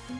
Mhm.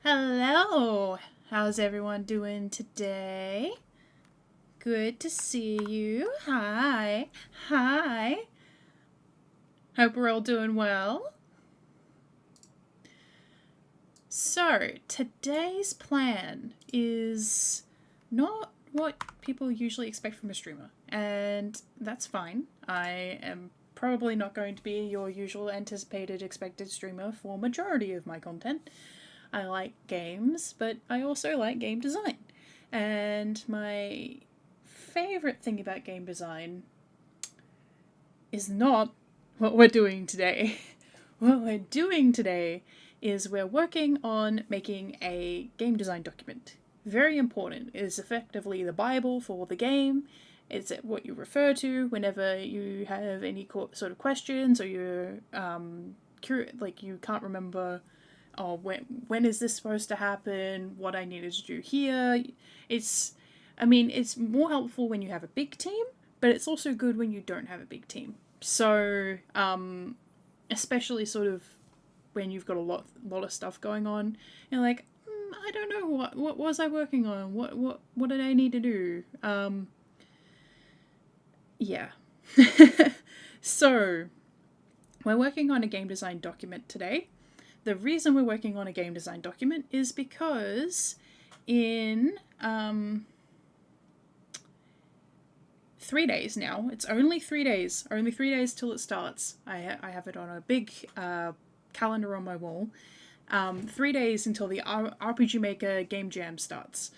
Hello! How's everyone doing today? Good to see you. Hi. Hi. Hope we're all doing well. So, today's plan is not what people usually expect from a streamer, and that's fine. I am probably not going to be your usual anticipated expected streamer for majority of my content. I like games, but I also like game design. And my favorite thing about game design is not what we're doing today. What we're doing today is we're working on making a game design document. Very important. It is effectively the Bible for the game. It's what you refer to whenever you have any sort of questions or you're like you can't remember when is this supposed to happen, what I needed to do here. It's more helpful when you have a big team, but it's also good when you don't have a big team. So, especially sort of when you've got a lot of stuff going on, you're like, I don't know what was I working on? What did I need to do? Yeah. So, we're working on a game design document today. The reason we're working on a game design document is because in 3 days now, it's only 3 days, only 3 days till it starts. I have it on a big calendar on my wall. 3 days until the RPG Maker Game Jam starts.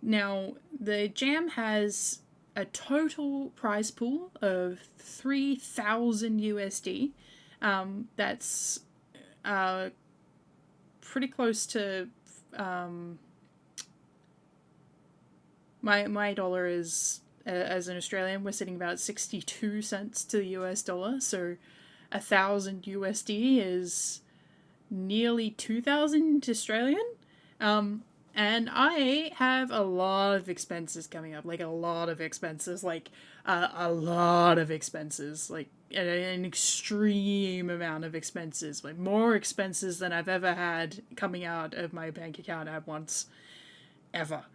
Now, the jam has a total prize pool of 3,000 USD. That's pretty close to my dollar is as an Australian, we're sitting about 62 cents to the US dollar, so 1,000 USD is nearly 2,000 Australian. And I have a lot of expenses coming up, like a lot of expenses, like an extreme amount of expenses, like more expenses than I've ever had coming out of my bank account at once, ever,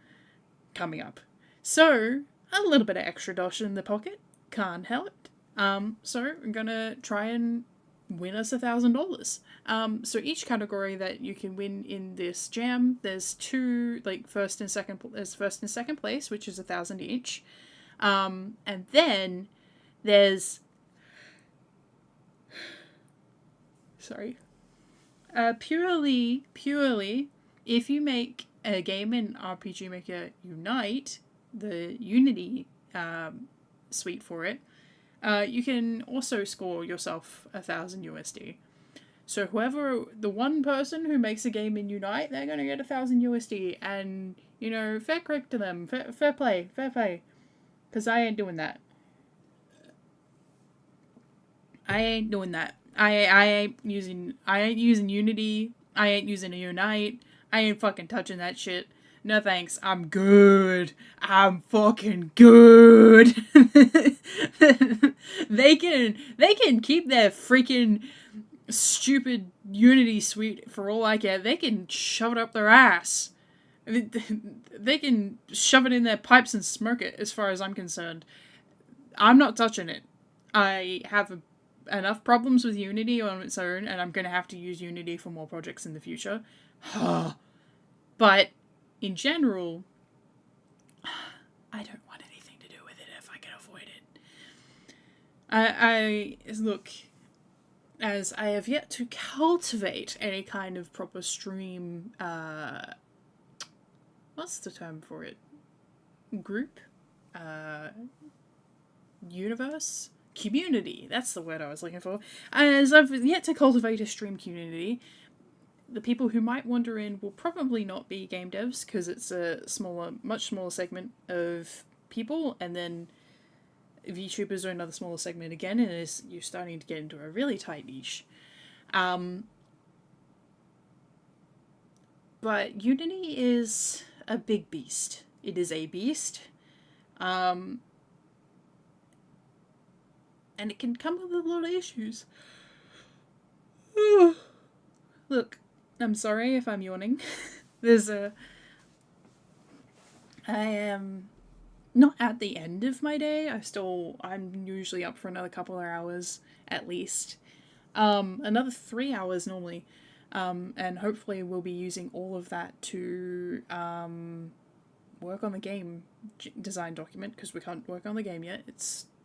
coming up. So, a little bit of extra dosh in the pocket, can't help it. So I'm gonna try and win us $1,000. So each category that you can win in this jam, there's two, like first and second place, which is 1,000 each. And then there's purely if you make a game in RPG Maker Unite, the Unity suite for it, you can also score yourself 1,000 USD. So the one person who makes a game in Unite, they're gonna get 1,000 USD, and fair credit to them, fair play, because I ain't doing that. I ain't ain't using Unity. I ain't using a Unite. I ain't fucking touching that shit. No thanks. I'm good. I'm fucking good. They can keep their freaking stupid Unity suite for all I care. They can shove it up their ass. They can shove it in their pipes and smoke it, as far as I'm concerned. I'm not touching it. I have enough problems with Unity on its own, and I'm going to have to use Unity for more projects in the future. But in general, I don't want anything to do with it if I can avoid it. I look, as I have yet to cultivate any kind of proper stream, what's the term for it? Group? Universe? Community. That's the word I was looking for. As I've yet to cultivate a stream community, the people who might wander in will probably not be game devs, because it's a much smaller segment of people, and then VTubers are another smaller segment again, and you're starting to get into a really tight niche. But Unity is a big beast. It is a beast. And it can come with a lot of issues. Look, I'm sorry if I'm yawning. There's a I am not at the end of my day. I'm usually up for another couple of hours at least. Another 3 hours normally. And hopefully we'll be using all of that to work on the game design document, because we can't work on the game yet.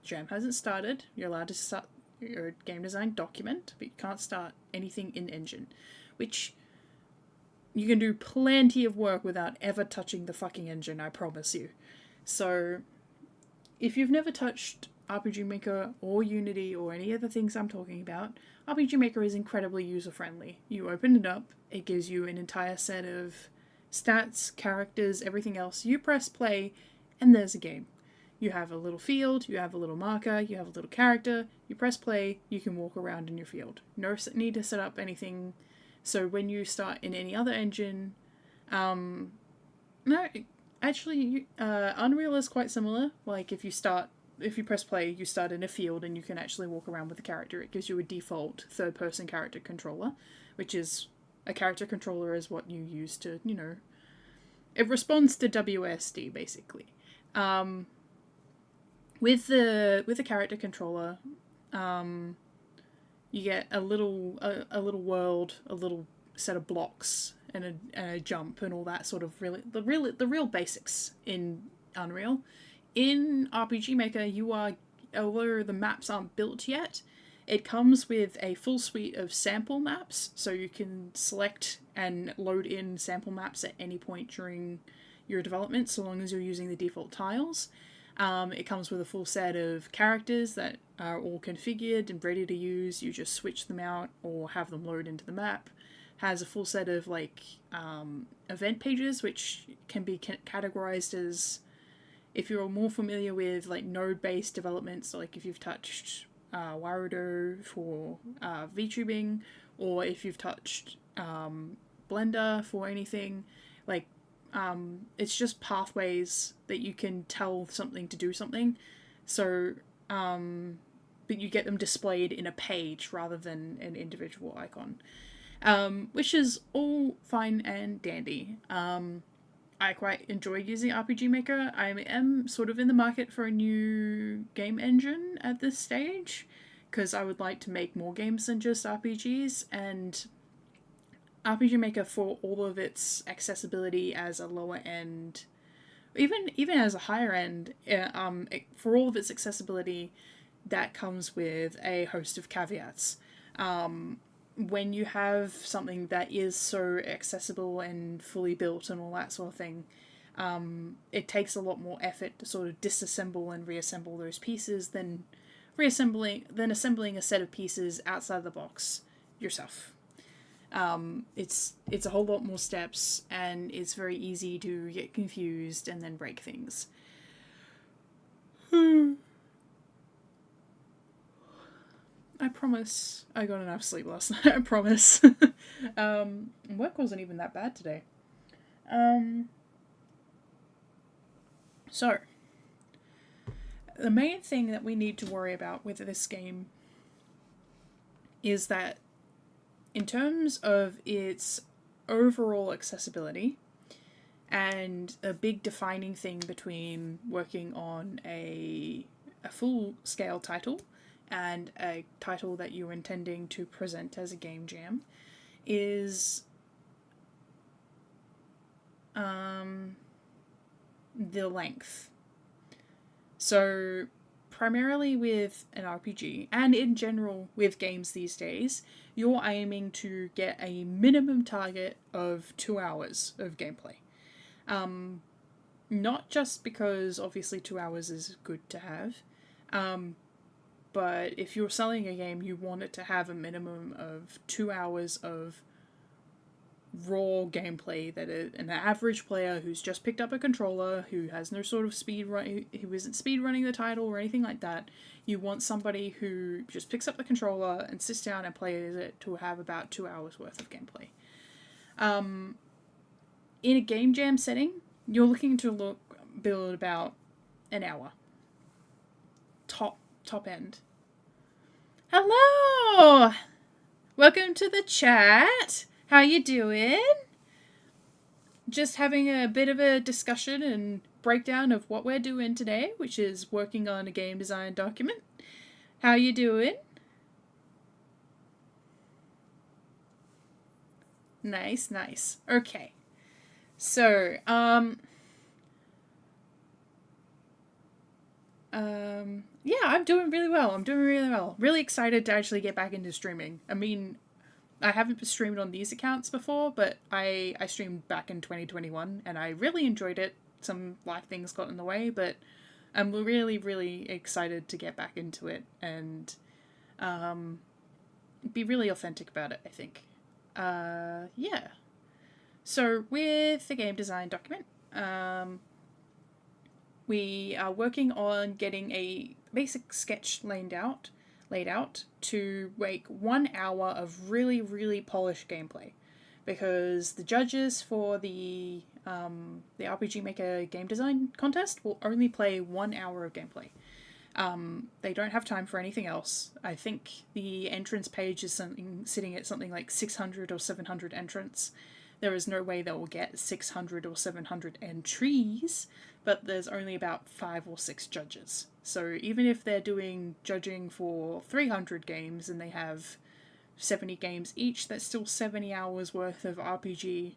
Jam hasn't started. You're allowed to start your game design document, but you can't start anything in engine, which you can do plenty of work without ever touching the fucking engine, I promise you. So if you've never touched RPG Maker or Unity or any of the things I'm talking about, RPG Maker is incredibly user-friendly. You open it up, it gives you an entire set of stats, characters, everything else. You press play, and there's a game. You have a little field, you have a little marker, you have a little character, you press play, you can walk around in your field. No need to set up anything. So when you start in any other engine, no, actually, Unreal is quite similar. Like if you press play, you start in a field and you can actually walk around with the character. It gives you a default third-person character controller, which is a character controller is what you use to, it responds to WSD basically. With the character controller, you get a little world, a little set of blocks, and a jump and all that sort of the real basics in Unreal. In RPG Maker, although the maps aren't built yet, it comes with a full suite of sample maps, so you can select and load in sample maps at any point during your development, so long as you're using the default tiles. It comes with a full set of characters that are all configured and ready to use. You just switch them out or have them load into the map. Has a full set of event pages, which can be categorized as, if you're more familiar with node-based development, so if you've touched Warudo for VTubing, or if you've touched Blender for anything, it's just pathways that you can tell something to do something. So, but you get them displayed in a page rather than an individual icon, which is all fine and dandy. I quite enjoy using RPG Maker. I am sort of in the market for a new game engine at this stage, because I would like to make more games than just RPGs, and RPG Maker, for all of its accessibility as a lower end, even as a higher end, for all of its accessibility, that comes with a host of caveats. When you have something that is so accessible and fully built and all that sort of thing, it takes a lot more effort to sort of disassemble and reassemble those pieces than assembling a set of pieces outside the box yourself. It's a whole lot more steps, and it's very easy to get confused and then break things. I promise I got enough sleep last night, I promise. Work wasn't even that bad today. So, the main thing that we need to worry about with this game is that, in terms of its overall accessibility, and a big defining thing between working on a full-scale title and a title that you're intending to present as a game jam, is the length. So primarily with an RPG, and in general with games these days, you're aiming to get a minimum target of 2 hours of gameplay. Not just because obviously 2 hours is good to have, but if you're selling a game, you want it to have a minimum of 2 hours of raw gameplay that an average player who's just picked up a controller, who has no sort of who isn't speed running the title or anything like that, you want somebody who just picks up the controller and sits down and plays it to have about 2 hours worth of gameplay. In a game jam setting, you're looking to build about an hour. Top end. Hello! Welcome to the chat. How you doing? just having a bit of a discussion and breakdown of what we're doing today, which is working on a game design document. How you doing? Nice, nice. Okay. So, yeah, I'm doing really well. I'm doing really well. Really excited to actually get back into streaming. I mean, I haven't streamed on these accounts before, but I streamed back in 2021 and I really enjoyed it. Some life things got in the way, but I'm really, really excited to get back into it and be really authentic about it, I think. Yeah. So, with the game design document, we are working on getting a basic sketch laid out to make 1 hour of really, really polished gameplay. Because the judges for the RPG Maker game design contest will only play 1 hour of gameplay. They don't have time for anything else. I think the entrance page is sitting at something like 600 or 700 entrants. There is no way they will get 600 or 700 entries, but there's only about 5 or 6 judges. So even if they're doing judging for 300 games and they have 70 games each, that's still 70 hours worth of RPG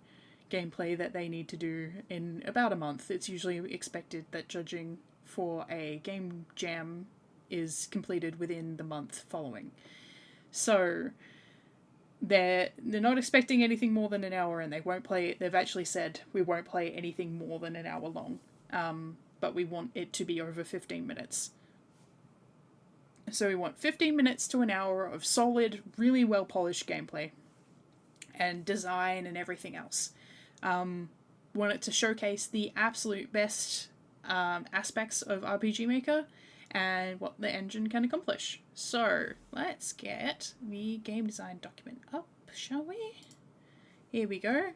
gameplay that they need to do in about a month. It's usually expected that judging for a game jam is completed within the month following. So they're not expecting anything more than an hour, and they won't play. They've actually said we won't play anything more than an hour long, but we want it to be over 15 minutes. So we want 15 minutes to an hour of solid, really well polished gameplay and design and everything else. Want it to showcase the absolute best aspects of RPG Maker and what the engine can accomplish. So let's get the game design document up, shall we? Here we go.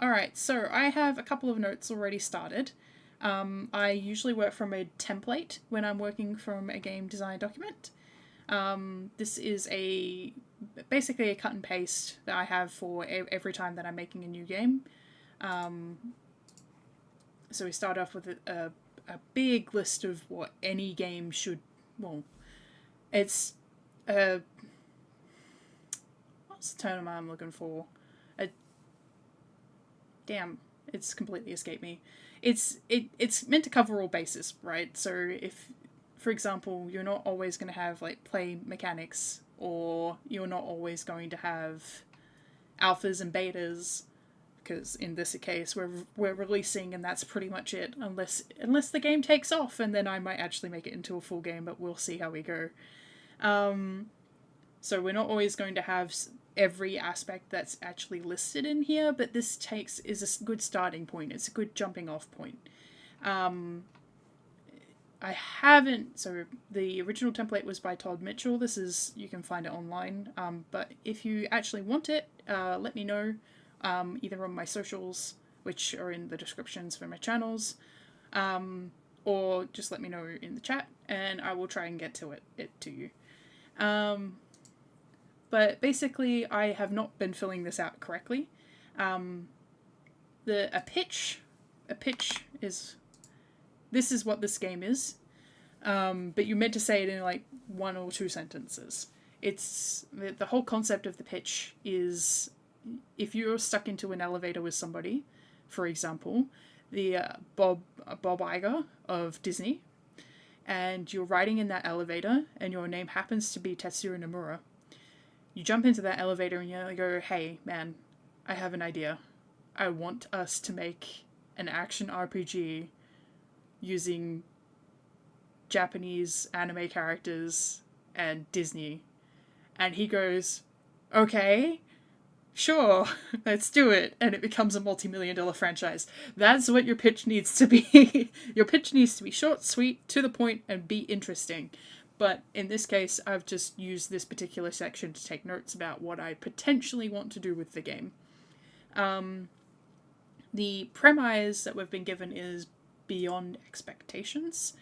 Alright, so I have a couple of notes already started. I usually work from a template when I'm working from a game design document. This is basically a cut and paste that I have for every time that I'm making a new game. So we start off with a big list of what any game should, well, it's, what's the term I'm looking for? Damn, it's completely escaped me. It's meant to cover all bases, right? So if, for example, you're not always going to have, like, play mechanics, or you're not always going to have alphas and betas, because in this case we're releasing and that's pretty much it, unless the game takes off, and then I might actually make it into a full game, but we'll see how we go. So we're not always going to have every aspect that's actually listed in here, but this is a good starting point. It's a good jumping off point. So the original template was by Todd Mitchell. You can find it online, but if you actually want it, let me know. Either on my socials, which are in the descriptions for my channels, or just let me know in the chat, and I will try and get it to you. But basically, I have not been filling this out correctly. A pitch is, this is what this game is, but you're meant to say it in like 1 or 2 sentences. It's the whole concept of the pitch is, if you're stuck into an elevator with somebody, for example, the Bob Iger of Disney, and you're riding in that elevator, and your name happens to be Tetsuya Nomura, you jump into that elevator and you go, hey, man, I have an idea. I want us to make an action RPG using Japanese anime characters and Disney. And he goes, okay, sure, let's do it. And it becomes a multi-million-dollar franchise. That's what your pitch needs to be. Your pitch needs to be short, sweet, to the point, and be interesting. But in this case, I've just used this particular section to take notes about what I potentially want to do with the game. The premise that we've been given is beyond expectations.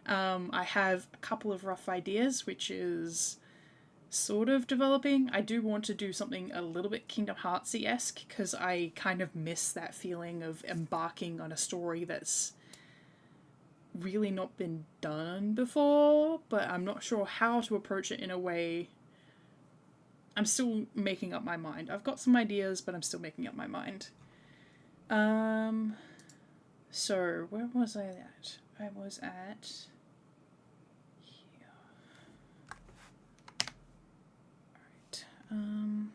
I have a couple of rough ideas, which is sort of developing. I do want to do something a little bit Kingdom Heartsy-esque, because I kind of miss that feeling of embarking on a story that's really not been done before, but I'm not sure how to approach it in a way. I'm still making up my mind. I've got some ideas, but I'm still making up my mind. So where was I at? I was at here. Alright. And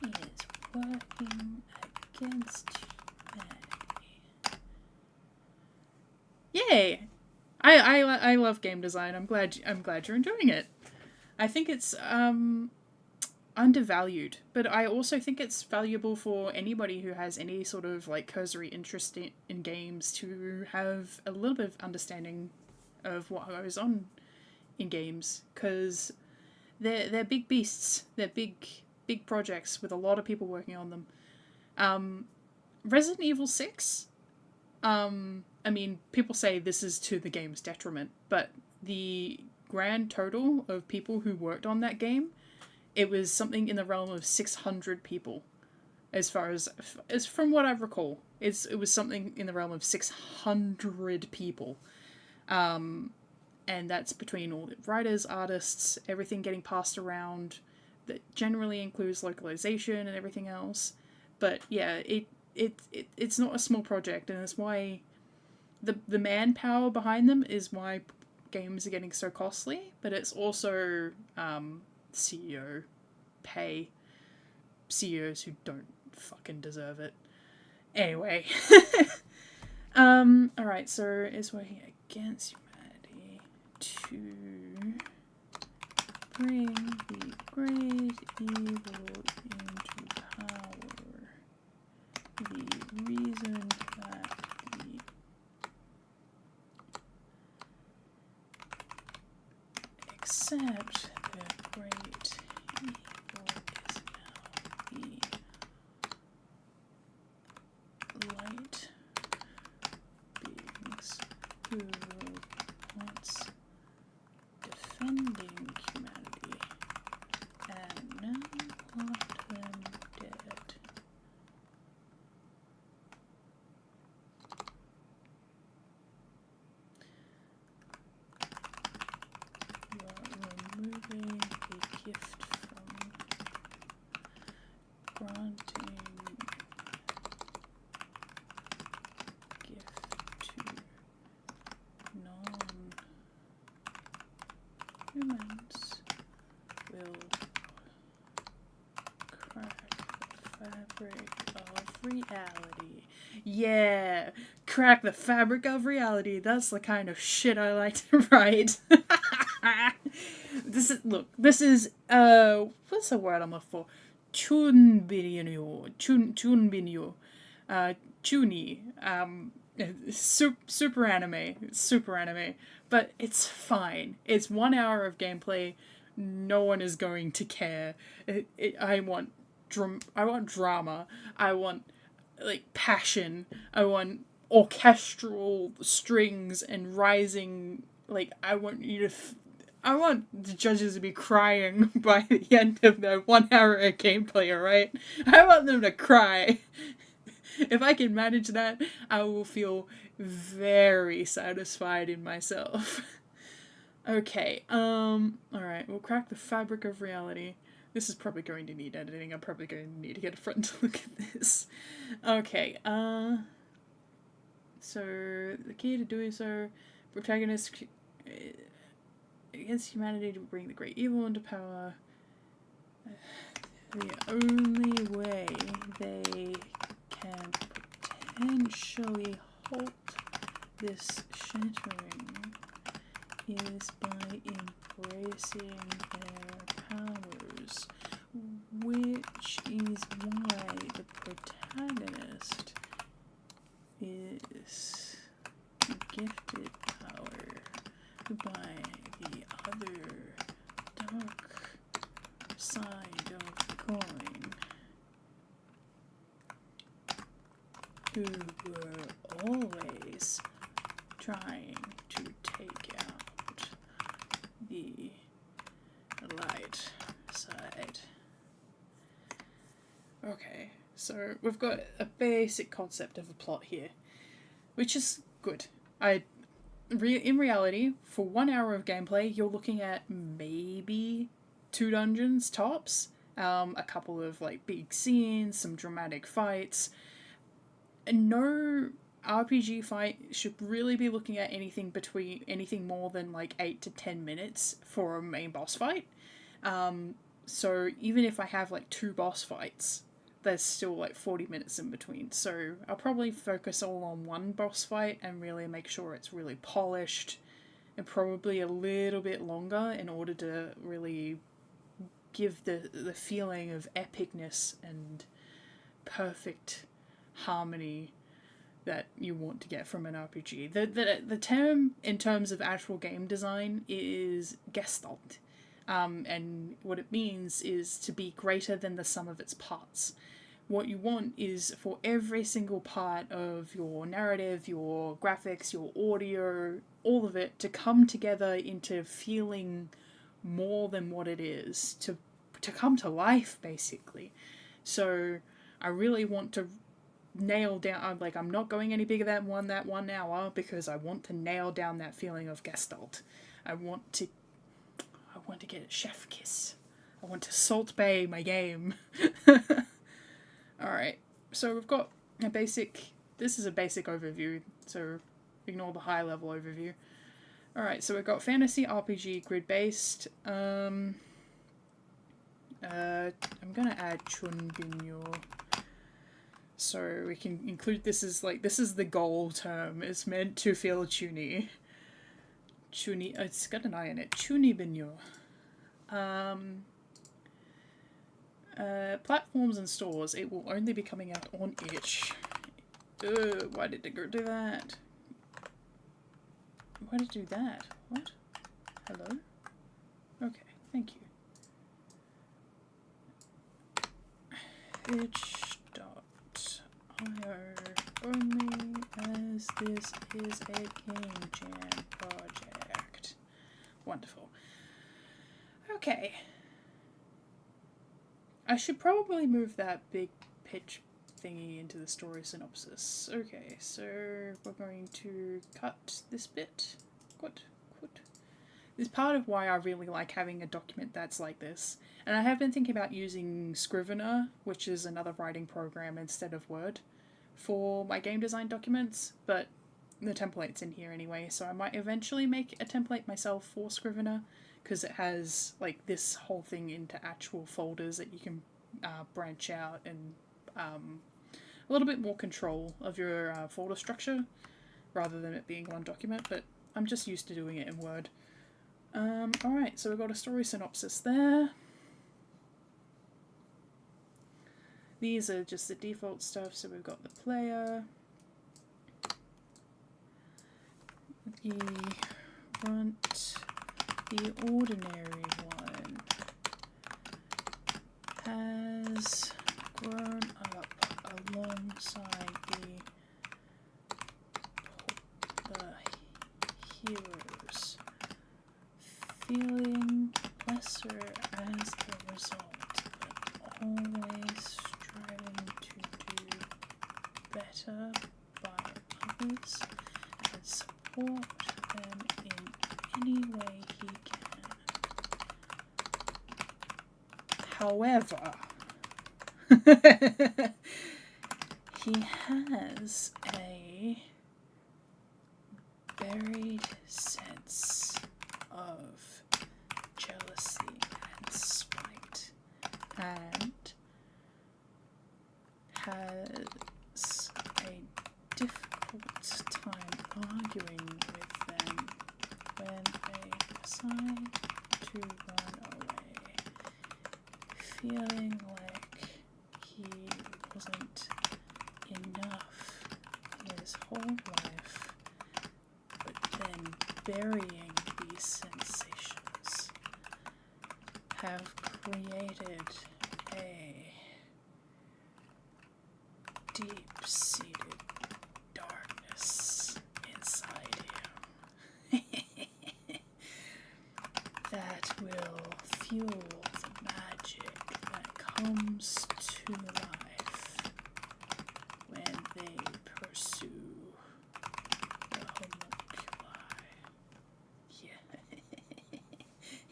is working against humanity. Yay! I love game design. I'm glad you're enjoying it. I think it's undervalued, but I also think it's valuable for anybody who has any sort of like cursory interest in games to have a little bit of understanding of what goes on in games, because they're big beasts. They're big projects with a lot of people working on them. Resident Evil 6, I mean, people say this is to the game's detriment, but the grand total of people who worked on that game, it was something in the realm of 600 people, as far as from what I recall. It was something in the realm of 600 people. And that's between all the writers, artists, everything getting passed around. That generally includes localization and everything else. But yeah, it's not a small project, and it's why the manpower behind them is why games are getting so costly. But it's also CEO pay, CEOs who don't fucking deserve it. Anyway, all right. So it's working against humanity to bring the great evil into power. The reason that the except the great evil is now the light beings who were once defending humanity and now left them dead. You are removing a gift from granting gift to non-humans will crack the fabric of reality. Yeah, crack the fabric of reality. That's the kind of shit I like to write. This is what's the word I'm looking for? Chunbinyo. Chuni. Super anime. But it's fine. It's 1 hour of gameplay. No one is going to care. I want drama. I want like passion. I want orchestral strings and rising. Like I want the judges to be crying by the end of the 1 hour of gameplay, alright? I want them to cry. If I can manage that, I will feel very satisfied in myself. Okay, alright, we'll crack the fabric of reality. This is probably going to need editing. I'm probably going to need to get a friend to look at this. Okay, so the key to doing so, protagonist against humanity to bring the great evil into power. The only way they can potentially halt this shattering is by embracing their powers, which is why the protagonist who were always trying to take out the light side. Okay, so we've got a basic concept of a plot here, which is good. In reality, for 1 hour of gameplay, you're looking at maybe 2 dungeons tops, a couple of like big scenes, some dramatic fights. And no RPG fight should really be looking at anything more than like 8 to 10 minutes for a main boss fight. So even if I have like 2 boss fights, there's still like 40 minutes in between. So I'll probably focus all on one boss fight and really make sure it's really polished, and probably a little bit longer in order to really give the feeling of epicness and perfect harmony that you want to get from an RPG. The term in terms of actual game design is Gestalt. And what it means is to be greater than the sum of its parts. What you want is for every single part of your narrative, your graphics, your audio, all of it to come together into feeling more than what it is, to come to life, basically. So I really want to nail down, I'm not going any bigger than that 1 hour, because I want to nail down that feeling of Gestalt. I want to get a chef kiss. I want to Salt Bay my game. Alright, so we've got this is a basic overview, so ignore the high level overview. Alright, so we've got fantasy RPG grid based. I'm gonna add Chun Binyo, so we can include this is the goal term. It's meant to feel chuni. It's got an I in it. Chuni Binyo. Platforms and stores. It will only be coming out on itch. Why did it go do that? Why did it do that? What? Hello? Okay, thank you. Itch.io only, as this is a game jam project. Wonderful. Okay. I should probably move that big pitch thingy into the story synopsis. Okay, so we're going to cut this bit. Good. This is part of why I really like having a document that's like this. And I have been thinking about using Scrivener, which is another writing program instead of Word, for my game design documents, but the template's in here anyway, so I might eventually make a template myself for Scrivener, because it has like this whole thing into actual folders that you can branch out, and a little bit more control of your folder structure rather than it being one document, but I'm just used to doing it in Word. Alright, so we've got a story synopsis there. These are just the default stuff, so we've got the player, the runt, the ordinary one has grown up alongside the heroes, feeling lesser as a result, but always striving to do better by others and support them in any way he can. However, he has a buried sense of jealousy and spite, and has a difficult time arguing with them when they decide to run away, feeling like he wasn't enough his whole life, but then burying these sensations have created a deep-seated darkness inside him that will fuel the magic that comes to life when they pursue the homunculi.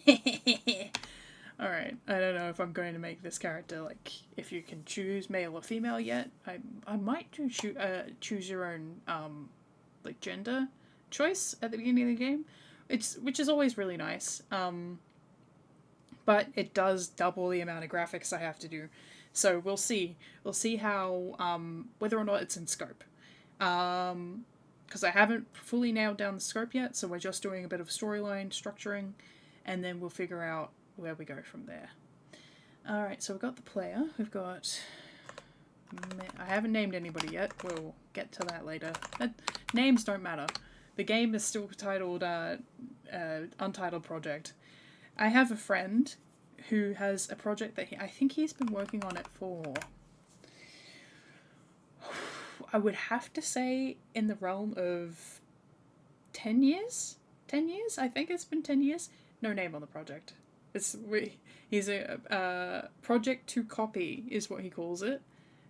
Yeah. Alright, I don't know if I'm going to make this character, like, if you can choose male or female yet. I might choose your own, like, gender choice at the beginning of the game, which is always really nice. But it does double the amount of graphics I have to do. So we'll see. We'll see how, whether or not it's in scope. Because I haven't fully nailed down the scope yet, so we're just doing a bit of storyline structuring, and then we'll figure out where we go from there. Alright, so we've got the player. We've got... I haven't named anybody yet. We'll get to that later. Names don't matter. The game is still titled Untitled Project. I have a friend who has a project that I think he's been working on it for... I would have to say in the realm of 10 years? 10 years? I think it's been 10 years. No name on the project. He's a project to copy is what he calls it,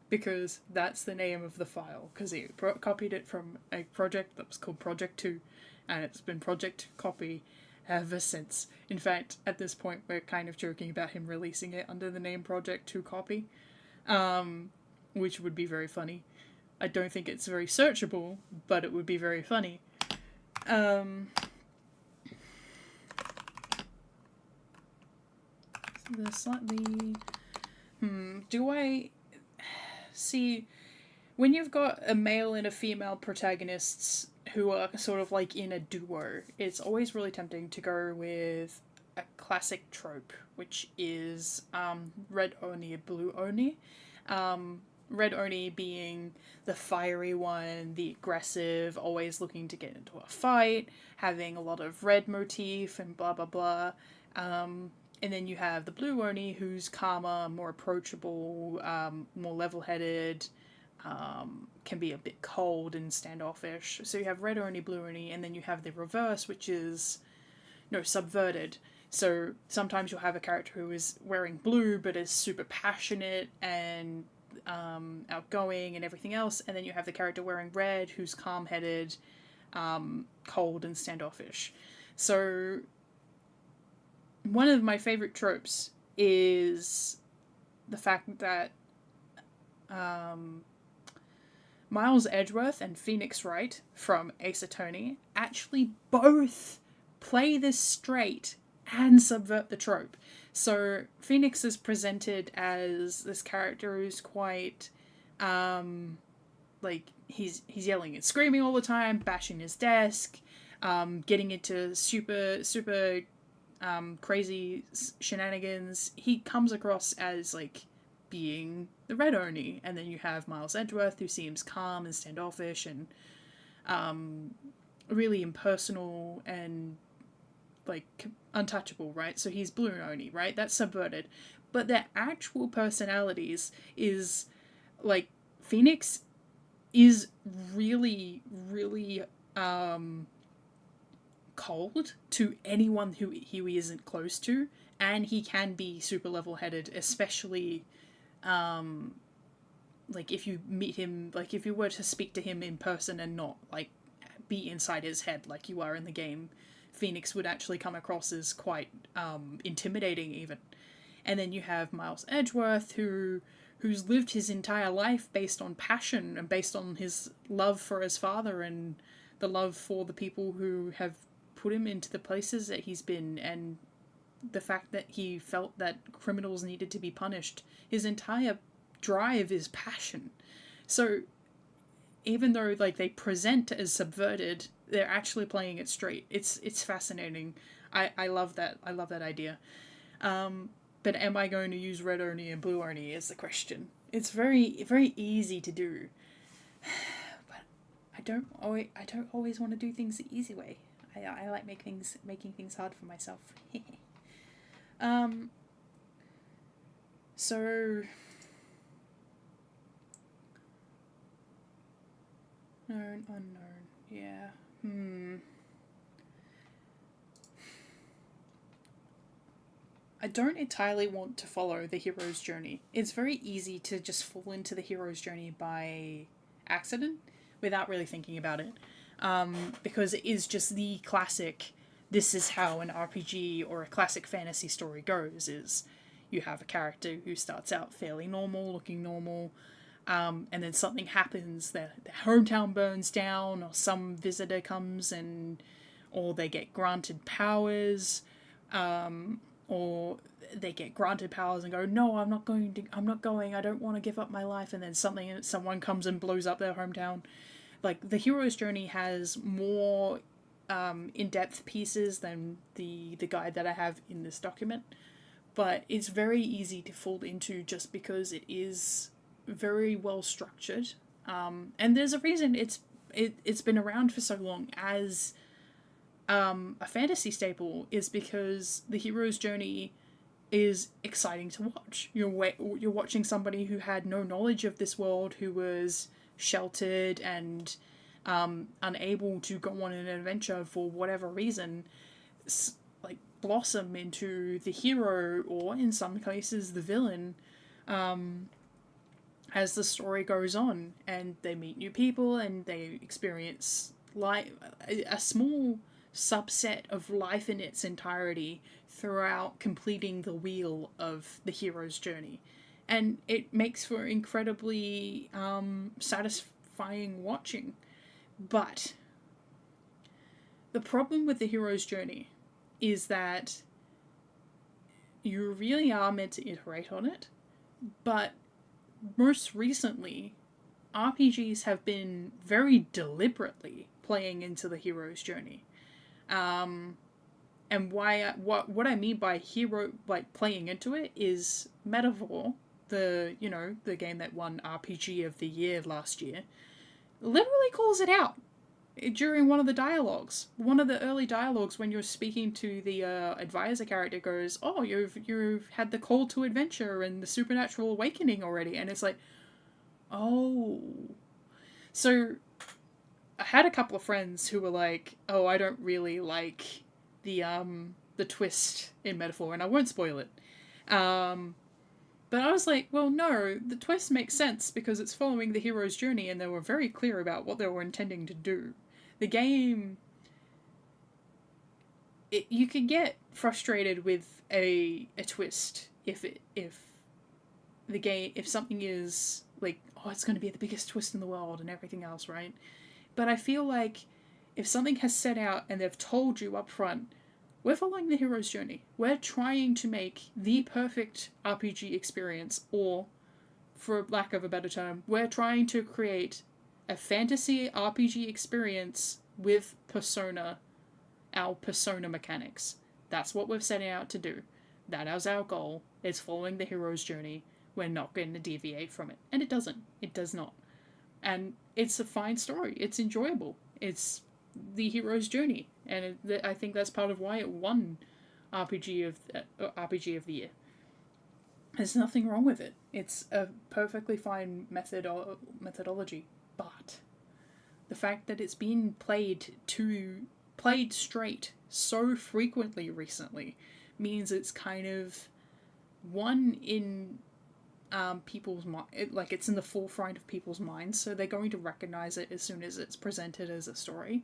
because that's the name of the file, because he copied it from a project that was called Project 2, and it's been Project to Copy ever since. In fact, at this point we're kind of joking about him releasing it under the name Project to Copy, which would be very funny. I don't think it's very searchable, but it would be very funny. The slightly... do I... See, when you've got a male and a female protagonists who are sort of like in a duo, it's always really tempting to go with a classic trope, which is red Oni, blue Oni. Red Oni being the fiery one, the aggressive, always looking to get into a fight, having a lot of red motif and blah blah blah. And then you have the blue Oni, who's calmer, more approachable, more level-headed, can be a bit cold and standoffish. So you have red Oni, blue Oni, and then you have the reverse, which is, subverted. So sometimes you'll have a character who is wearing blue, but is super passionate and outgoing and everything else, and then you have the character wearing red, who's calm-headed, cold and standoffish. So... one of my favourite tropes is the fact that Miles Edgeworth and Phoenix Wright from Ace Attorney actually both play this straight and subvert the trope. So Phoenix is presented as this character who's quite, he's yelling and screaming all the time, bashing his desk, getting into super crazy shenanigans. He comes across as being the red Oni, and then you have Miles Edgeworth, who seems calm and standoffish and really impersonal and untouchable, right? So he's blue Oni, right? That's subverted, but their actual personalities is Phoenix is really cold to anyone who he isn't close to, and he can be super level-headed, especially if you meet him, if you were to speak to him in person and not be inside his head like you are in the game, Phoenix would actually come across as quite intimidating even. And then you have Miles Edgeworth, who's lived his entire life based on passion and based on his love for his father and the love for the people who have put him into the places that he's been, and the fact that he felt that criminals needed to be punished. His entire drive is passion. So even though they present as subverted, they're actually playing it straight. It's fascinating. I love that. I love that idea. But am I going to use red Oni and blue Oni is the question. It's very easy to do, but I don't always want to do things the easy way. I like making things hard for myself. So Known, unknown. Yeah. I don't entirely want to follow the hero's journey. It's very easy to just fall into the hero's journey by accident without really thinking about it. Because it is just the classic, this is how an RPG or a classic fantasy story goes, is you have a character who starts out fairly normal, looking normal, and then something happens, their hometown burns down, or some visitor comes and, or they get granted powers, or they get granted powers and go, no, I'm not going, I don't want to give up my life, and then someone comes and blows up their hometown. Like, the hero's journey has more in-depth pieces than the guide that I have in this document, but it's very easy to fall into just because it is very well structured, and there's a reason it's been around for so long as a fantasy staple, is because the hero's journey is exciting to watch. You're watching somebody who had no knowledge of this world, who was sheltered and unable to go on an adventure for whatever reason, like blossom into the hero, or in some cases the villain, as the story goes on, and they meet new people and they experience a small subset of life in its entirety throughout completing the wheel of the hero's journey. And it makes for incredibly satisfying watching. But the problem with the hero's journey is that you really are meant to iterate on it, but most recently, RPGs have been very deliberately playing into the hero's journey. And what I mean by playing into it is Metaphor, the game that won RPG of the Year last year, literally calls it out during one of the dialogues. One of the early dialogues, when you're speaking to the advisor character, goes, "Oh, you've had the call to adventure and the supernatural awakening already," and it's like, oh. So I had a couple of friends who were like, "Oh, I don't really like the twist in Metaphor," and I won't spoil it. But I was like, well, no, the twist makes sense because it's following the hero's journey, and they were very clear about what they were intending to do. The game, you could get frustrated with a twist if something is like, oh, it's going to be the biggest twist in the world and everything else, right? But I feel like if something has set out and they've told you up front, we're following the hero's journey, we're trying to make the perfect RPG experience, or, for lack of a better term, we're trying to create a fantasy RPG experience with our Persona mechanics. That's what we're setting out to do. That is our goal. It's following the hero's journey. We're not going to deviate from it. And it doesn't. It does not. And it's a fine story. It's enjoyable. It's the hero's journey. And I think that's part of why it won RPG of the Year. There's nothing wrong with it. It's a perfectly fine methodology. But the fact that it's been played straight so frequently recently means it's kind of one in people's mind, like it's in the forefront of people's minds, so they're going to recognize it as soon as it's presented as a story.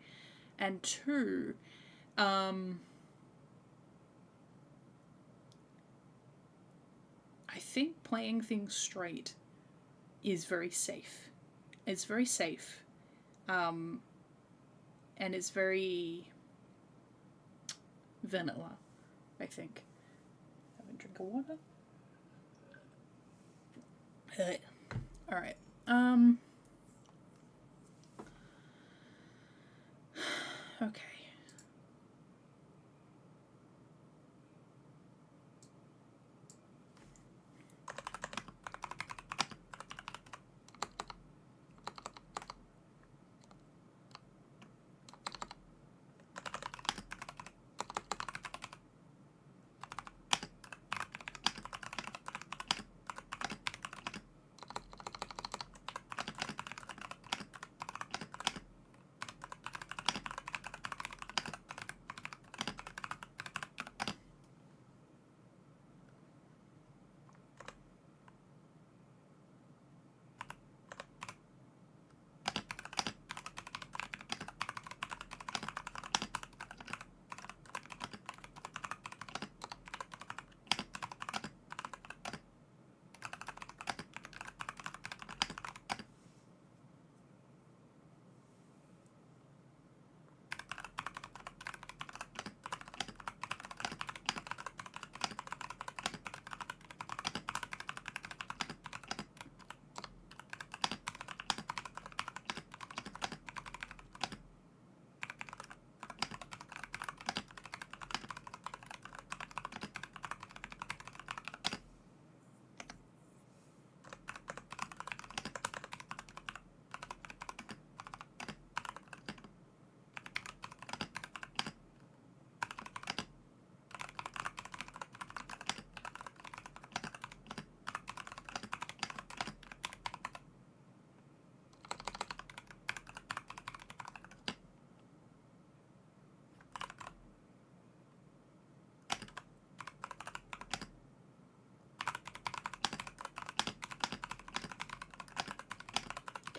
And two, I think playing things straight is very safe. It's very safe. And it's very vanilla, I think. Have a drink of water. Alright. Okay.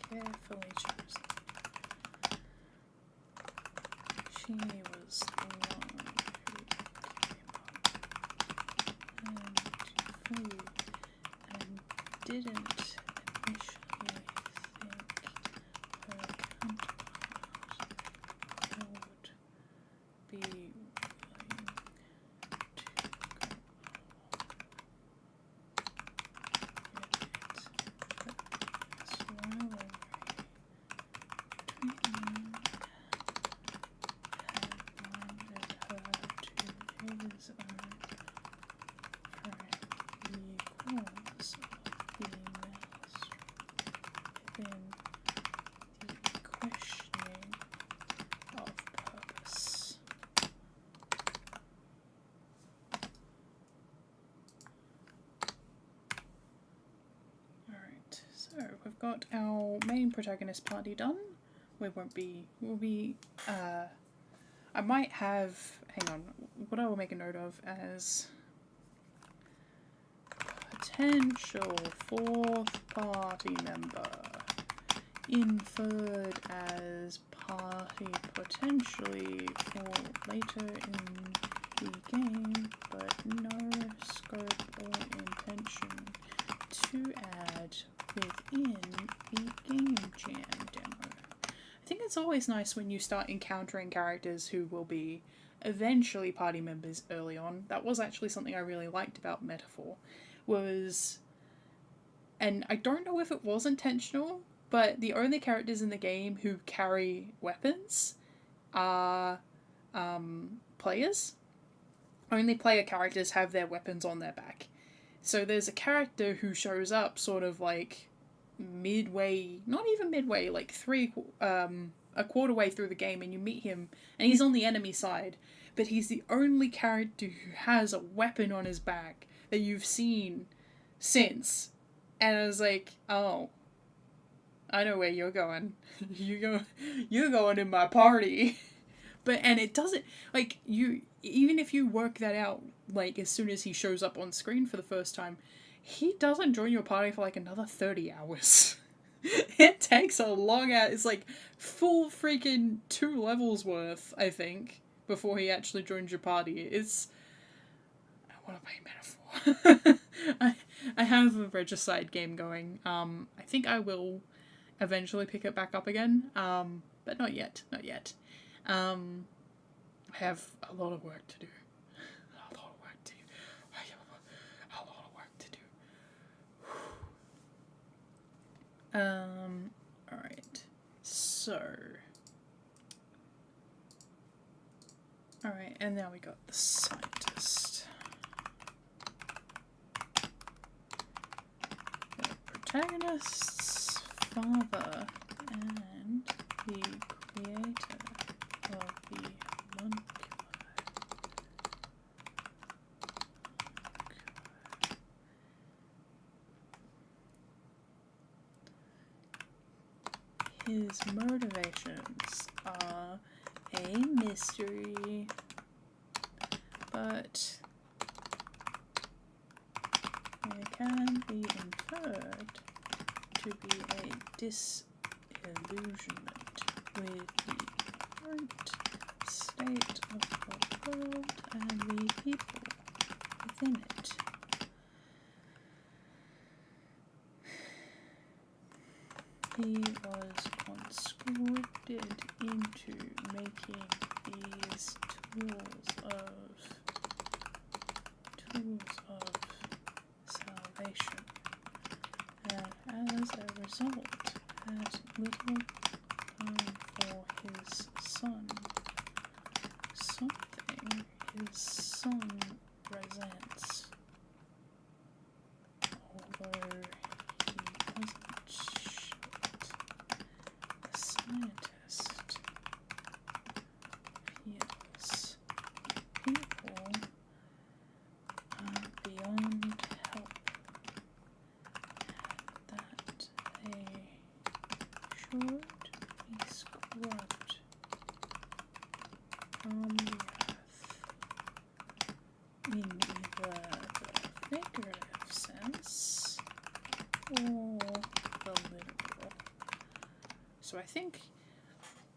carefully chosen. She was the one who came up and flew and didn't initially think her counterpart would be willing to go So we've got our main protagonist party done. We'll be, I might have, hang on, what I will make a note of as potential fourth party member, inferred as party potentially for later in the game, but no scope or intention to add within the Game Jam demo. I think it's always nice when you start encountering characters who will be eventually party members early on. That was actually something I really liked about Metaphor, was, and I don't know if it was intentional, but the only characters in the game who carry weapons are players. Only player characters have their weapons on their back. So there's a character who shows up sort of like midway, not even midway, like a quarter way through the game, and you meet him and he's on the enemy side, but he's the only character who has a weapon on his back that you've seen since. And I was like, oh, I know where you're going. You're going in my party. But, and it doesn't, like, you, even if you work that out, like, as soon as he shows up on screen for the first time, he doesn't join your party for, like, another 30 hours. It takes a long out, it's, like, full freaking 2 levels worth, I think, before he actually joins your party. It's, I want to play Metaphor. I have a Regicide game going. I think I will eventually pick it back up again, but not yet. I have a lot of work to do. Alright. So. Alright, and now we got the scientist. The protagonist's father and the creator of the monkey. His motivations are a mystery, but they can be inferred to be a disillusionment with the current state of the world and the people within it. He was conscripted into making these tools of salvation, and as a result had little time for his son. Something his son resents, although he doesn't. Scientist feels people are beyond help, and that they should be scrubbed from the earth in either the figurative sense or the literal. So I think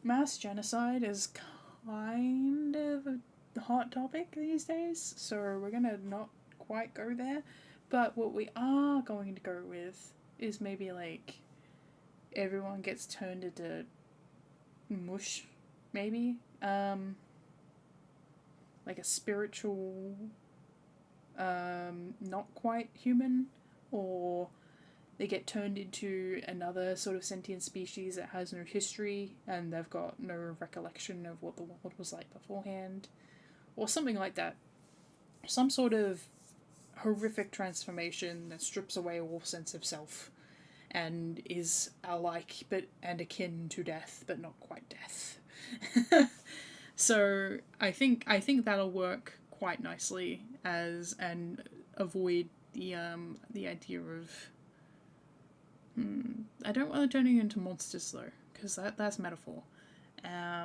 mass genocide is kind of a hot topic these days, so we're gonna not quite go there. But what we are going to go with is maybe like everyone gets turned into mush, maybe. Like a spiritual, not quite human, or they get turned into another sort of sentient species that has no history and they've got no recollection of what the world was like beforehand, or something like that. Some sort of horrific transformation that strips away all sense of self and is alike but and akin to death, but not quite death. So I think that'll work quite nicely as and avoid the idea of I don't want to turn you into monsters though, because that's metaphor. Yeah,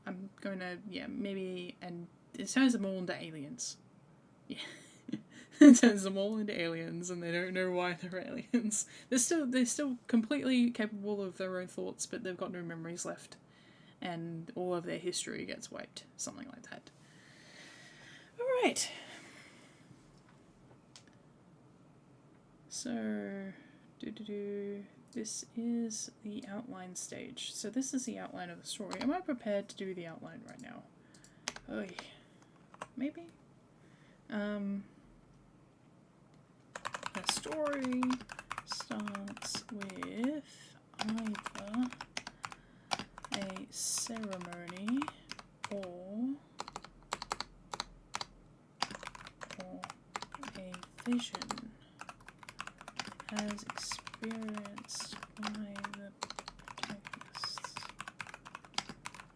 I'm going to maybe and it turns them all into aliens. Yeah. It turns them all into aliens, and they don't know why they're aliens. They're still completely capable of their own thoughts, but they've got no memories left, and all of their history gets wiped. Something like that. All right. So, this is the outline stage. So this is the outline of the story. Am I prepared to do the outline right now? Oh, maybe. The story starts with either a ceremony or a vision as experienced by the protagonists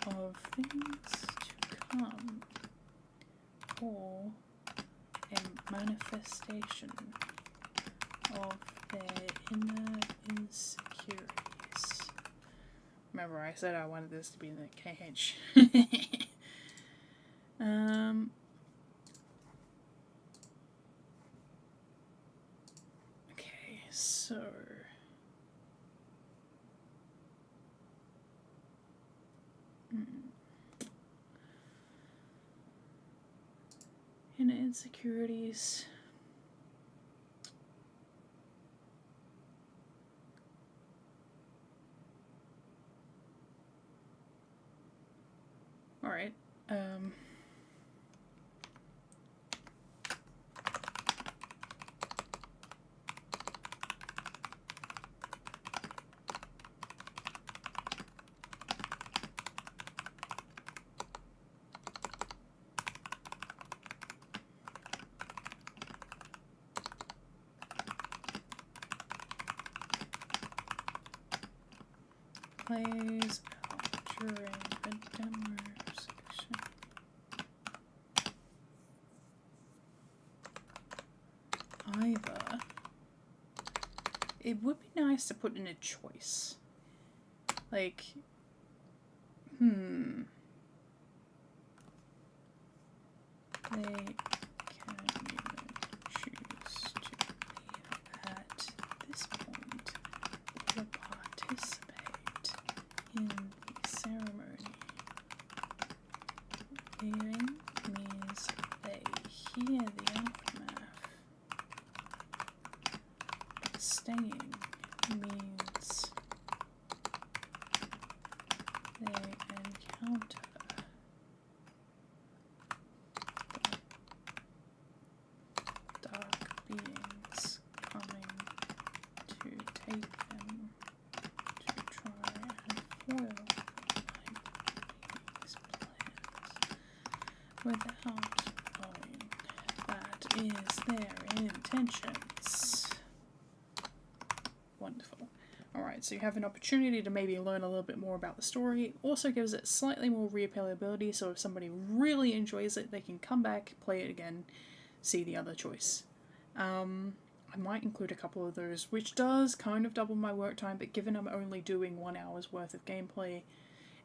of things to come, or a manifestation of their inner insecurities. Remember, I said I wanted this to be in the KH. Okay, so inner insecurities. All right. Plays out during the demo section. Either it would be nice to put in a choice. Like, they can either choose to be at this point or participate in the ceremony. Leaving means they hear the aftermath, but staying means they encounter the dark beings coming to take them to try and foil these plans without knowing that is their intentions. Wonderful. Alright, so you have an opportunity to maybe learn a little bit more about the story. Also gives it slightly more replayability, so if somebody really enjoys it, they can come back, play it again, see the other choice. I might include a couple of those, which does kind of double my work time, but given I'm only doing 1 hour's worth of gameplay,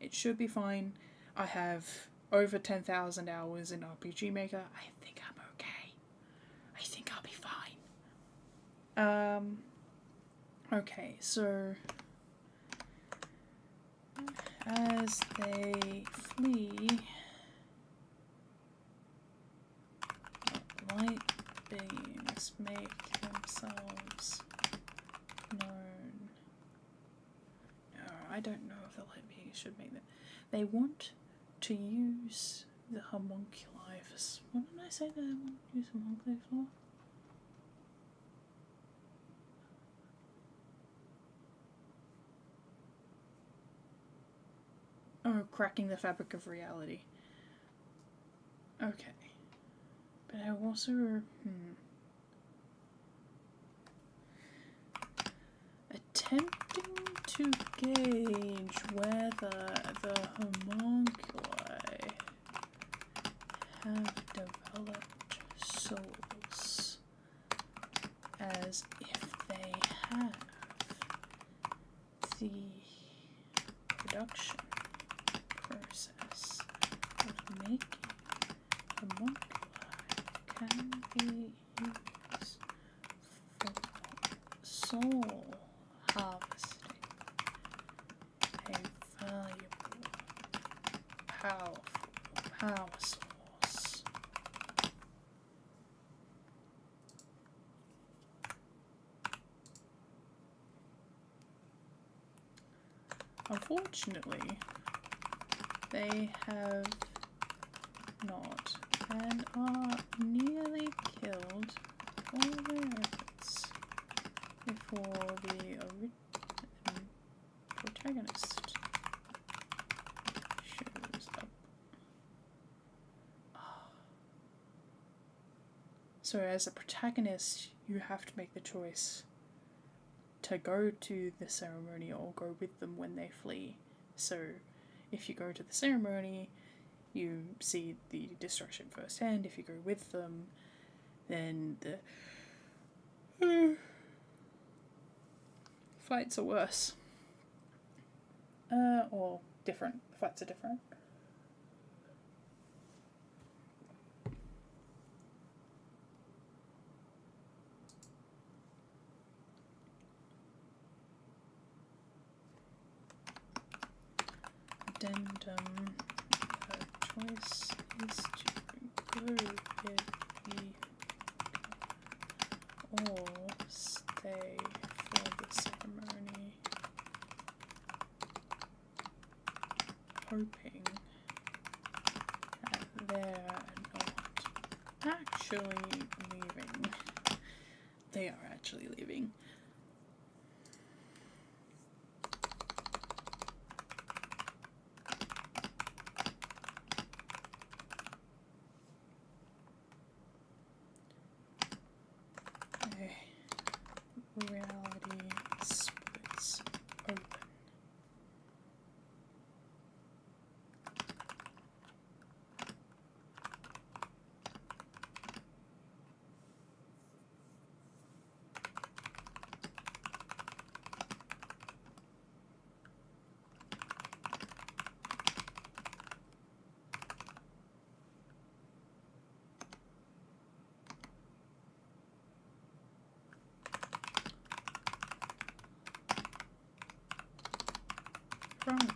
it should be fine. I have over 10,000 hours in RPG Maker. I think I'm okay. I think I'll be fine. Okay, so as they flee, light beings make themselves known. No, I don't know if the light beings should make them. They want to use the homunculi for. What did I say they want to use homunculi for? Oh, cracking the fabric of reality. Okay. But I also... Attempting to gauge whether the homunculi have developed souls, as if they have the production process of making homunculi can be used for soul harvesting, a valuable, powerful power source. Unfortunately, they have not and are nearly killed all their efforts before the protagonist shows up. So as a protagonist, you have to make the choice to go to the ceremony or go with them when they flee. So if you go to the ceremony, you see the destruction firsthand. If you go with them, then the fights are worse. Or different. The fights are different. Addendum. The choice is to go with the or stay for the ceremony, hoping that they're not actually leaving. They are actually leaving. Reality splits open. From the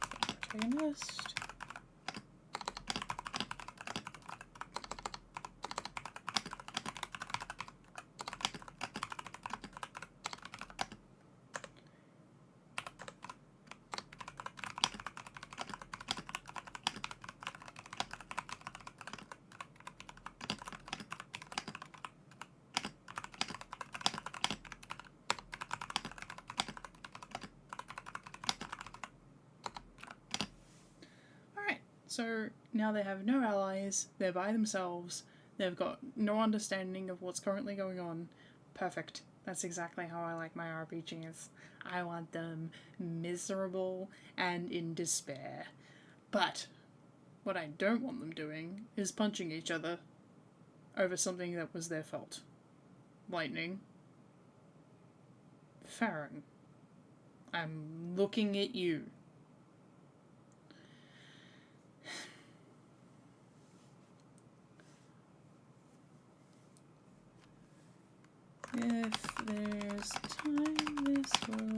protagonist. So now they have no allies, they're by themselves, they've got no understanding of what's currently going on. Perfect. That's exactly how I like my RPGs. I want them miserable and in despair. But what I don't want them doing is punching each other over something that was their fault. Lightning. Farron. I'm looking at you. If there's time, this will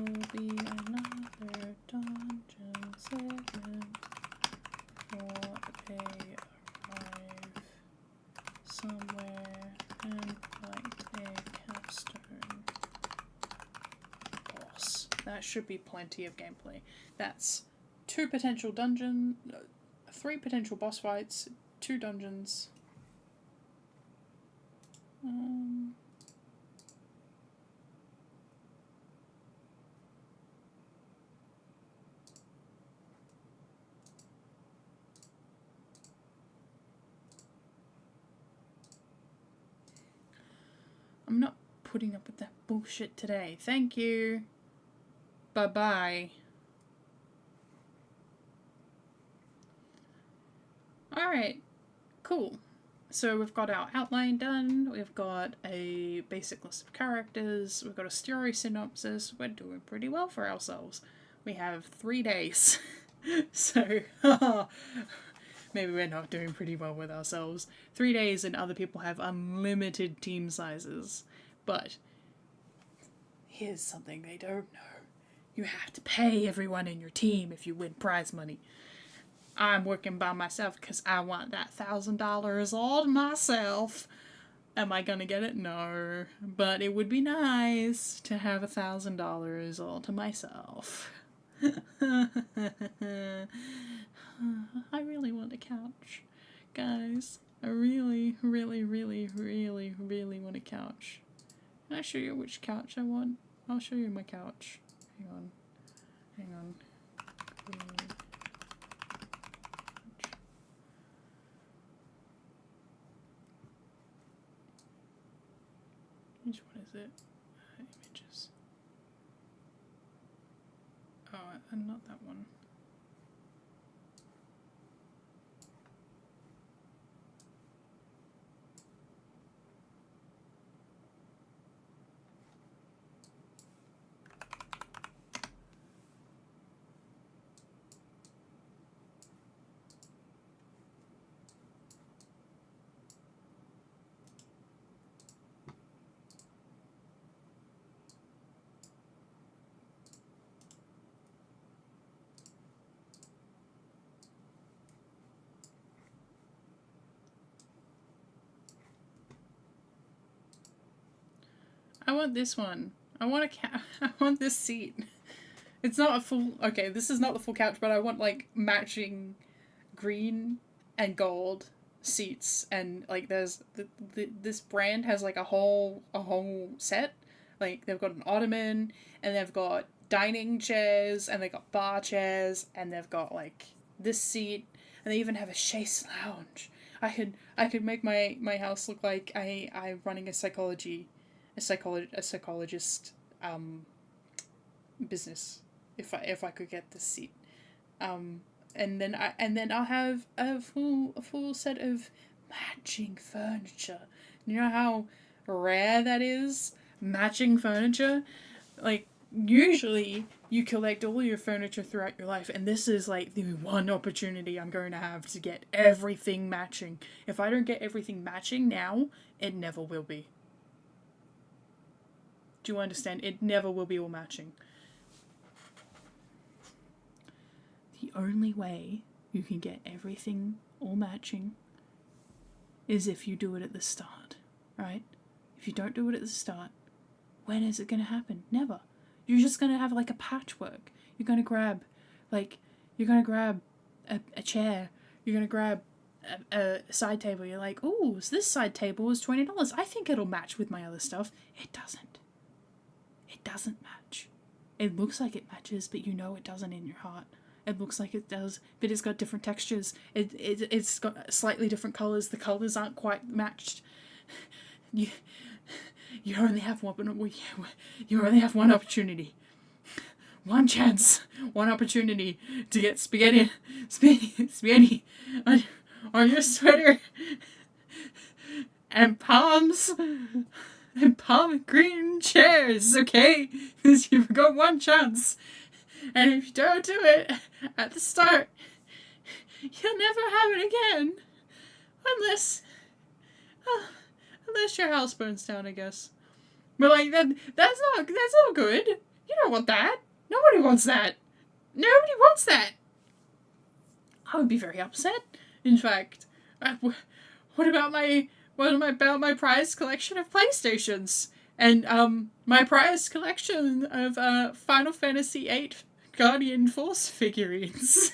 That should be plenty of gameplay. That's 2 potential dungeon, 3 potential boss fights, 2 dungeons. I'm not putting up with that bullshit today. Thank you. Bye-bye. Alright, cool. So we've got our outline done, we've got a basic list of characters, we've got a story synopsis, we're doing pretty well for ourselves. We have 3 days. So, maybe we're not doing pretty well with ourselves. 3 days and other people have unlimited team sizes. But here's something they don't know. You have to pay everyone in your team if you win prize money. I'm working by myself because I want that $1,000 all to myself. Am I gonna get it? No. But it would be nice to have $1,000 all to myself. I really want a couch. Guys, I really, really, really, really, really want a couch. Can I show you which couch I want? I'll show you my couch. Hang on. Hang on. Which one is it? Images. Oh, and not that one. I want this one. I want I want this seat. It's not a full... Okay, this is not the full couch, but I want, like, matching green and gold seats. And, like, there's... this brand has, like, a whole set. Like, they've got an ottoman, and they've got dining chairs, and they've got bar chairs, and they've got, like, this seat, and they even have a chaise lounge. I could make my house look like I'm running a psychologist business if I could get this seat, and then I'll have a full set of matching furniture. You know how rare that is? Matching furniture, like usually you collect all your furniture throughout your life, and this is like the one opportunity I'm going to have to get everything matching. If I don't get everything matching now, it never will be. Do you understand? It never will be all matching. The only way you can get everything all matching is if you do it at the start, right? If you don't do it at the start, when is it going to happen? Never. You're just going to have like a patchwork. You're going to grab a chair. You're going to grab a side table. You're like, oh, so this side table is $20. I think it'll match with my other stuff. It doesn't. It doesn't match. It looks like it matches, but you know it doesn't in your heart. It looks like it does, but it's got different textures. It's got slightly different colours. The colours aren't quite matched. You only have one. You only have one opportunity, one chance, one opportunity to get spaghetti on your sweater and palms. And palm green chairs, okay? Because you've got one chance. And if you don't do it at the start, you'll never have it again. Unless your house burns down, I guess. But like that's not good. You don't want that. Nobody wants that. Nobody wants that. I would be very upset. In fact, what about my prize collection of PlayStations? And my prized collection of Final Fantasy VIII Guardian Force figurines.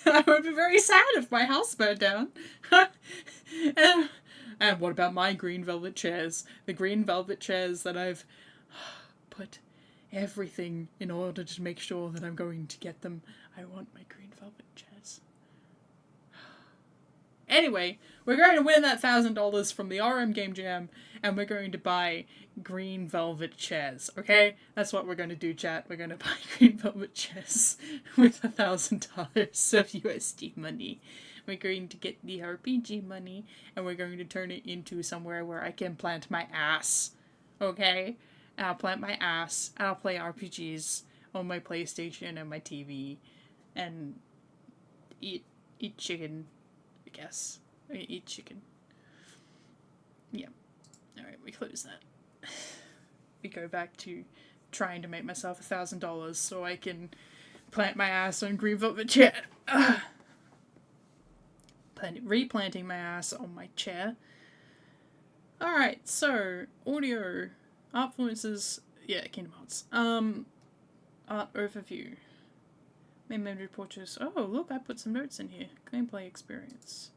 I would be very sad if my house burned down. And what about my green velvet chairs? The green velvet chairs that I've put everything in order to make sure that I'm going to get them. I want my green velvet chairs. Anyway, we're going to win that $1,000 from the RM Game Jam, and we're going to buy green velvet chairs, okay? That's what we're going to do, chat. We're going to buy green velvet chairs with $1,000 of USD money. We're going to get the RPG money, and we're going to turn it into somewhere where I can plant my ass, okay? And I'll plant my ass, and I'll play RPGs on my PlayStation and my TV, and eat chicken. I guess. I eat chicken. Yeah. Alright, we close that. We go back to trying to make myself $1,000 so I can plant my ass on green velvet chair. Replanting my ass on my chair. Alright, so audio, art influences, yeah, Kingdom Hearts. Art overview. Main memory portraits. Oh, look, I put some notes in here. Gameplay experience.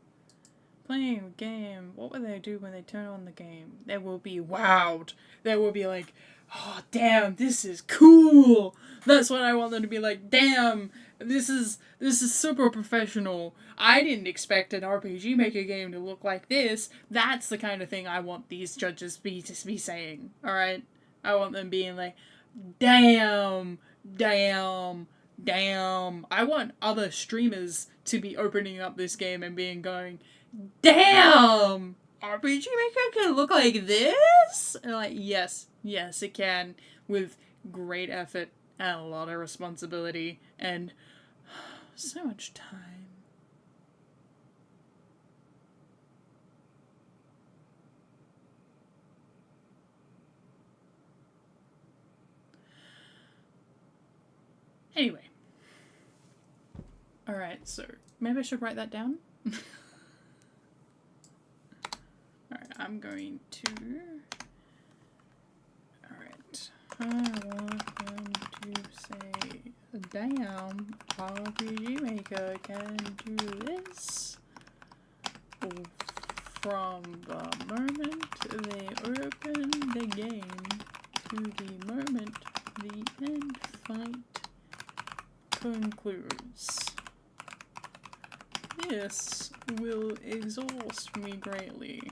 Playing the game. What will they do when they turn on the game? They will be wowed. They will be like, oh, damn, this is cool. That's what I want them to be like. Damn, this is super professional. I didn't expect an RPG Maker game to look like this. That's the kind of thing I want these judges to be saying. All right, I want them being like, damn. I want other streamers to be opening up this game and going, damn, RPG Maker can look like this? And like, yes, it can, with great effort and a lot of responsibility and so much time. Anyway. Alright, so maybe I should write that down. Alright, I'm going to... Alright. I want them to say, damn, RPG Maker can do this. From the moment they open the game to the moment the end fight concludes. This will exhaust me greatly,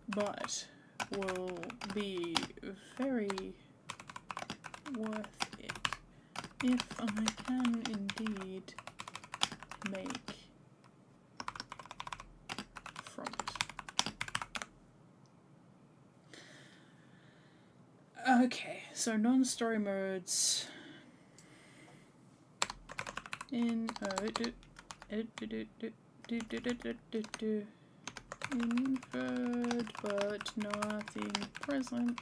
but will be very worth it if I can indeed make from it. Okay, so non-story modes. Inferred but nothing present,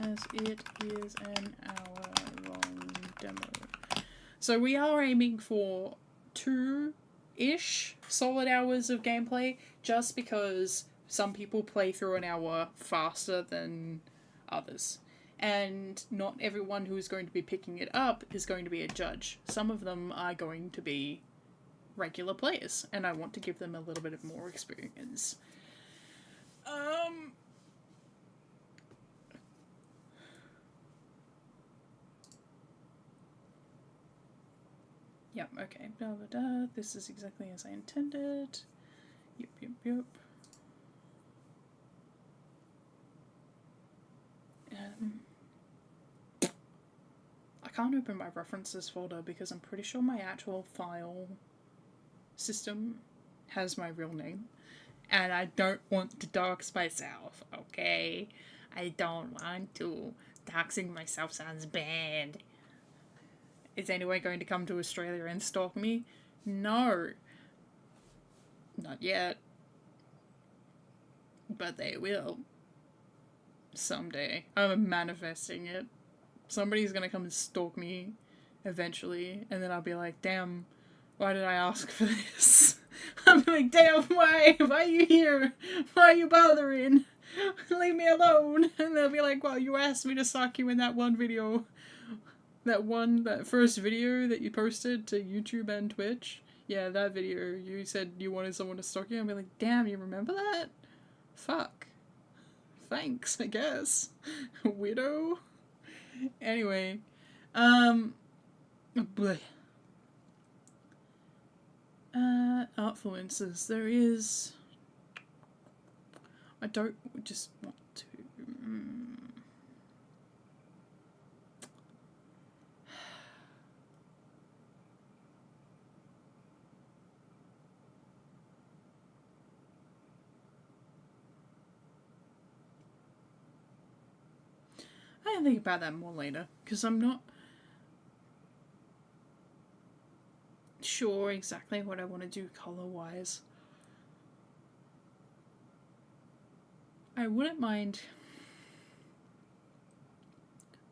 as it is an hour-long demo. So we are aiming for 2-ish solid hours of gameplay, just because some people play through an hour faster than others. And not everyone who is going to be picking it up is going to be a judge. Some of them are going to be regular players, and I want to give them a little bit of more experience. Yep, okay, blah blah blah, this is exactly as I intended. Yep. I can't open my references folder because I'm pretty sure my actual file system has my real name, and I don't want to dox myself, okay? I don't want to. Doxing myself sounds bad. Is anyone going to come to Australia and stalk me? No. Not yet. But they will. Someday. I'm manifesting it. Somebody's gonna come and stalk me eventually, and then I'll be like, damn, why did I ask for this? I'll be like, damn, why are you here? Why are you bothering? Leave me alone. And they'll be like, well, you asked me to sock you in that one video. That first video that you posted to YouTube and Twitch. Yeah, that video. You said you wanted someone to stalk you. I'll be like, damn, you remember that? Fuck. Thanks, I guess. Widow. Anyway. Bleh. Influences. There is... I don't just want to... I can think about that more later, because I'm not sure exactly what I want to do colour-wise. I wouldn't mind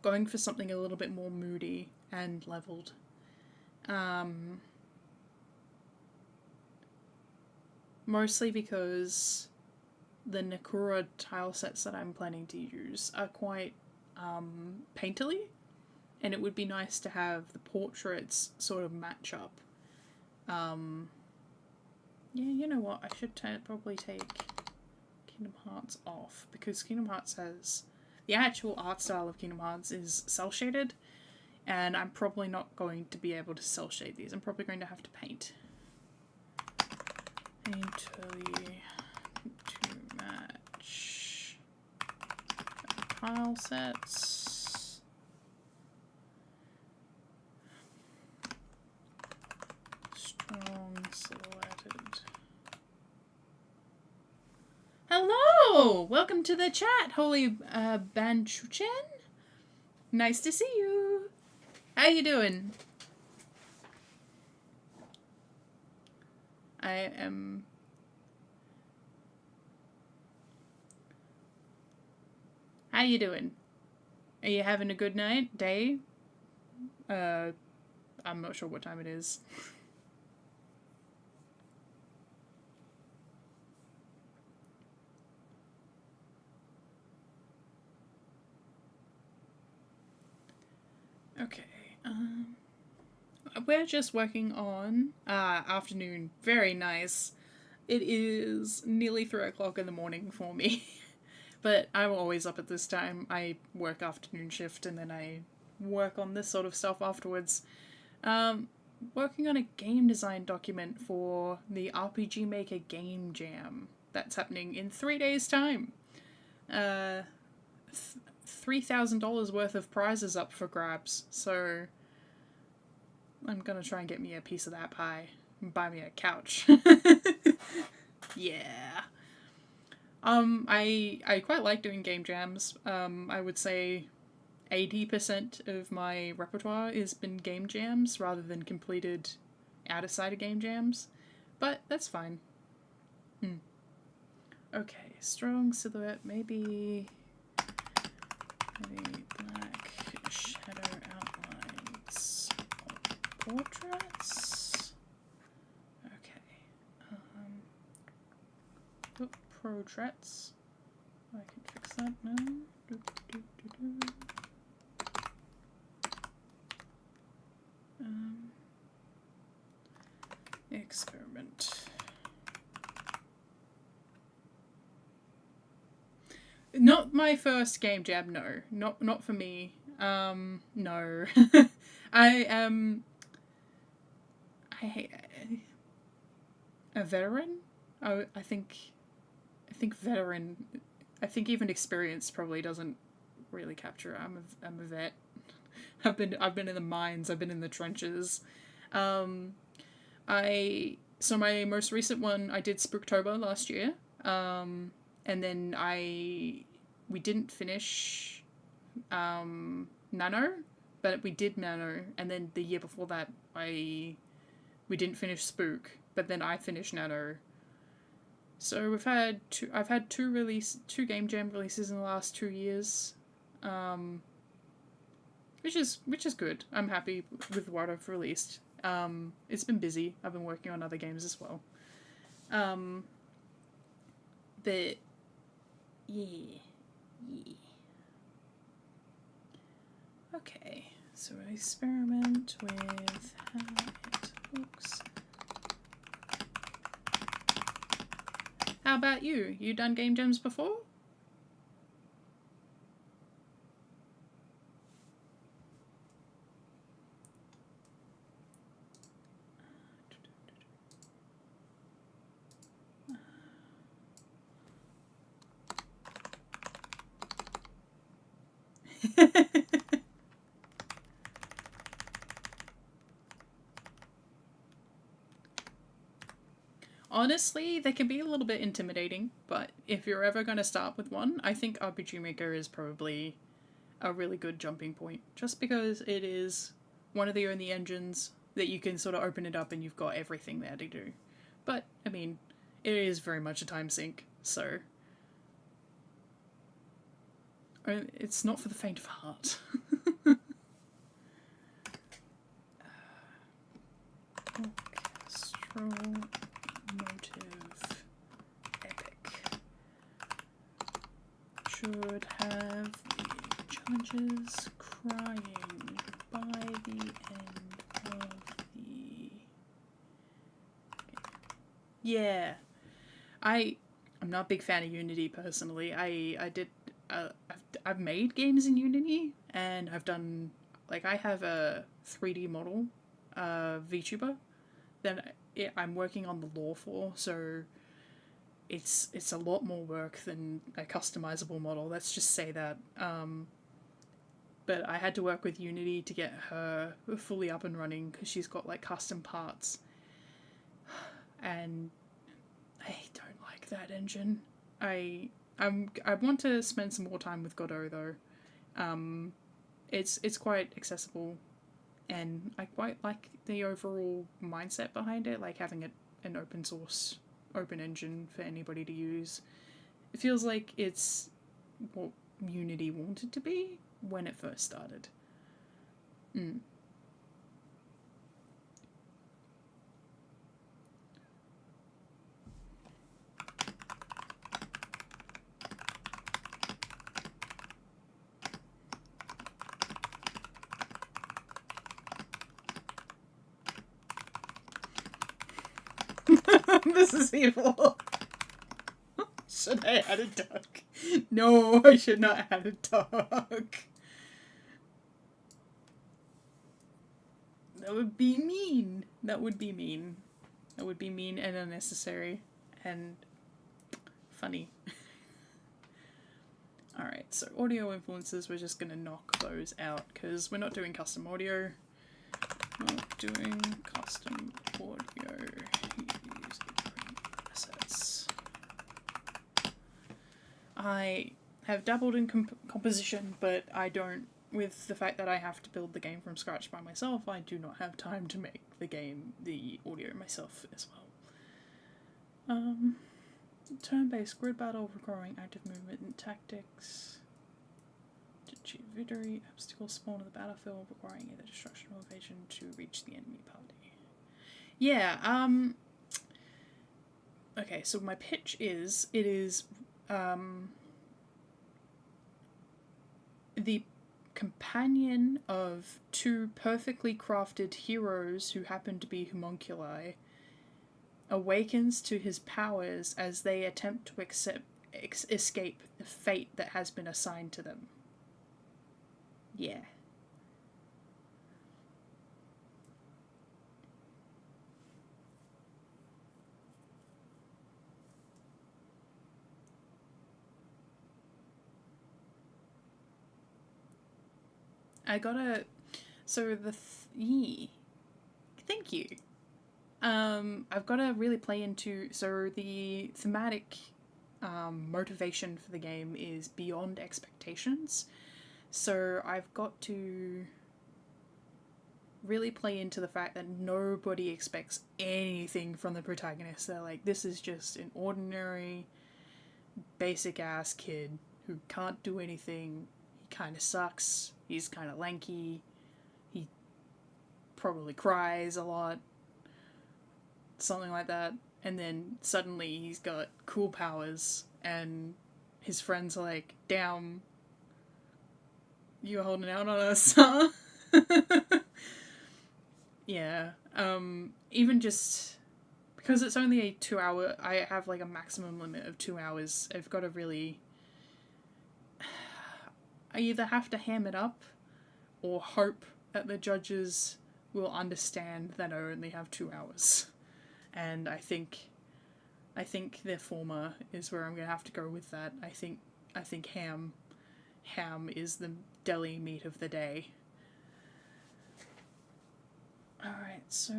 going for something a little bit more moody and levelled. Mostly because the Nakura tile sets that I'm planning to use are quite painterly, and it would be nice to have the portraits sort of match up. Yeah, you know what, I should probably take Kingdom Hearts off, because Kingdom Hearts has... The actual art style of Kingdom Hearts is cel-shaded, and I'm probably not going to be able to cel-shade these. I'm probably going to have to paint. Painterly to match tile sets. Strong silhouetted. Hello! Welcome to the chat, Holy Banchuchen. Nice to see you. How you doing? I am... How you doing? Are you having a good night? Day? I'm not sure what time it is. Okay, we're just working on afternoon. Very nice. It is nearly 3 o'clock in the morning for me, but I'm always up at this time. I work afternoon shift and then I work on this sort of stuff afterwards. Working on a game design document for the RPG Maker Game Jam that's happening in 3 days' time. $3,000 worth of prizes up for grabs, so I'm gonna try and get me a piece of that pie and buy me a couch. Yeah. I quite like doing game jams. I would say 80% of my repertoire has been game jams rather than completed out-of-side game jams, but that's fine. Okay, strong silhouette, maybe black shadow outlines on portraits. Okay. Portraits. I can fix that now. Experiment. Not my first game jam, no. Not for me. No. I am a veteran? I think veteran. I think even experience probably doesn't really capture. I'm a vet. I've been in the mines, I've been in the trenches. So my most recent one, I did Spooktober last year. And then we didn't finish Nano, but we did Nano, and then the year before that we didn't finish Spook, but then I finished Nano. So I've had two game jam releases in the last 2 years, which is good. I'm happy with what I've released. It's been busy. I've been working on other games as well. But Yeah. Yeah. Okay, so experiment with how it looks. How about you? You done game jams before? Honestly, they can be a little bit intimidating, but if you're ever going to start with one, I think RPG Maker is probably a really good jumping point, just because it is one of the only engines that you can sort of open it up and you've got everything there to do. But, I mean, it is very much a time sink, so it's not for the faint of heart. Orchestral motive epic should have the challenges crying by the end of the... Yeah. I'm not a big fan of Unity personally. I've made games in Unity, and I've done, like, I have a 3D model VTuber that I'm working on the lore for, so it's a lot more work than a customizable model. Let's just say that. But I had to work with Unity to get her fully up and running because she's got like custom parts, and I don't like that engine. I want to spend some more time with Godot though. It's quite accessible, and I quite like the overall mindset behind it, like having an open source, open engine for anybody to use. It feels like it's what Unity wanted to be when it first started. This is evil. Should I add a duck? No, I should not add a duck. That would be mean. That would be mean. That would be mean and unnecessary and funny. Alright, so audio influences, we're just gonna knock those out because we're not doing custom audio. Not doing custom audio. Use assets. I have dabbled in composition, but I don't. With the fact that I have to build the game from scratch by myself, I do not have time to make the audio myself as well. Turn-based grid battle requiring active movement and tactics. To achieve victory, obstacles spawn in the battlefield requiring either destruction or evasion to reach the enemy party. Yeah, okay, so my pitch is, it is, the companion of two perfectly crafted heroes who happen to be homunculi awakens to his powers as they attempt to escape the fate that has been assigned to them. Yeah. I gotta... So thank you. I've got to really play into... So the thematic motivation for the game is beyond expectations. So I've got to really play into the fact that nobody expects anything from the protagonist. They're like, this is just an ordinary, basic-ass kid who can't do anything. He kind of sucks. He's kind of lanky. He probably cries a lot. Something like that. And then suddenly he's got cool powers and his friends are like, damn, you're holding out on us, huh? Yeah. Even just because it's only a 2 hour, I have like a maximum limit of 2 hours. I've got to really, I either have to ham it up or hope that the judges will understand that I only have 2 hours. And I think the former is where I'm gonna have to go with that. I think ham is the deli meat of the day. Alright, so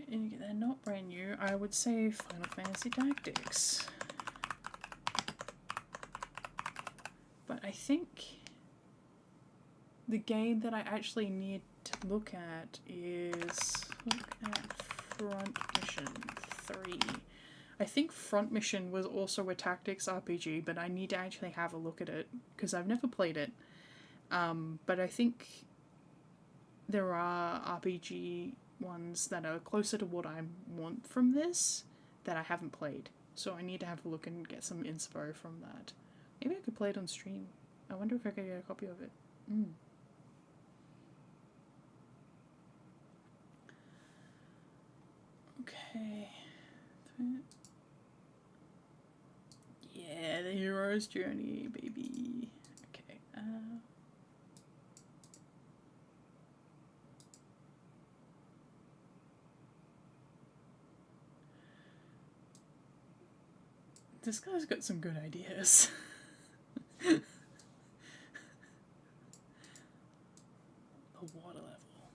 they're not brand new. I would say Final Fantasy Tactics. But I think the game that I actually need to look at is Front Mission 3. I think Front Mission was also a tactics RPG, but I need to actually have a look at it because I've never played it. But I think there are RPG ones that are closer to what I want from this that I haven't played. So I need to have a look and get some inspo from that. Maybe I could play it on stream. I wonder if I could get a copy of it. Okay. Yeah, the hero's journey, baby. Okay. This guy's got some good ideas. The water level.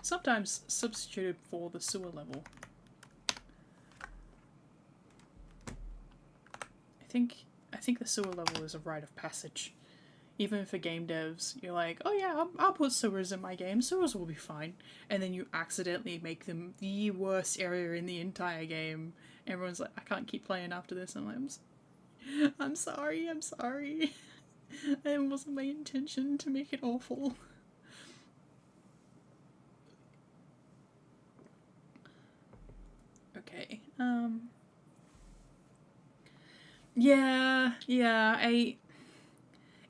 Sometimes substituted for the sewer level. I think the sewer level is a rite of passage. Even for game devs, you're like, oh yeah, I'll put sewers in my game, sewers will be fine. And then you accidentally make them the worst area in the entire game. Everyone's like, I can't keep playing after this. I'm like, I'm sorry. It wasn't my intention to make it awful. Okay,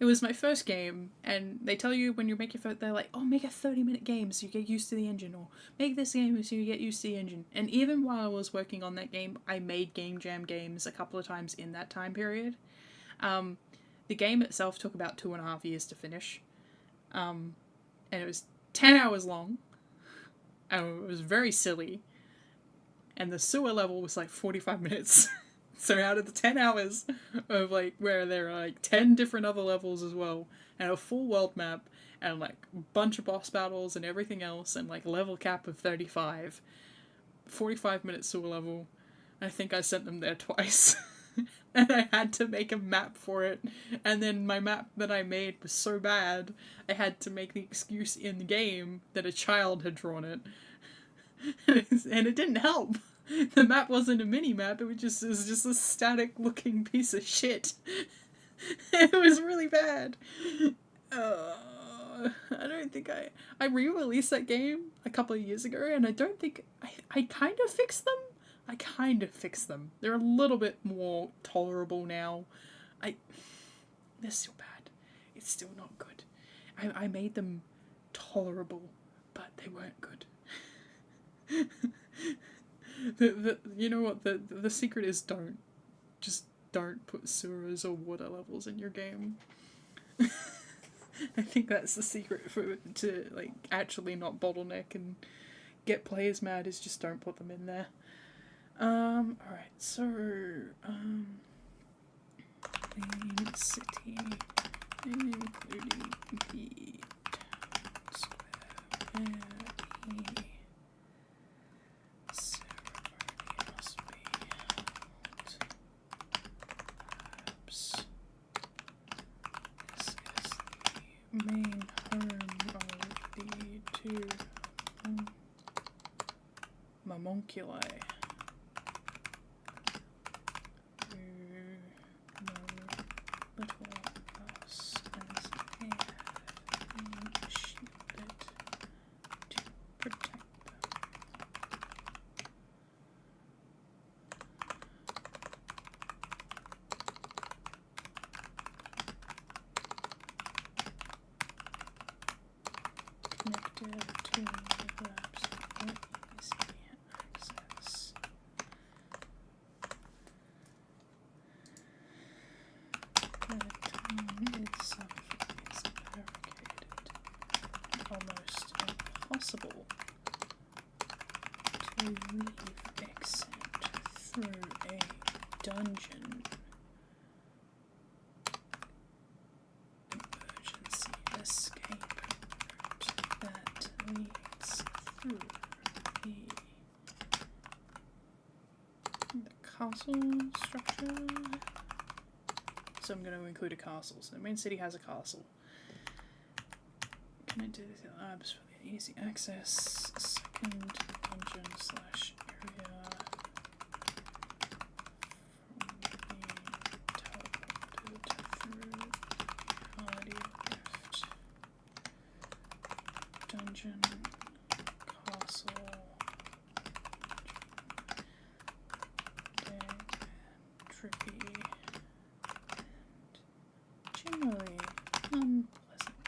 it was my first game, and they tell you when you make your first, they're like, oh, make a 30-minute game so you get used to the engine, or make this game so you get used to the engine. And even while I was working on that game, I made Game Jam games a couple of times in that time period. The game itself took about 2.5 years to finish, and it was 10 hours long, and it was very silly, and the sewer level was like 45 minutes. So out of the 10 hours of like where there are like 10 different other levels as well, and a full world map, and like a bunch of boss battles and everything else, and like level cap of 35, 45-minute sewer level, I think I sent them there twice. And I had to make a map for it, and then my map that I made was so bad, I had to make the excuse in the game that a child had drawn it. And it didn't help. The map wasn't a mini-map, it was just a static-looking piece of shit. It was really bad. I don't think I re-released that game a couple of years ago, and I don't think... I kind of fixed them. They're a little bit more tolerable now. They're still bad. It's still not good. I made them tolerable, but they weren't good. You know what, the secret is don't put sewers or water levels in your game. I think that's the secret to like actually not bottleneck and get players mad, is just don't put them in there. Alright, so main city, including the square, main home of the two Mamonculi, who know little else as they have been shielded to protect them. connected to labs for easy access. The town itself is barricaded, almost impossible to leave except through a dungeon. Emergency escape route that leads through the castle structure. So I'm going to include a castle. So the main city has a castle. Connected to the labs for the easy access. Second dungeon slash area from being teleported through reality rift. Dungeon, castle, dead, trippy, and generally unpleasant.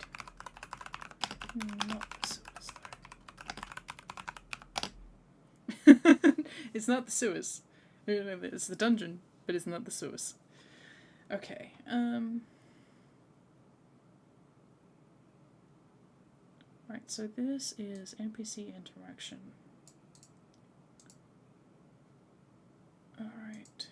Not the sewers, though. It's not the sewers. It's the dungeon, but it's not the sewers. Okay, right, so this is NPC interaction. Alright.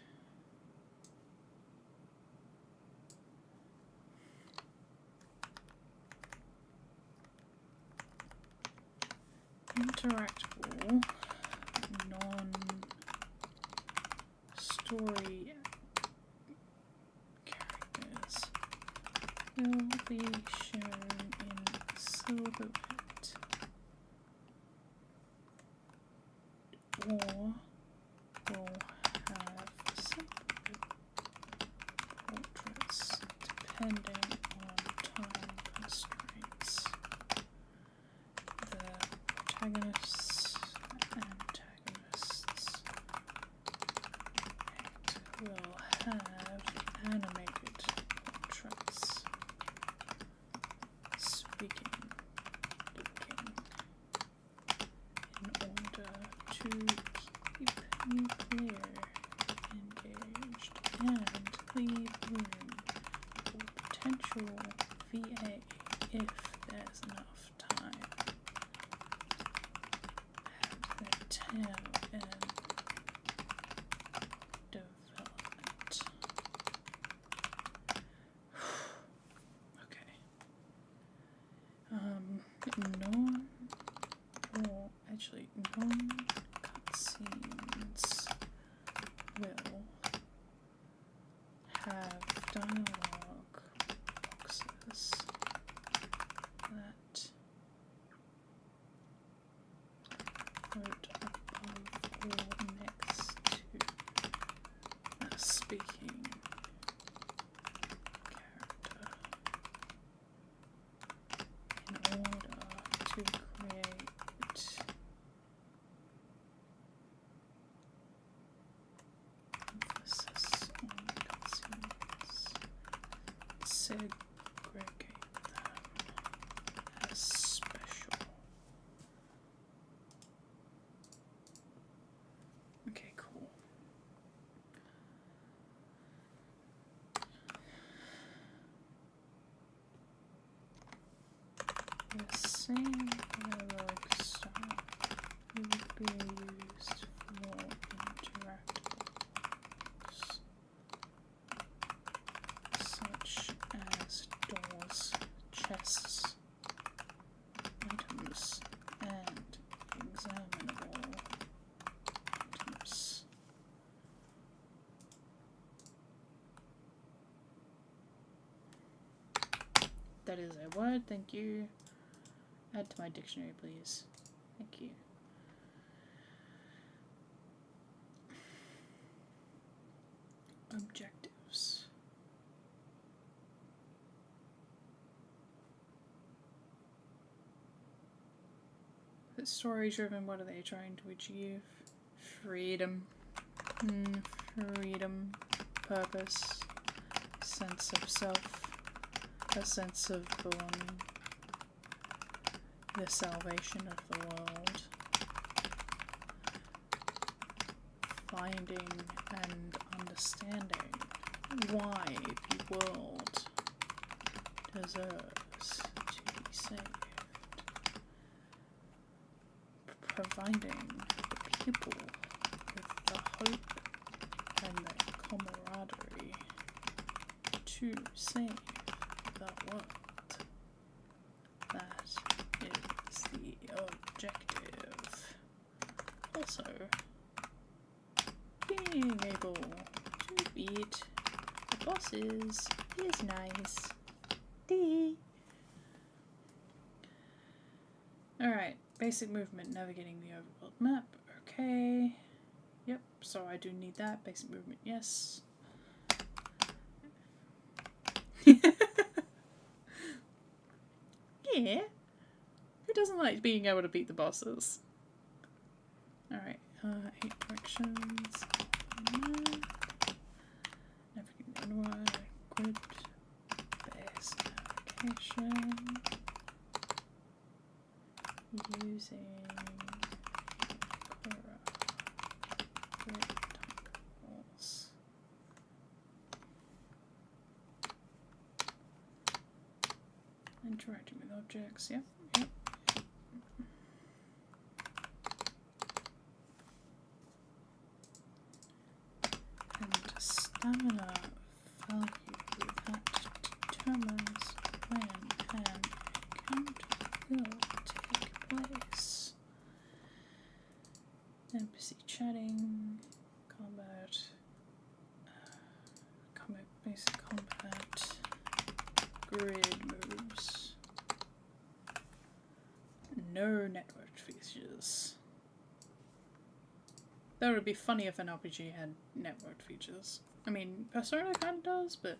Interactable, non-story characters will be shown in silhouette or will have separate portraits depending on time constraints. The protagonists and antagonists will have animated portraits, speaking, looking, in order to keep you player engaged and leave room for potential VA if there's enough time. Have their tail and development. Okay. Non-cutscenes will have dialogue boxes that float above or next to a speaking character in order to create emphasis on cutscenes. Segregate them as special. Okay, cool. The same dialogue style will be used for interactables, such as doors, chests, items, and examinable items. That is a word, thank you. Add to my dictionary, please. Thank you. Objectives. It's story driven, what are they trying to achieve? Freedom. Freedom. Purpose. Sense of self. A sense of belonging. the salvation of the world, finding and understanding why the world deserves to be saved, providing the people with the hope and the camaraderie to save the world. That is the objective. Also, being able to beat the bosses is nice. Alright, basic movement, navigating the overworld map. Okay. Yep, so I do need that. Basic movement, yes. Yeah. Who doesn't like being able to beat the bosses? Alright, 8 directions. Navigate the underworld, grid, base navigation. Using Cora grid tentacles. Interacting with objects, yep. And stamina value that determines when an encounter will take place. NPC chatting, combat, basic combat, grid moves. No networked features. That would be funny if an RPG had networked features. I mean, Persona kinda does, but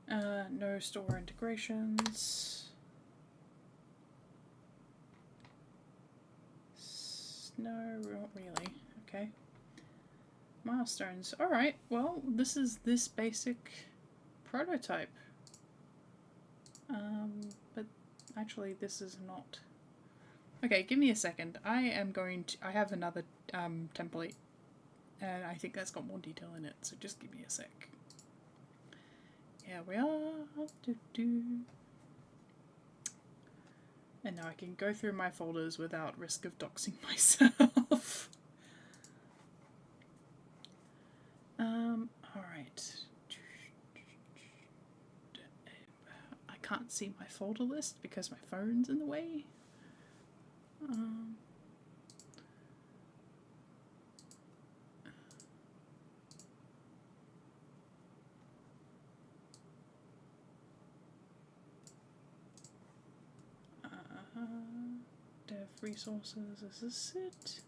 no. No store integrations. No, not really. Okay. Milestones. Alright, well, this is this basic prototype. But actually this is not. Okay, give me a second. I have another template, and I think that's got more detail in it, so just give me a sec. Here we are. And now I can go through my folders without risk of doxing myself. Alright. I can't see my folder list because my phone's in the way. Dev resources, is this it?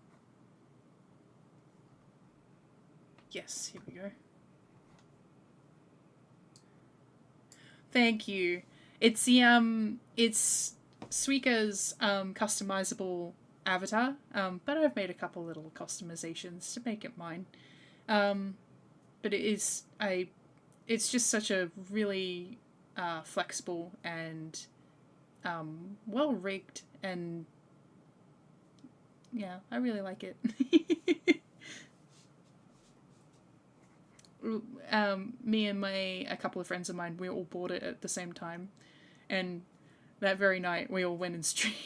Yes, here we go. Thank you. It's the it's Suika's customizable avatar, but I've made a couple little customizations to make it mine. But it's just such a really flexible and well rigged, and yeah, I really like it. Me and a couple of friends of mine, we all bought it at the same time, and that very night we all went and streamed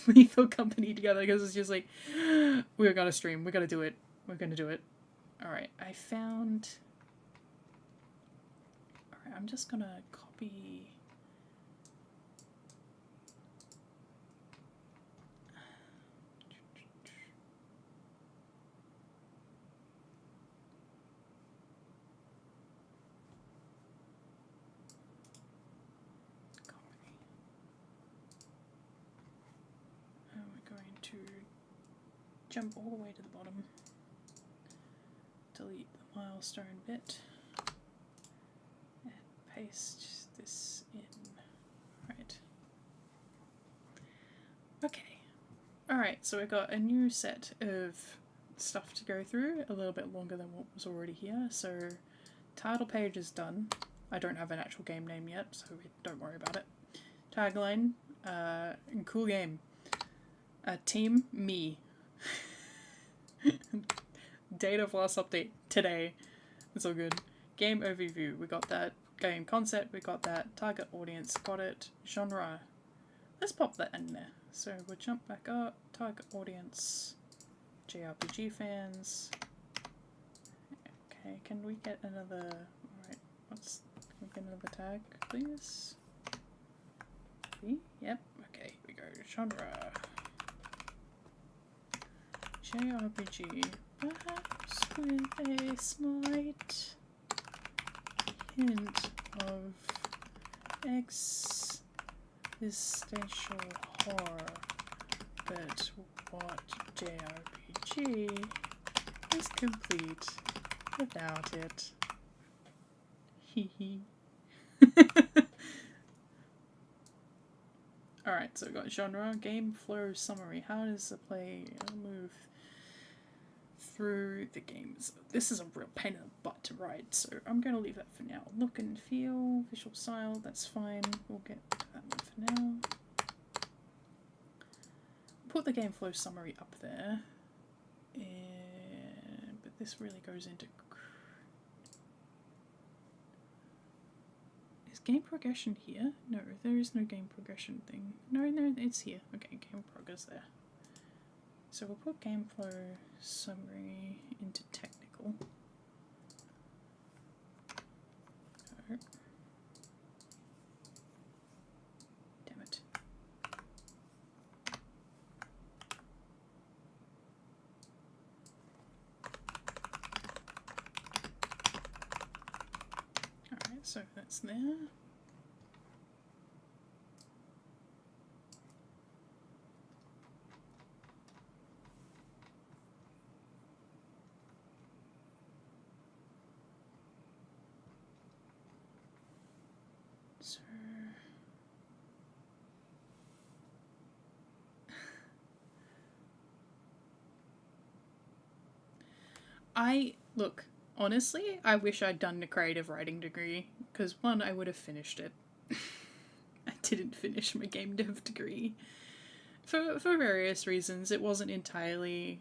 Lethal Company together because it's just like, we're gonna stream, we're gonna do it, we're gonna do it. Alright, I found... Alright, I'm just gonna copy... Jump all the way to the bottom, delete the milestone bit, and paste this in. Right. Okay. Alright, so we've got a new set of stuff to go through, a little bit longer than what was already here. So, title page is done. I don't have an actual game name yet, so don't worry about it. Tagline, Cool game. Team me. Date of last update today. It's all good. Game overview. We got that. Game concept. We got that. Target audience. Got it. Genre. Let's pop that in there. So we'll jump back up. Target audience. JRPG fans. Okay, can we get another... Alright, can we get another tag, please? B? Yep, okay, we go. Genre. JRPG. Perhaps with a slight hint of existential horror. But what JRPG is complete without it? Hee. Alright, so we've got genre, game flow, summary. How does the play move through the games? This is a real pain in the butt to write, so I'm going to leave that for now. Look and feel, visual style, that's fine. We'll get to that one for now. Put the game flow summary up there, but this really goes into... Is game progression here? No, there is no game progression thing. No, it's here. Okay, game progress there. So we'll put game flow summary into technical. Oh. Damn it. Alright, so that's there. So look, honestly, I wish I'd done a creative writing degree, because one, I would have finished it. I didn't finish my game dev degree. For various reasons. It wasn't entirely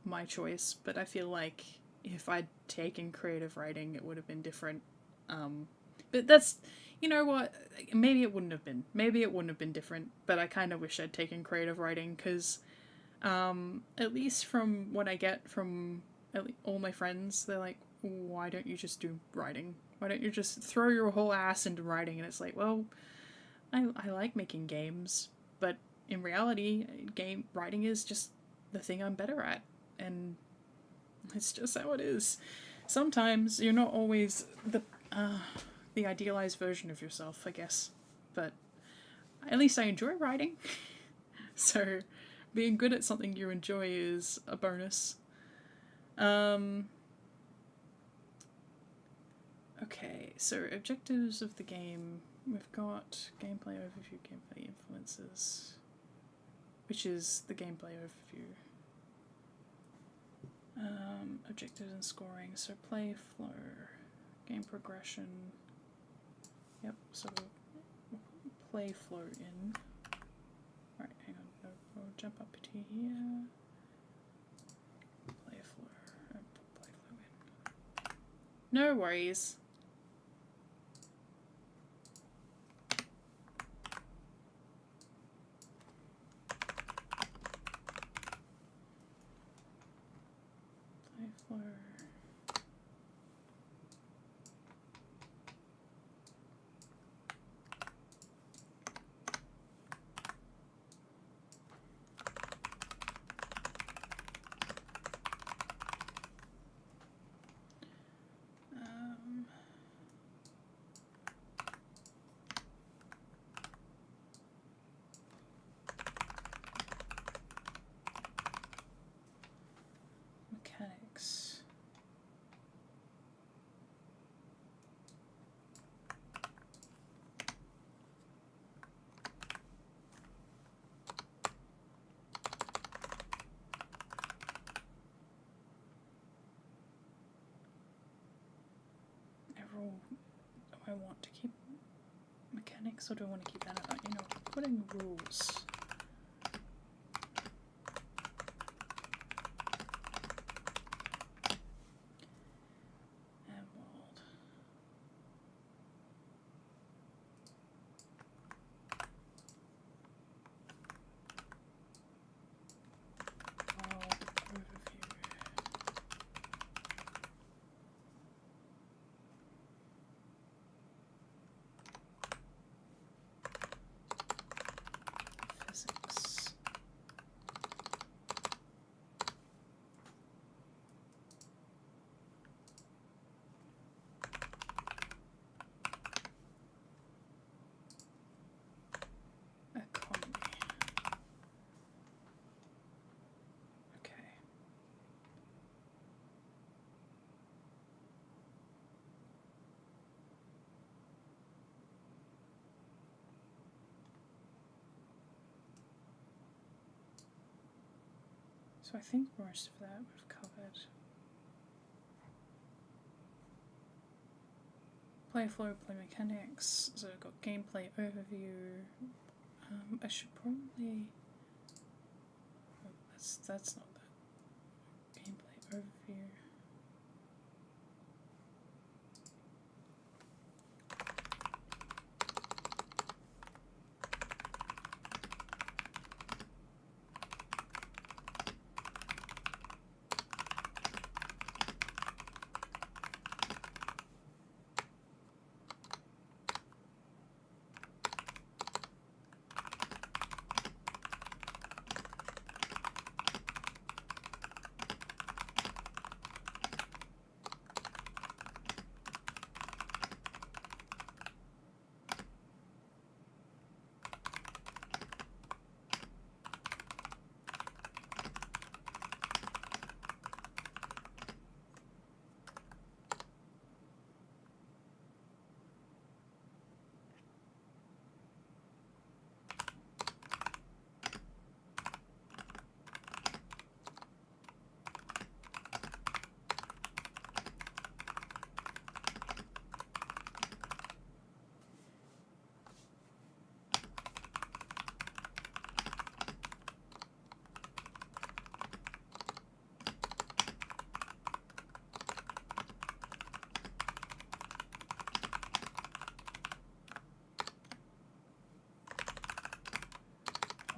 my choice, but I feel like if I'd taken creative writing, it would have been different. But that's, you know what, maybe it wouldn't have been. Maybe it wouldn't have been different, but I kind of wish I'd taken creative writing, because at least from what I get from all my friends, they're like, why don't you just do writing? Why don't you just throw your whole ass into writing? And it's like, well, I like making games, but in reality, game writing is just the thing I'm better at, and it's just how it is. Sometimes you're not always the idealized version of yourself, I guess, but at least I enjoy writing. So being good at something you enjoy is a bonus. Okay, so objectives of the game. We've got gameplay overview, gameplay influences, which is the gameplay overview. Objectives and scoring, so play flow, game progression. Yep, so we'll play flow in. Alright, hang on, we'll jump up to here. Play flow, and put play flow in. No worries. Play flow. Mechanics. or do I want to keep that out? You know, put in rules. And world. World overview. Physics. Economy. Okay. So I think most of that we've covered. Play flow, play mechanics. So I've got gameplay overview. I should probably. Oh, that's not that. Gameplay overview.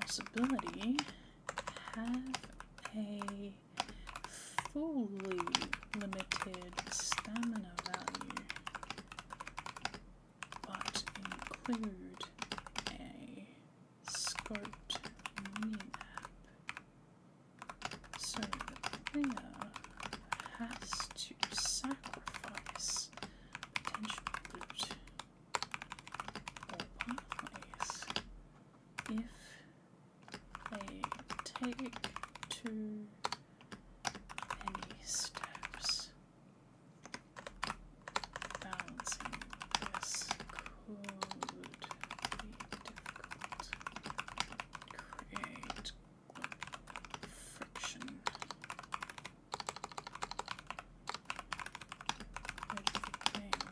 Possibility. Have a fully limited stamina value, but include a scoped mini-map, so the player has to sacrifice potential loot or pathways if they take too many steps. Balancing this could be difficult. Create global friction with the game,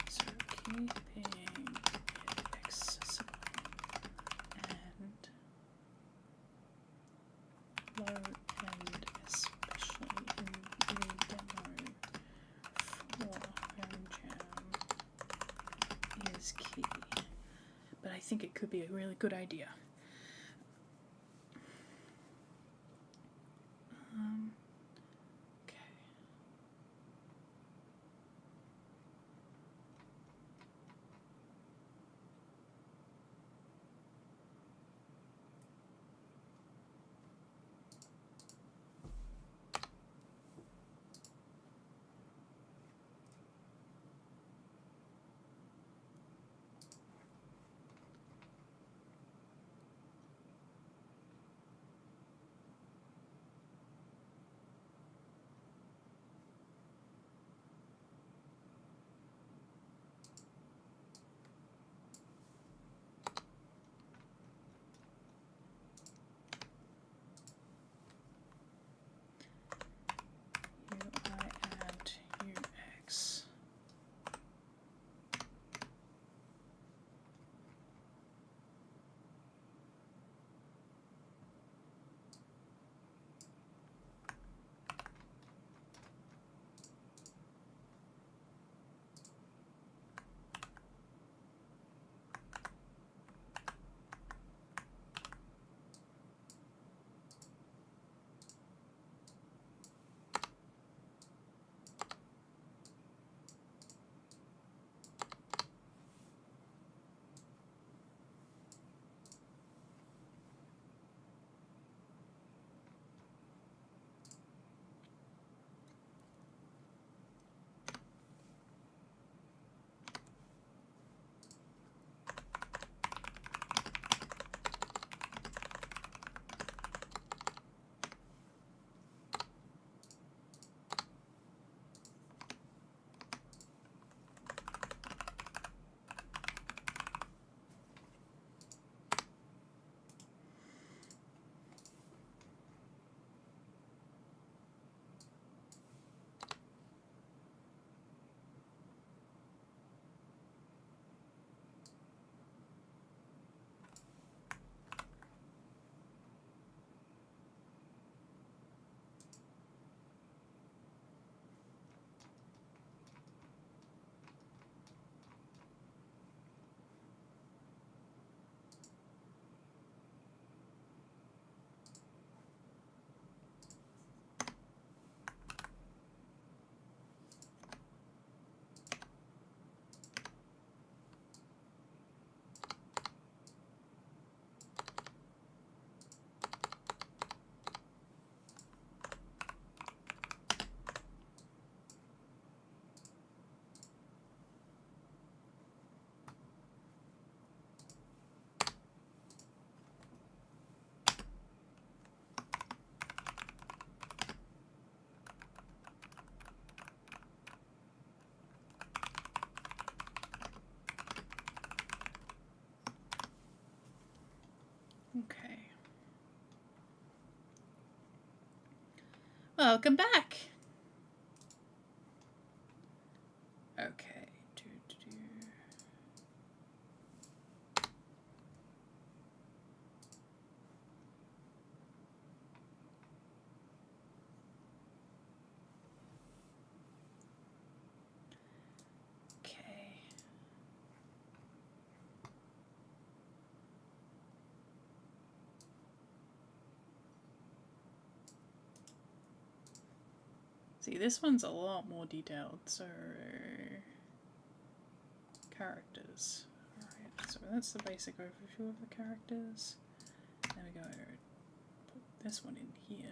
so keeping it accessible and low end, especially in the demo for Home Jam, is key. But I think it could be a really good idea. Okay. Okay. Welcome back. Okay. See, this one's a lot more detailed, so characters. Alright, so that's the basic overview of the characters. There we go. Put this one in here.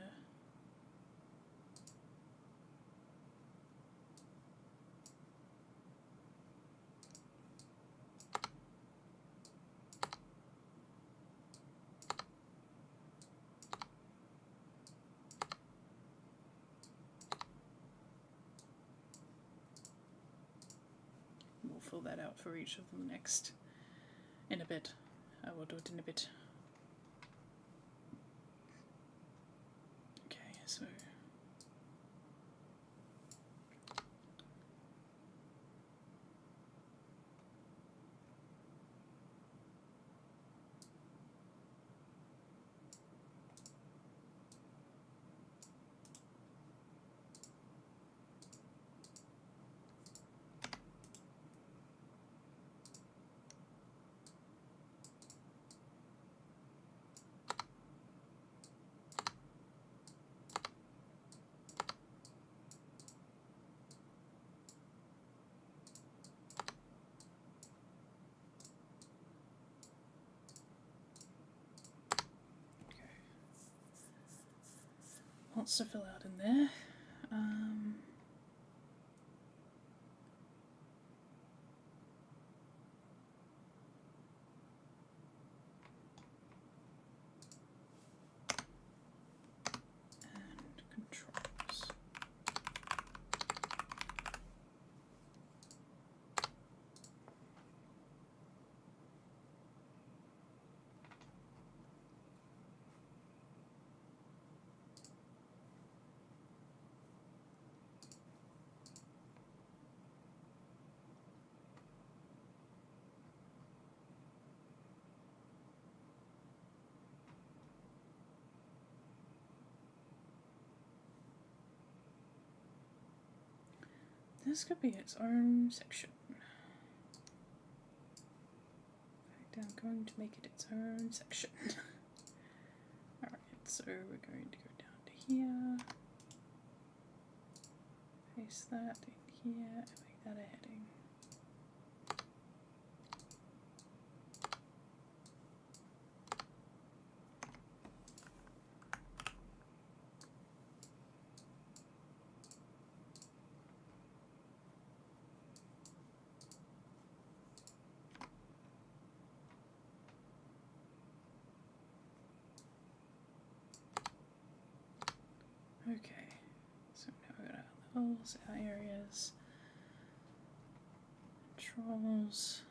We'll fill that out for each of them next. In a bit. I will do it in a bit. Okay, so lots to fill out in there. And controls. This could be its own section. In fact, I'm going to make it its own section. Alright, so we're going to go down to here, paste that in here, and make that a heading. Okay, so now we've got our levels, our areas, controls.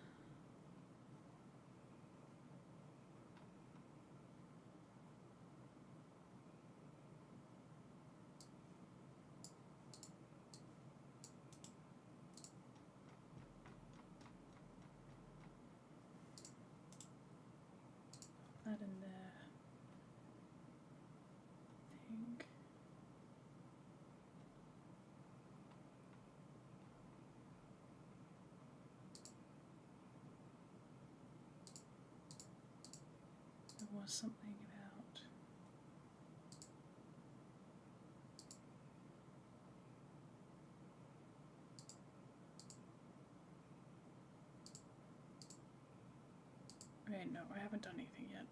That in there. I think. There was something about wait, no, I haven't done anything yet.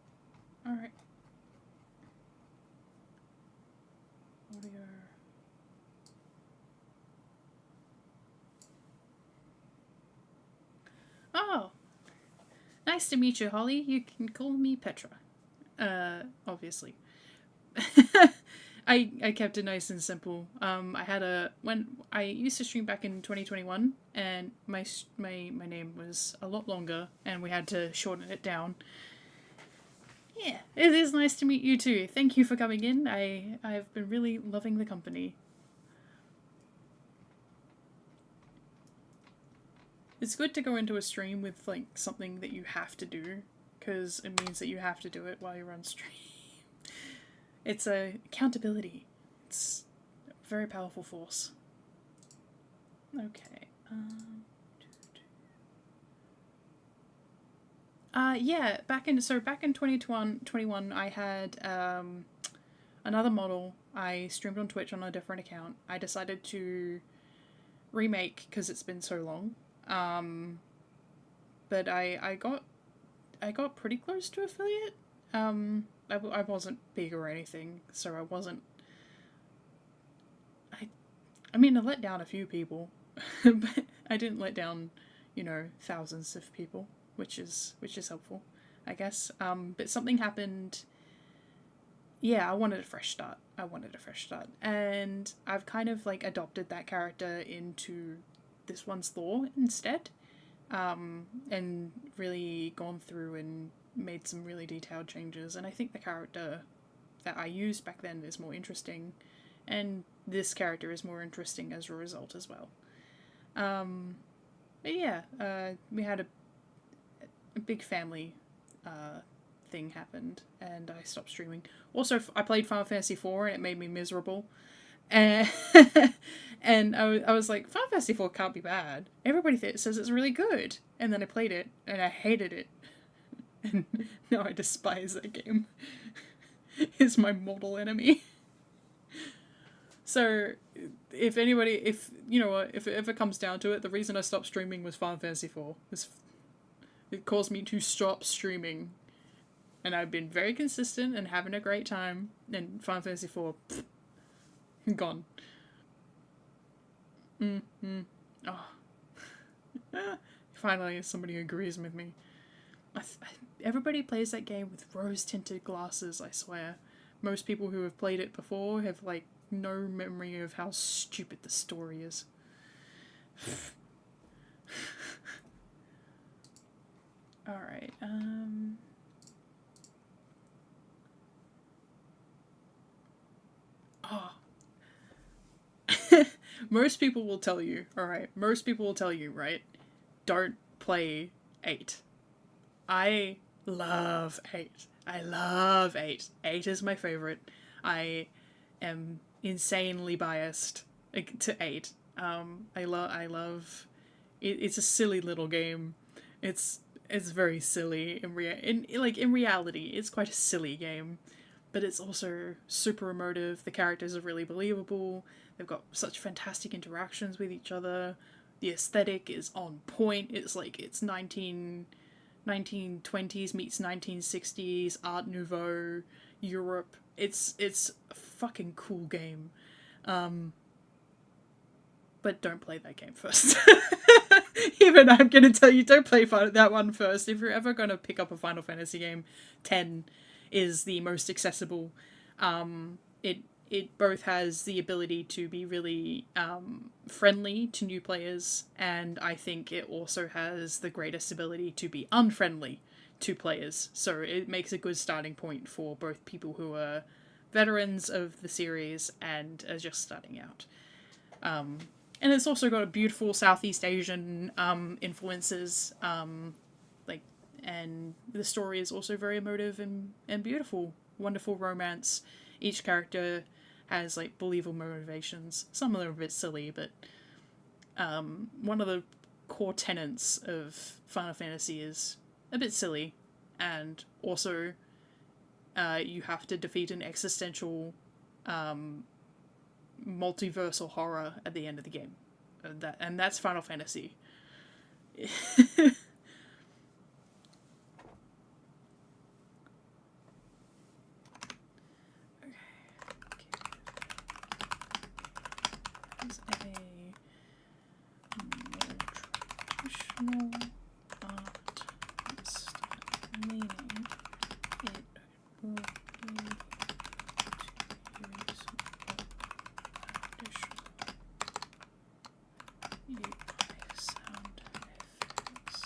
Alright. Audio. Oh! Nice to meet you, Holly. You can call me Petra. Obviously. I kept it nice and simple. When I used to stream back in 2021, and my name was a lot longer, and we had to shorten it down. Yeah, it is nice to meet you too. Thank you for coming in. I've been really loving the company. It's good to go into a stream with like something that you have to do, because it means that you have to do it while you're on stream. It's a accountability. It's a very powerful force. Okay. Yeah, back in 2021, I had another model. I streamed on Twitch on a different account. I decided to remake because it's been so long. But I got pretty close to affiliate. I wasn't big or anything, so I wasn't. I mean, I let down a few people, but I didn't let down, thousands of people, which is helpful, I guess. But something happened. Yeah, I wanted a fresh start. And I've kind of like adopted that character into this one's lore instead, and really gone through and made some really detailed changes. And I think the character that I used back then is more interesting, and this character is more interesting as a result as well. But yeah, we had a big family thing happened, and I stopped streaming. Also, I played Final Fantasy IV, and it made me miserable. And, and I was like, Final Fantasy IV can't be bad. Everybody says it's really good. And then I played it, and I hated it. And now I despise that game. It's my mortal enemy. So, if it ever comes down to it, the reason I stopped streaming was Final Fantasy IV. It caused me to stop streaming. And I've been very consistent and having a great time. And Final Fantasy IV, gone. Oh. Finally, somebody agrees with me. Everybody plays that game with rose-tinted glasses, I swear. Most people who have played it before have, like, no memory of how stupid the story is. Alright, Oh. Most people will tell you, right? Don't play 8. I love 8. 8 is my favorite. I am insanely biased to 8. I love it's a silly little game. It's very silly in reality. It's quite a silly game, but it's also super emotive. The characters are really believable. They've got such fantastic interactions with each other. The aesthetic is on point. It's like it's 1920s meets 1960s Art Nouveau Europe. It's a fucking cool game. But don't play that game first. Even I'm gonna tell you, don't play that one first. If you're ever gonna pick up a Final Fantasy game, 10 is the most accessible. It both has the ability to be really friendly to new players, and I think it also has the greatest ability to be unfriendly to players. So it makes a good starting point for both people who are veterans of the series and are just starting out. And it's also got a beautiful Southeast Asian influences, and the story is also very emotive and beautiful. Wonderful romance. Each character has like believable motivations. Some of them are a bit silly, but one of the core tenets of Final Fantasy is a bit silly, and also you have to defeat an existential multiversal horror at the end of the game. And that's Final Fantasy. As a more traditional art meaning, it will be UI sound effects.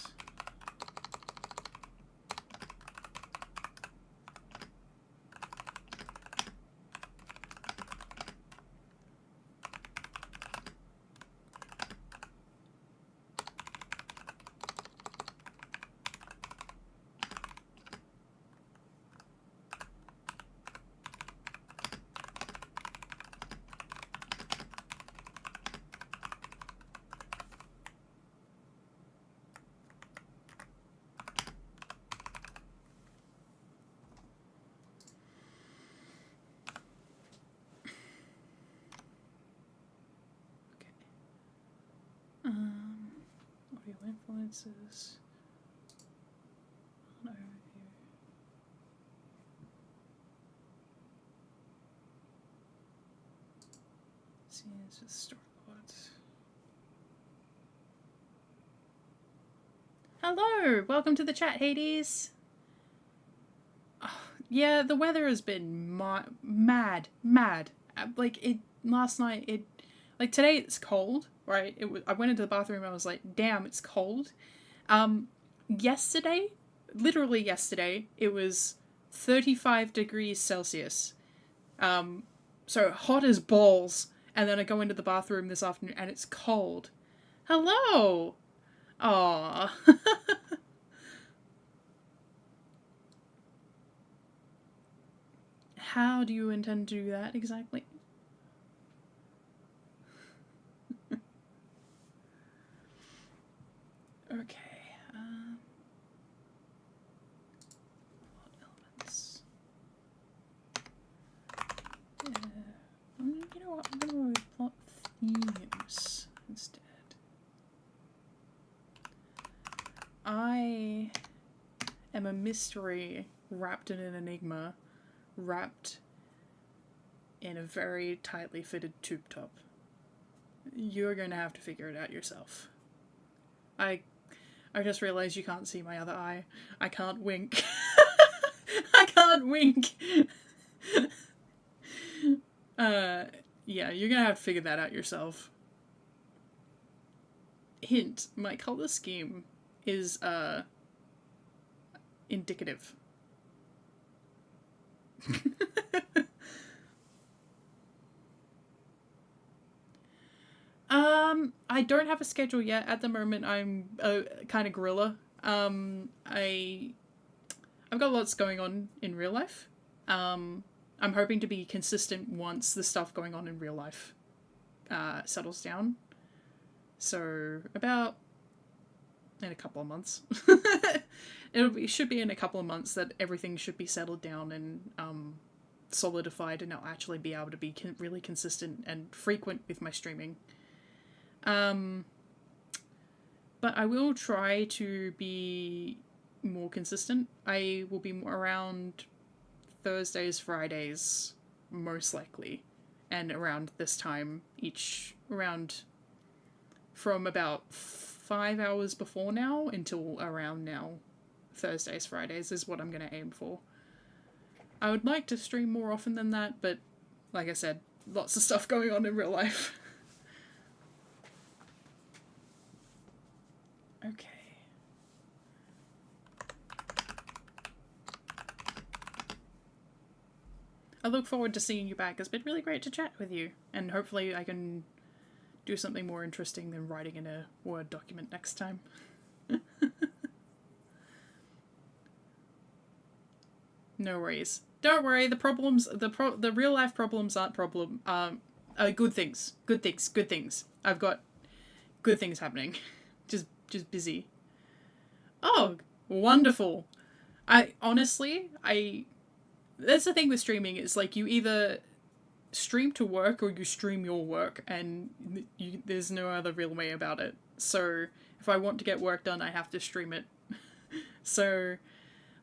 appliances. Overview. Scenes with storyboards. Hello! Welcome to the chat, Hades! Oh, yeah, the weather has been mad. Like, last night, like, today it's cold, right? I went into the bathroom and I was like, damn, it's cold. Yesterday, literally yesterday, it was 35 degrees Celsius. So hot as balls. And then I go into the bathroom this afternoon and it's cold. Hello! Aww. How do you intend to do that exactly? Okay. Elements. You know what? I'm going to go with plot themes instead. I am a mystery wrapped in an enigma, wrapped in a very tightly fitted tube top. You're going to have to figure it out yourself. I just realized you can't see my other eye. I can't wink. I can't wink. Yeah, you're gonna have to figure that out yourself. Hint, my color scheme is, indicative. I don't have a schedule yet. At the moment, I'm kind of guerrilla. I've got lots going on in real life. I'm hoping to be consistent once the stuff going on in real life settles down. So about in a couple of months. It should be in a couple of months that everything should be settled down and solidified, and I'll actually be able to be really consistent and frequent with my streaming. But I will try to be more consistent. I will be around Thursdays, Fridays, most likely, and around this time around from about 5 hours before now until around now. Thursdays, Fridays is what I'm going to aim for. I would like to stream more often than that, but like I said, lots of stuff going on in real life. Okay. I look forward to seeing you back. It's been really great to chat with you, and hopefully I can do something more interesting than writing in a Word document next time. No worries. Don't worry, the problems, the real life problems aren't good things. Good things. I've got good things happening. Just busy. Oh, wonderful. That's the thing with streaming, it's like you either stream to work or you stream your work, and there's no other real way about it. So if I want to get work done, I have to stream it. So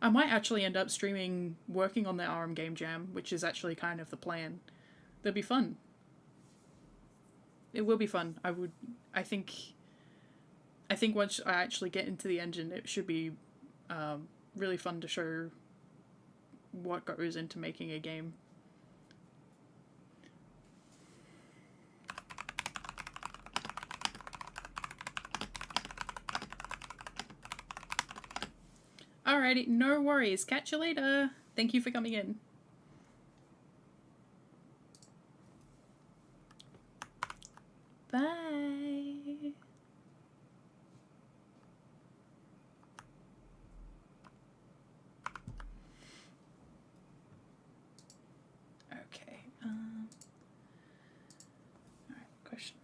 I might actually end up streaming working on the RM Game Jam, which is actually kind of the plan. That'd be fun. It will be fun. I think once I actually get into the engine, it should be really fun to show what goes into making a game. Alrighty, no worries. Catch you later. Thank you for coming in. Bye. Okay. Alright, question.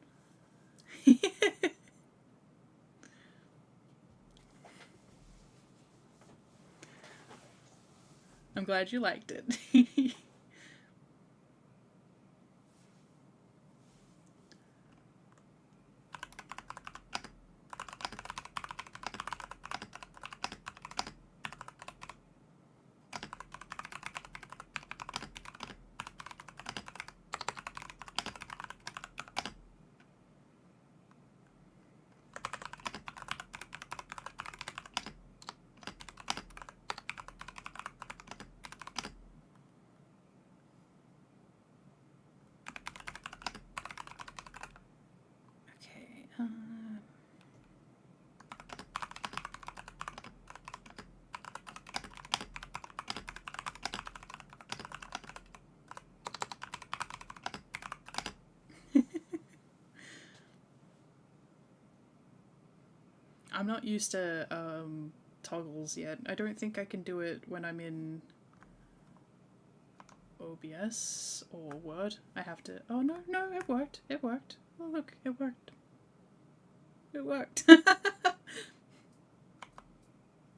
I'm glad you liked it. not used to toggles yet. I don't think I can do it when I'm in OBS or Word. I have to... Oh, no, it worked. It worked. Oh, look, it worked. It worked.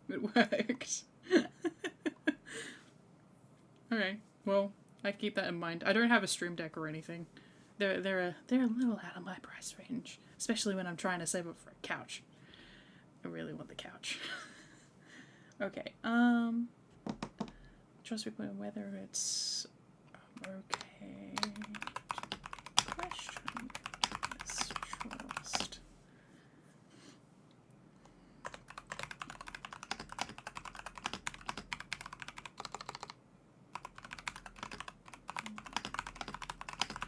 It worked. Okay, well, I keep that in mind. I don't have a Stream Deck or anything. They're a little out of my price range, especially when I'm trying to save up for a couch. I really want the couch. Okay, trust people on whether it's okay to question this trust.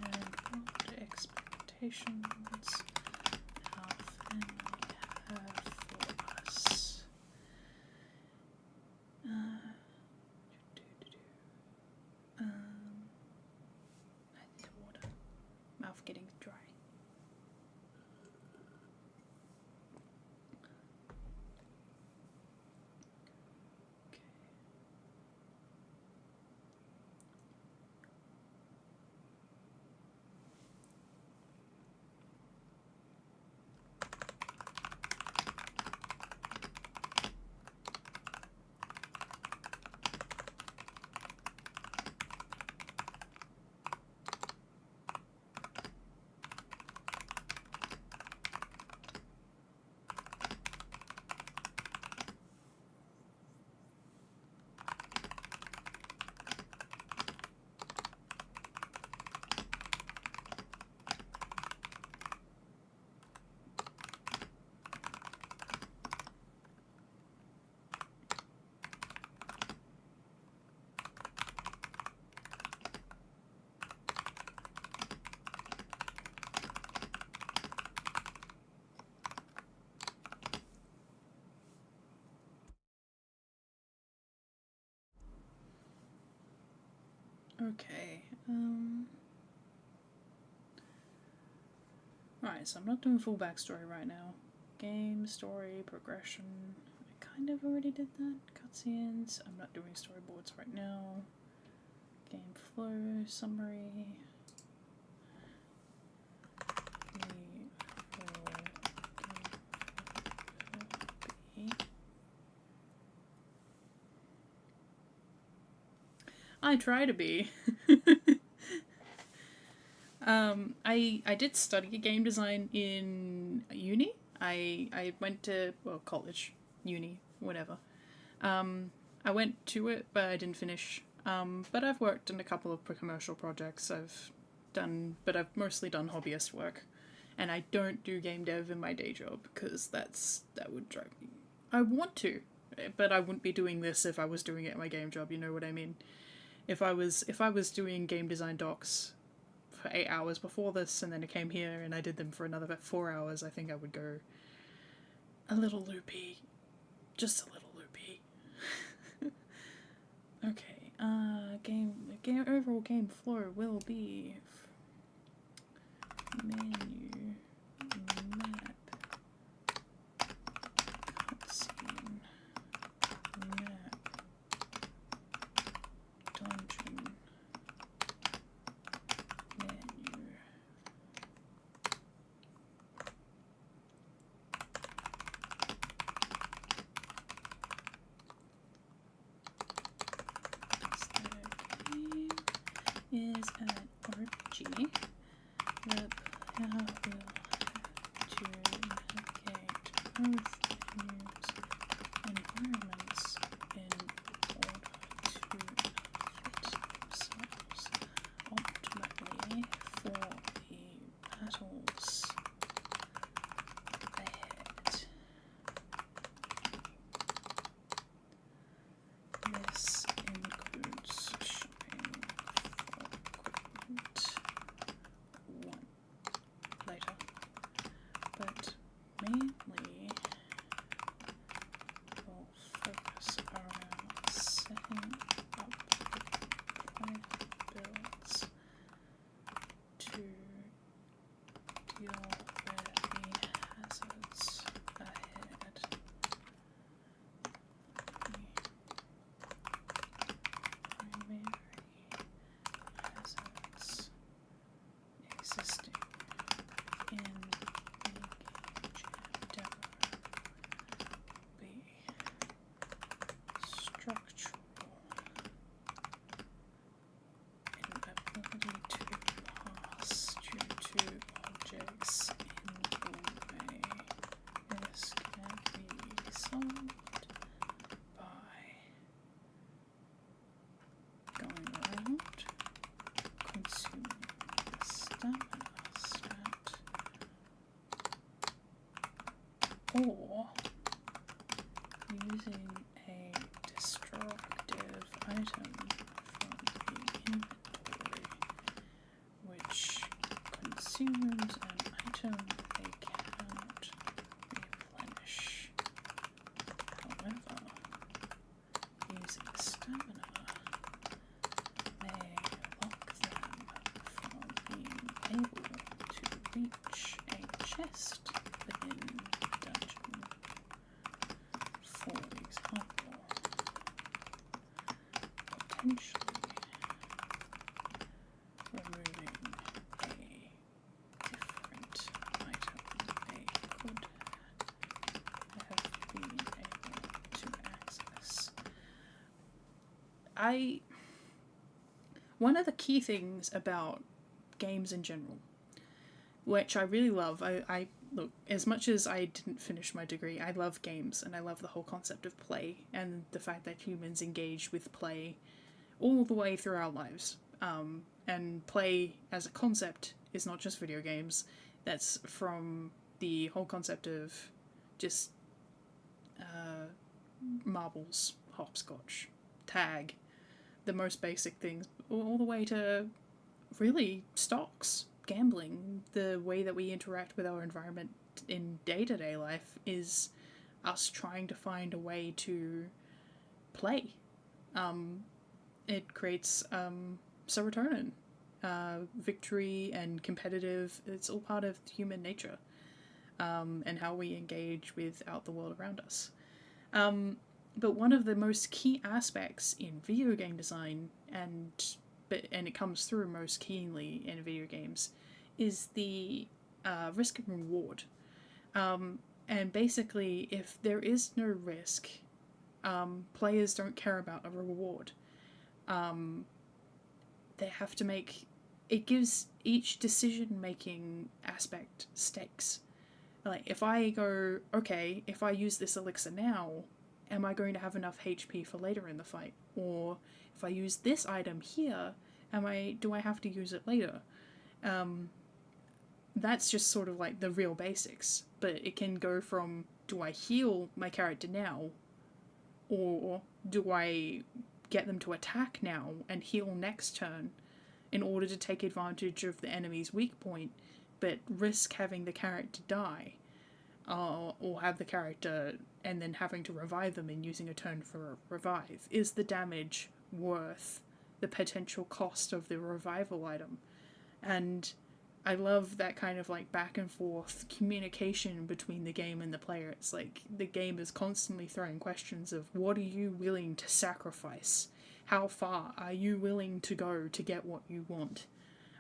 And what expectations our family have for us. I need water. Mouth getting dry. Okay, Right, so I'm not doing full backstory right now. Game, story, progression. I kind of already did that. Cutscenes. I'm not doing storyboards right now. Game flow, summary. I try to be. I did study game design in uni. I went to, well, college, uni, whatever. I went to it, but I didn't finish. But I've worked in a couple of commercial projects. But I've mostly done hobbyist work. And I don't do game dev in my day job because that would drive me. I want to, but I wouldn't be doing this if I was doing it in my game job, you know what I mean? If I was doing game design docs for 8 hours before this and then I came here and I did them for another 4 hours, I think I would go a little loopy. Just a little loopy. Okay, overall game flow will be menu, map, cutscene, map, dungeon, menu. Is an RPG. The player will have to navigate both menus environments in order to fit themselves optimally for the battles ahead. This includes shopping one later, but mainly will focus around item from the inventory which consumes an item they cannot replenish. However, using stamina may lock them from being able to reach a chest within the dungeon. For example, potentially removing a different item they could have been able to access. One of the key things about games in general, which I really love, I look, as much as I didn't finish my degree, I love games and I love the whole concept of play and the fact that humans engage with play all the way through our lives. And play as a concept is not just video games. That's from the whole concept of just marbles, hopscotch, tag, the most basic things, all the way to really stocks, gambling. The way that we interact with our environment in day-to-day life is us trying to find a way to play. It creates serotonin, victory and competitive. It's all part of human nature, and how we engage without the world around us. But one of the most key aspects in video game design, and it comes through most keenly in video games, is the risk and reward. And basically, if there is no risk, players don't care about a reward. They have to make... It gives each decision-making aspect stakes. Like, if I go, okay, if I use this elixir now, am I going to have enough HP for later in the fight? Or if I use this item here, do I have to use it later? That's just sort of like the real basics. But it can go from, do I heal my character now? Or do I get them to attack now and heal next turn in order to take advantage of the enemy's weak point, but risk having the character die? Or have the character and then having to revive them and using a turn for a revive? Is the damage worth the potential cost of the revival item? And I love that kind of like back and forth communication between the game and the player. It's like the game is constantly throwing questions of, what are you willing to sacrifice? How far are you willing to go to get what you want?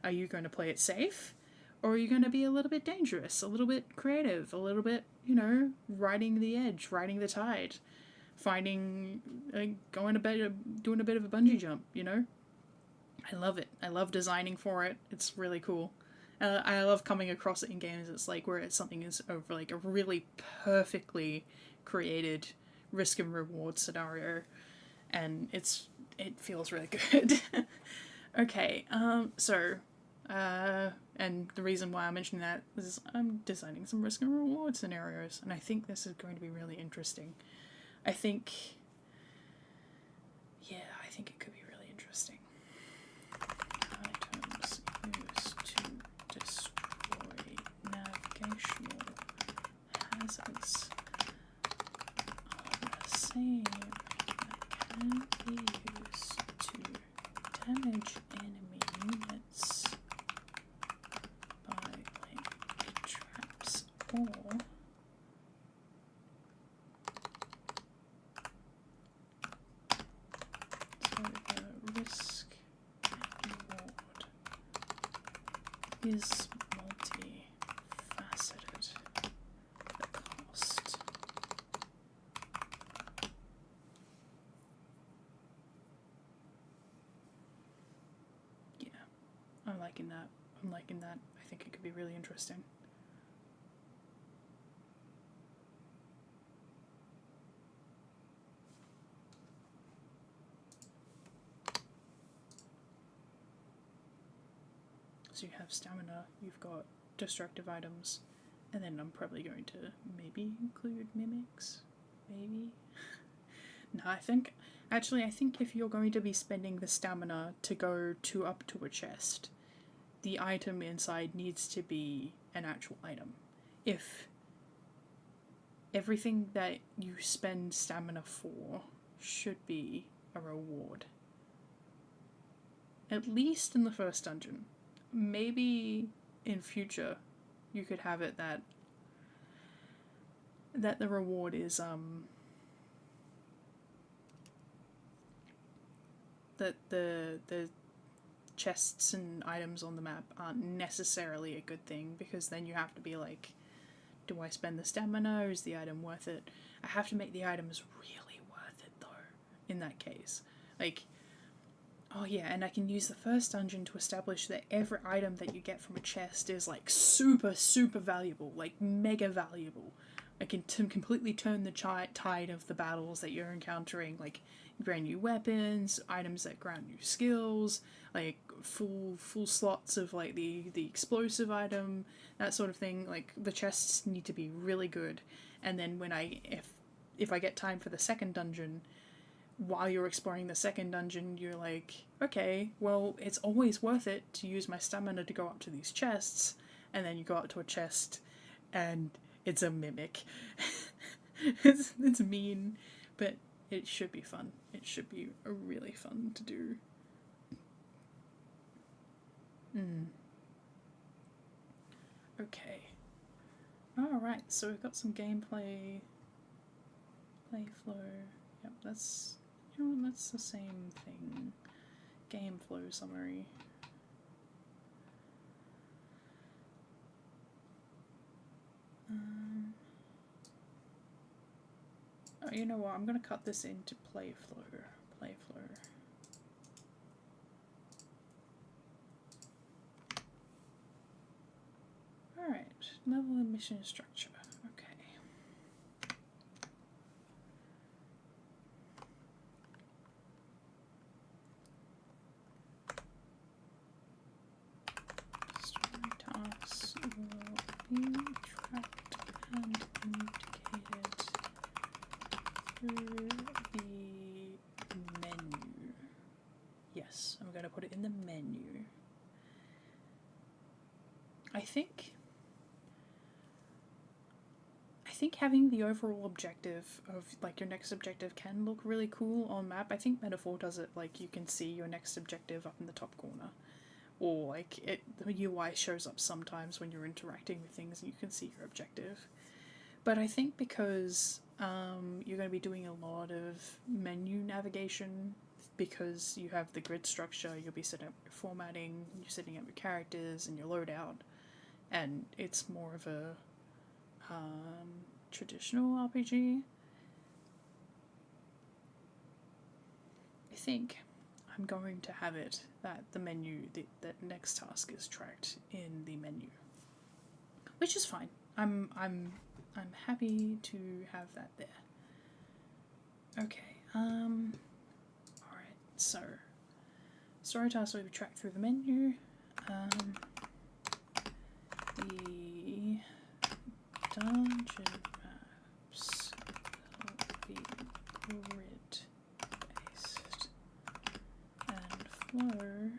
Are you going to play it safe? Or are you going to be a little bit dangerous, a little bit creative, a little bit, riding the edge, riding the tide, doing a bit of a bungee jump, I love it. I love designing for it. It's really cool. I love coming across it in games. It's like where something is over like a really perfectly created risk and reward scenario, and it feels really good. Okay, and the reason why I'm mentioning that is I'm designing some risk and reward scenarios, and I think this is going to be really interesting. I think it could be really interesting. Items used to destroy navigational hazards are the same that can be used to damage enemy units by like traps or the risk reward is multi-faceted. The cost. Yeah, I'm liking that. I think it could be really interesting. So you have stamina, you've got destructive items, and then I'm probably going to maybe include mimics? Maybe? No, I think Actually, I think if you're going to be spending the stamina to go up to a chest, the item inside needs to be an actual item. If everything that you spend stamina for should be a reward. At least in the first dungeon. Maybe in future you could have it that the reward is that the chests and items on the map aren't necessarily a good thing, because then you have to be like, do I spend the stamina, or is the item worth it? I have to make the items really worth it though, in that case. Like, oh yeah, and I can use the first dungeon to establish that every item that you get from a chest is like super, super valuable, like mega valuable. I can completely turn the tide of the battles that you're encountering, like brand new weapons, items that grant new skills, like full slots of like the explosive item, that sort of thing. Like the chests need to be really good, and then when if I get time for the second dungeon, while you're exploring the second dungeon, you're like, okay, well, it's always worth it to use my stamina to go up to these chests, and then you go up to a chest, and it's a mimic. it's mean, but it should be fun. It should be really fun to do. Okay. Alright, so we've got some gameplay. Play flow. Yep, that's the same thing. Game flow summary. Oh, you know what? I'm gonna cut this into play flow. Play flow. Alright, level and mission structure. Okay. Story tasks will be tracked and indicated through the menu. Yes, I'm going to put it in the menu. I think having the overall objective of like your next objective can look really cool on map. I think Metaphor does it, like you can see your next objective up in the top corner, or like the UI shows up sometimes when you're interacting with things and you can see your objective. But I think because you're going to be doing a lot of menu navigation, because you have the grid structure, you'll be setting up your formatting, you're setting up your characters and your loadout, and it's more of a traditional RPG. I think I'm going to have it that the menu, that next task is tracked in the menu, which is fine. I'm happy to have that there. Okay. Alright, so story tasks will be tracked through the menu. The dungeon maps will be grid based and flow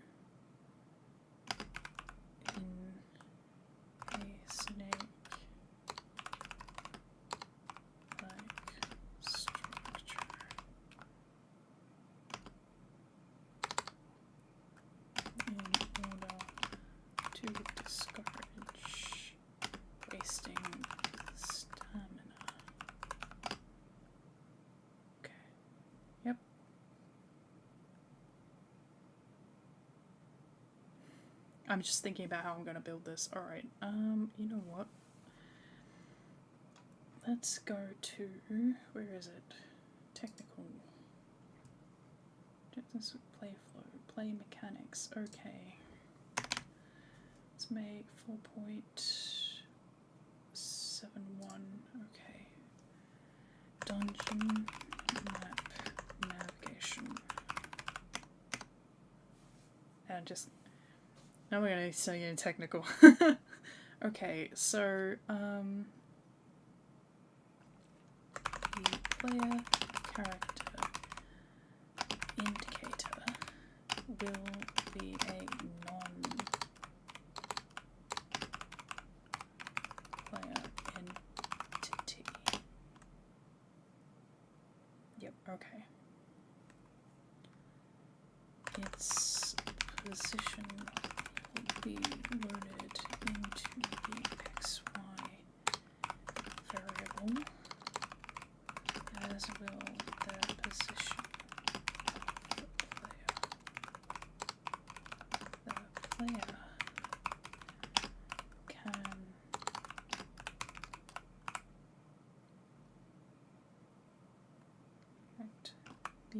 in a snake like structure. In order to discourage wasting stamina. Okay. Yep. I'm just thinking about how I'm going to build this. Alright, you know what? Let's go to, where is it? Technical. Play flow, play mechanics, okay. Let's make 4.71, okay. Dungeon map navigation. And just, now we're going to say it technical. Okay, so, the player character will be a non-player entity. Yep, okay. Its position will be loaded into the XY variable, as will the position of the player. Can the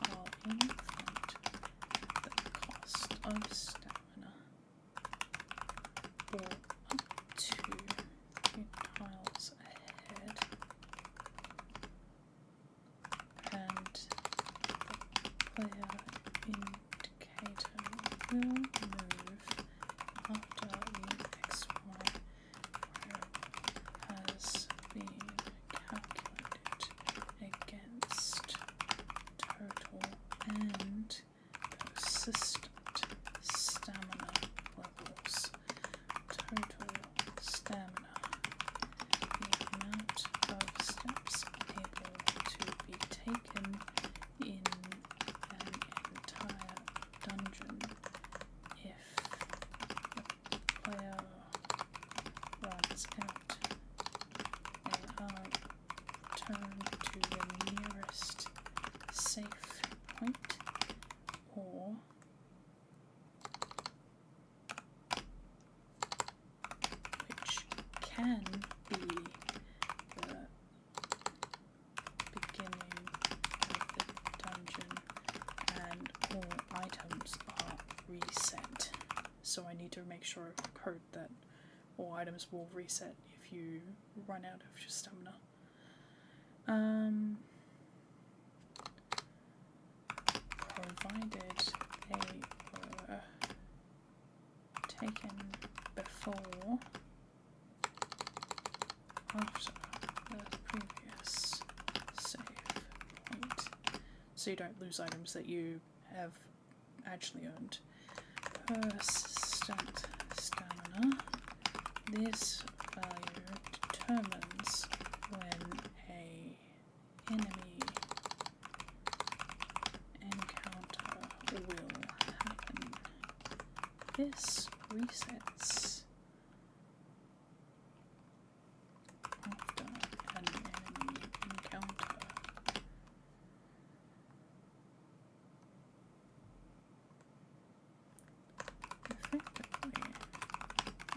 tile in front, the cost of stamina, or up to 2 tiles ahead, and the player indicator will move after the XY variable has been calculated against total and persistent stamina levels. Total stamina, the amount of steps able to be taken in an entire dungeon if the player runs out. They are turned to the nearest safe point, or which can be the beginning of the dungeon, and all items are reset. So I need to make sure of code that all items will reset if you run out of stamina. Provided they were taken before, after the previous save point, so you don't lose items that you have actually earned. Persistent stamina. This value determines when a enemy encounter will happen. This resets after an enemy encounter. Effectively,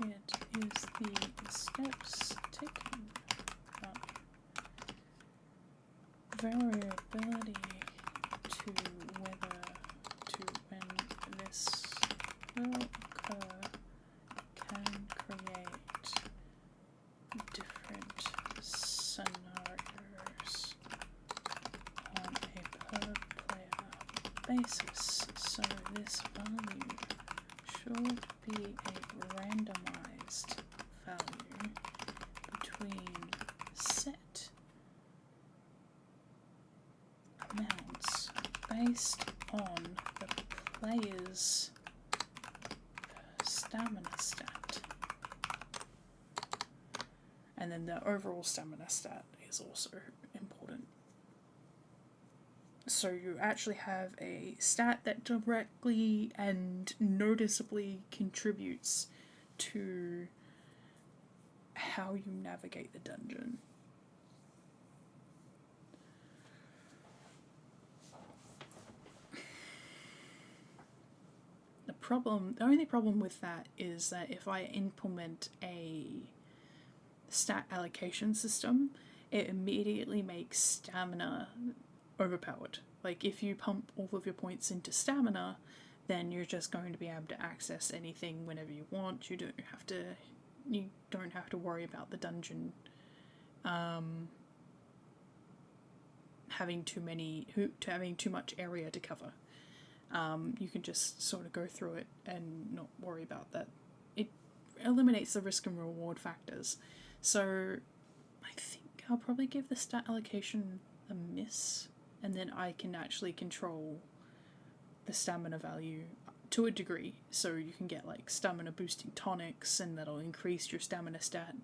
it is the steps taken, but variability to whether to when this will occur can create different scenarios on a per player basis, so this value should be a randomized value between set amounts based on the player's stamina stat, and then the overall stamina stat is also important. So you actually have a stat that directly and noticeably contributes to how you navigate the dungeon. The only problem with that is that if I implement a stat allocation system, it immediately makes stamina overpowered. Like, if you pump all of your points into stamina, then you're just going to be able to access anything whenever you want. You don't have to worry about the dungeon having too much area to cover. You can just sort of go through it and not worry about that. It eliminates the risk and reward factors. So I think I'll probably give the stat allocation a miss, and then I can actually control the stamina value to a degree, so you can get like stamina boosting tonics and that'll increase your stamina stat,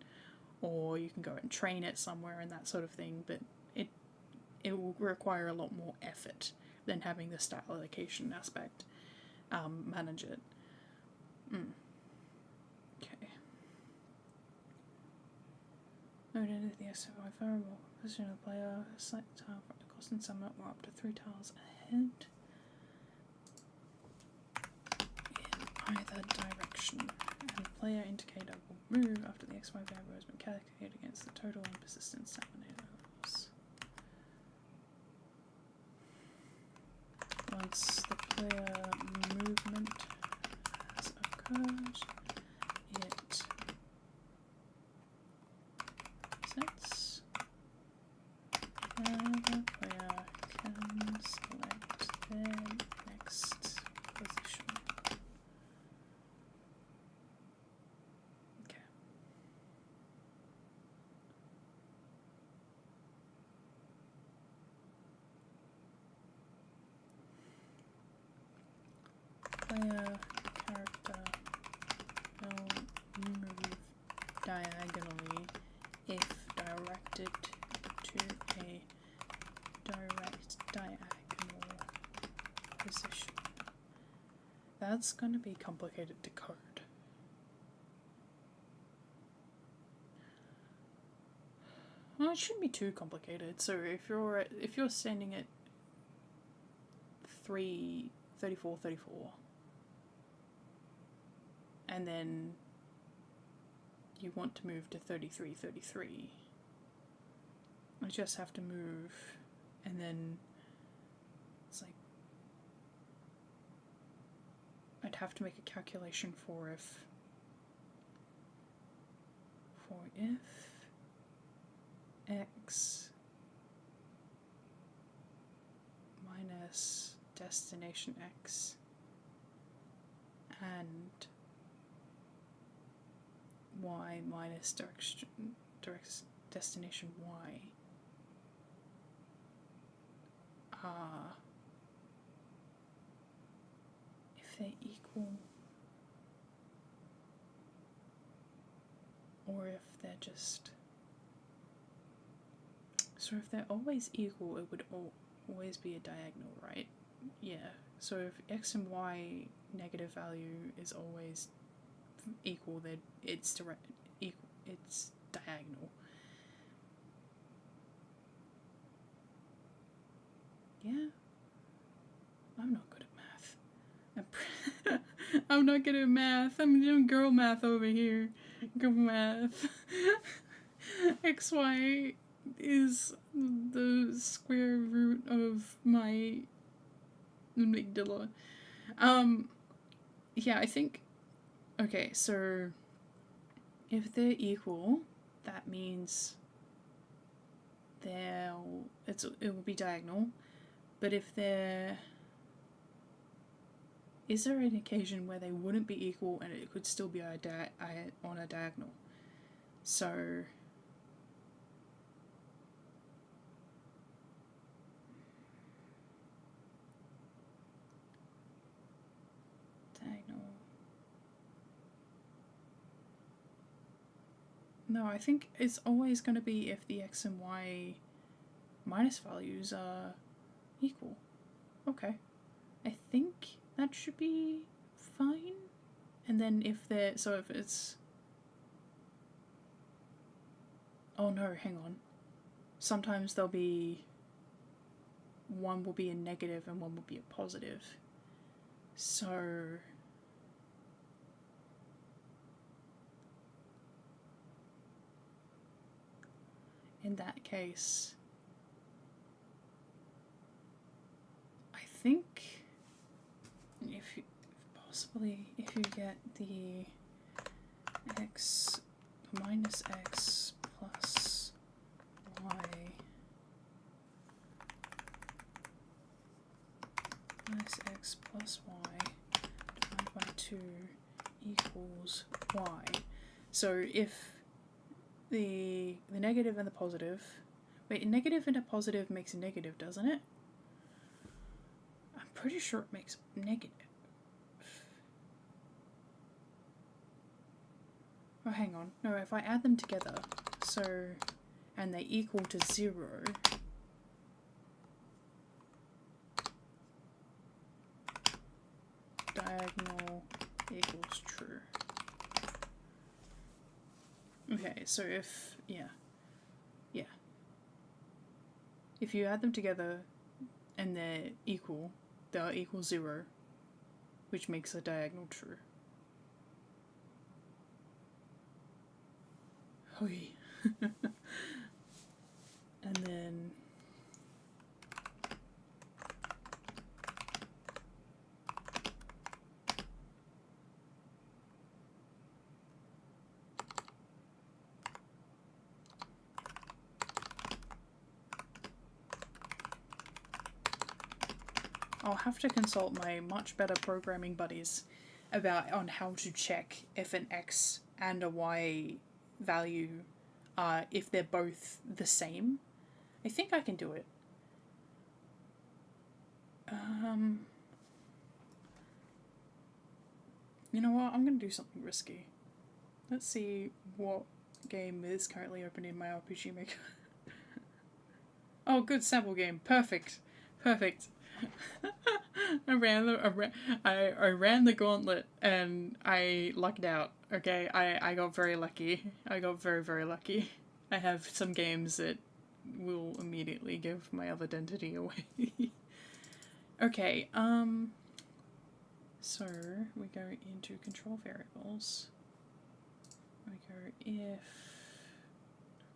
or you can go and train it somewhere and that sort of thing, but it will require a lot more effort than having the stat allocation aspect manage it. Okay. Noted that the SFI variable position of the player, select tile for the cost and summit or up to 3 tiles ahead in either direction. And the player indicator will move after the XY variable has been calculated against the total and persistent stamina levels. Once the player movement has occurred, it sets, and the player can select their next position. Okay. Player character will move diagonally if directed to a direct diagonal position. That's going to be complicated to code. Well, it shouldn't be too complicated. So if you're standing at 34, and then you want to move to 33, I just have to move, and then it's like I'd have to make a calculation for if x minus destination x and y minus destination y are, if they're equal, or if they're just, so if they're always equal, it would always be a diagonal, right? Yeah, so if x and y negative value is always equal, then it's diagonal. Yeah, I'm not good at math. I'm not good at math. I'm doing girl math over here. Girl math. XY is the square root of my amygdala. Yeah, I think, okay, so if they're equal, that means it will be diagonal. But if is there an occasion where they wouldn't be equal and it could still be on a diagonal? So diagonal. No, I think it's always going to be if the x and y minus values are equal. Okay. I think that should be fine. And then if it's, oh no, hang on. Sometimes there'll be, one will be a negative and one will be a positive. So in that case, I think if you get the x minus x plus y minus x plus y divided by 2 equals y. So if the negative and the positive, wait, a negative and a positive makes a negative, doesn't it? I'm pretty sure it makes negative. Oh, hang on. No, if I add them together, so, and they equal to 0, diagonal equals true. Okay, so if, yeah. If you add them together and they're equal 0, which makes a diagonal true. Hoi. And then I'll have to consult my much better programming buddies on how to check if an x and a y value if they're both the same. I think I can do it. You know what? I'm going to do something risky. Let's see what game is currently open in my RPG Maker. Oh, good sample game. Perfect. I ran the gauntlet and I lucked out. Okay, I got very lucky. I got very, very lucky. I have some games that will immediately give my other identity away. Okay, so we go into control variables. We go if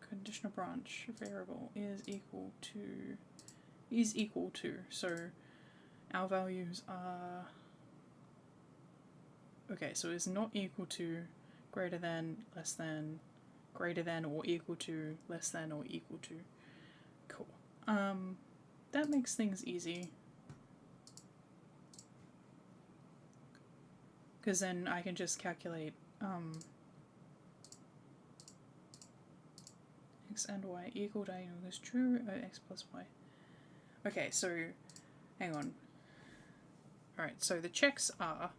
conditional branch variable is equal to, so our values are, okay, so it's not equal to, greater than, less than, greater than or equal to, less than or equal to. Cool. That makes things easy. Because then I can just calculate x and y equal diagonal is true, x plus y. Okay, so hang on. Alright, so the checks are,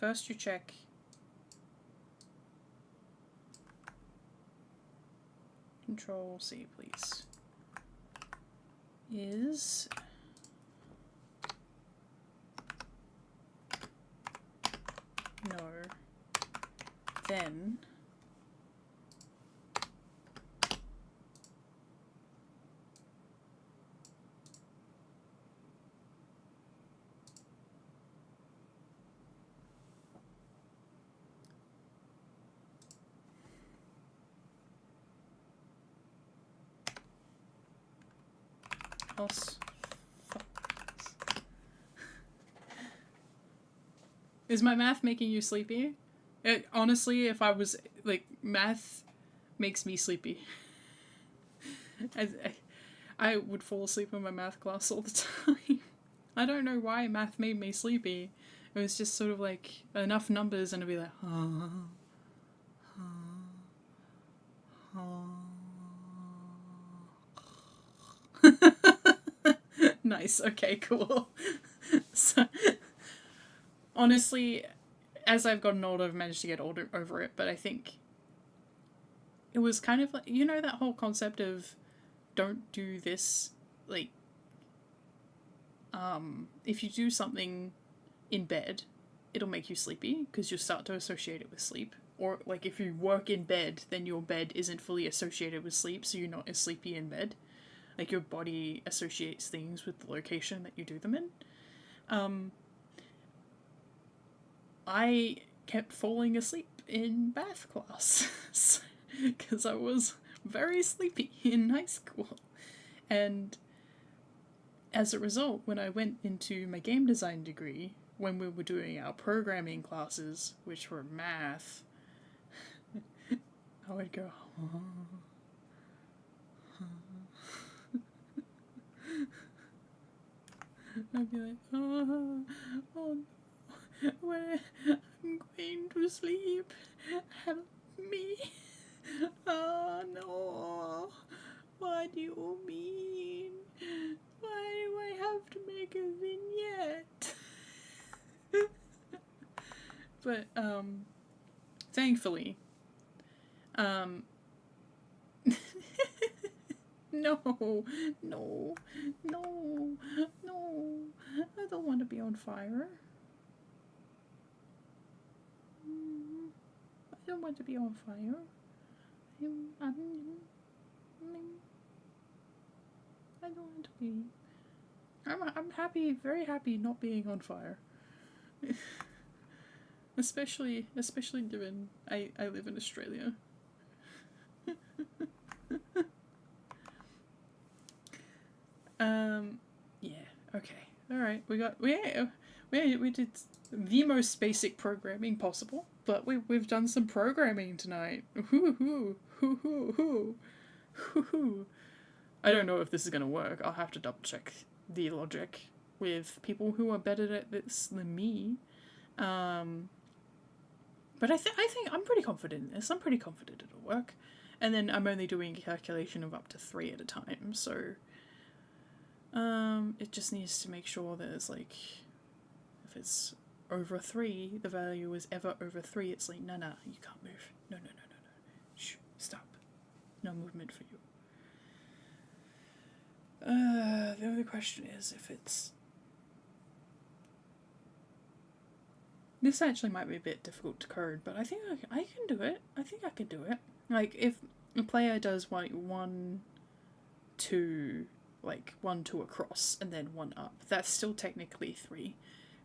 first you check Control C, please, is no, then else. Is my math making you sleepy? Honestly, if I was, like, math makes me sleepy. I would fall asleep in my math class all the time. I don't know why math made me sleepy. It was just sort of like enough numbers and I'd be like, Nice, okay, cool. So, honestly, as I've gotten older, I've managed to get over it, but I think it was kind of like, you know, that whole concept of don't do this, like, if you do something in bed, it'll make you sleepy because you'll start to associate it with sleep. Or, like, if you work in bed, then your bed isn't fully associated with sleep, so you're not as sleepy in bed. Like, your body associates things with the location that you do them in. I kept falling asleep in math class because I was very sleepy in high school. And as a result, when I went into my game design degree, when we were doing our programming classes, which were math, I would go, I'd be like, oh no, where I'm going to sleep, help me, oh no, what do you mean, why do But thankfully, no, no, no, no, I don't want to be on fire. I don't want to be on fire. I don't want to be. I'm happy, very happy not being on fire. especially given I live in Australia. Yeah, okay. Alright, we did the most basic programming possible, but we've done some programming tonight. Hoo-hoo, hoo-hoo, hoo-hoo. I don't know if this is gonna work. I'll have to double check the logic with people who are better at this than me. But I think I'm pretty confident in this. I'm pretty confident it'll work. And then I'm only doing a calculation of up to 3 at a time, so it just needs to make sure there's like, if it's over 3, the value is ever over 3, it's like, no, you can't move. No. Shh, stop. No movement for you. The other question is if it's... This actually might be a bit difficult to code, but I think I can do it. I think I can do it. Like, if a player does like 1, 2, like 1, 2 across, and then 1 up, that's still technically 3.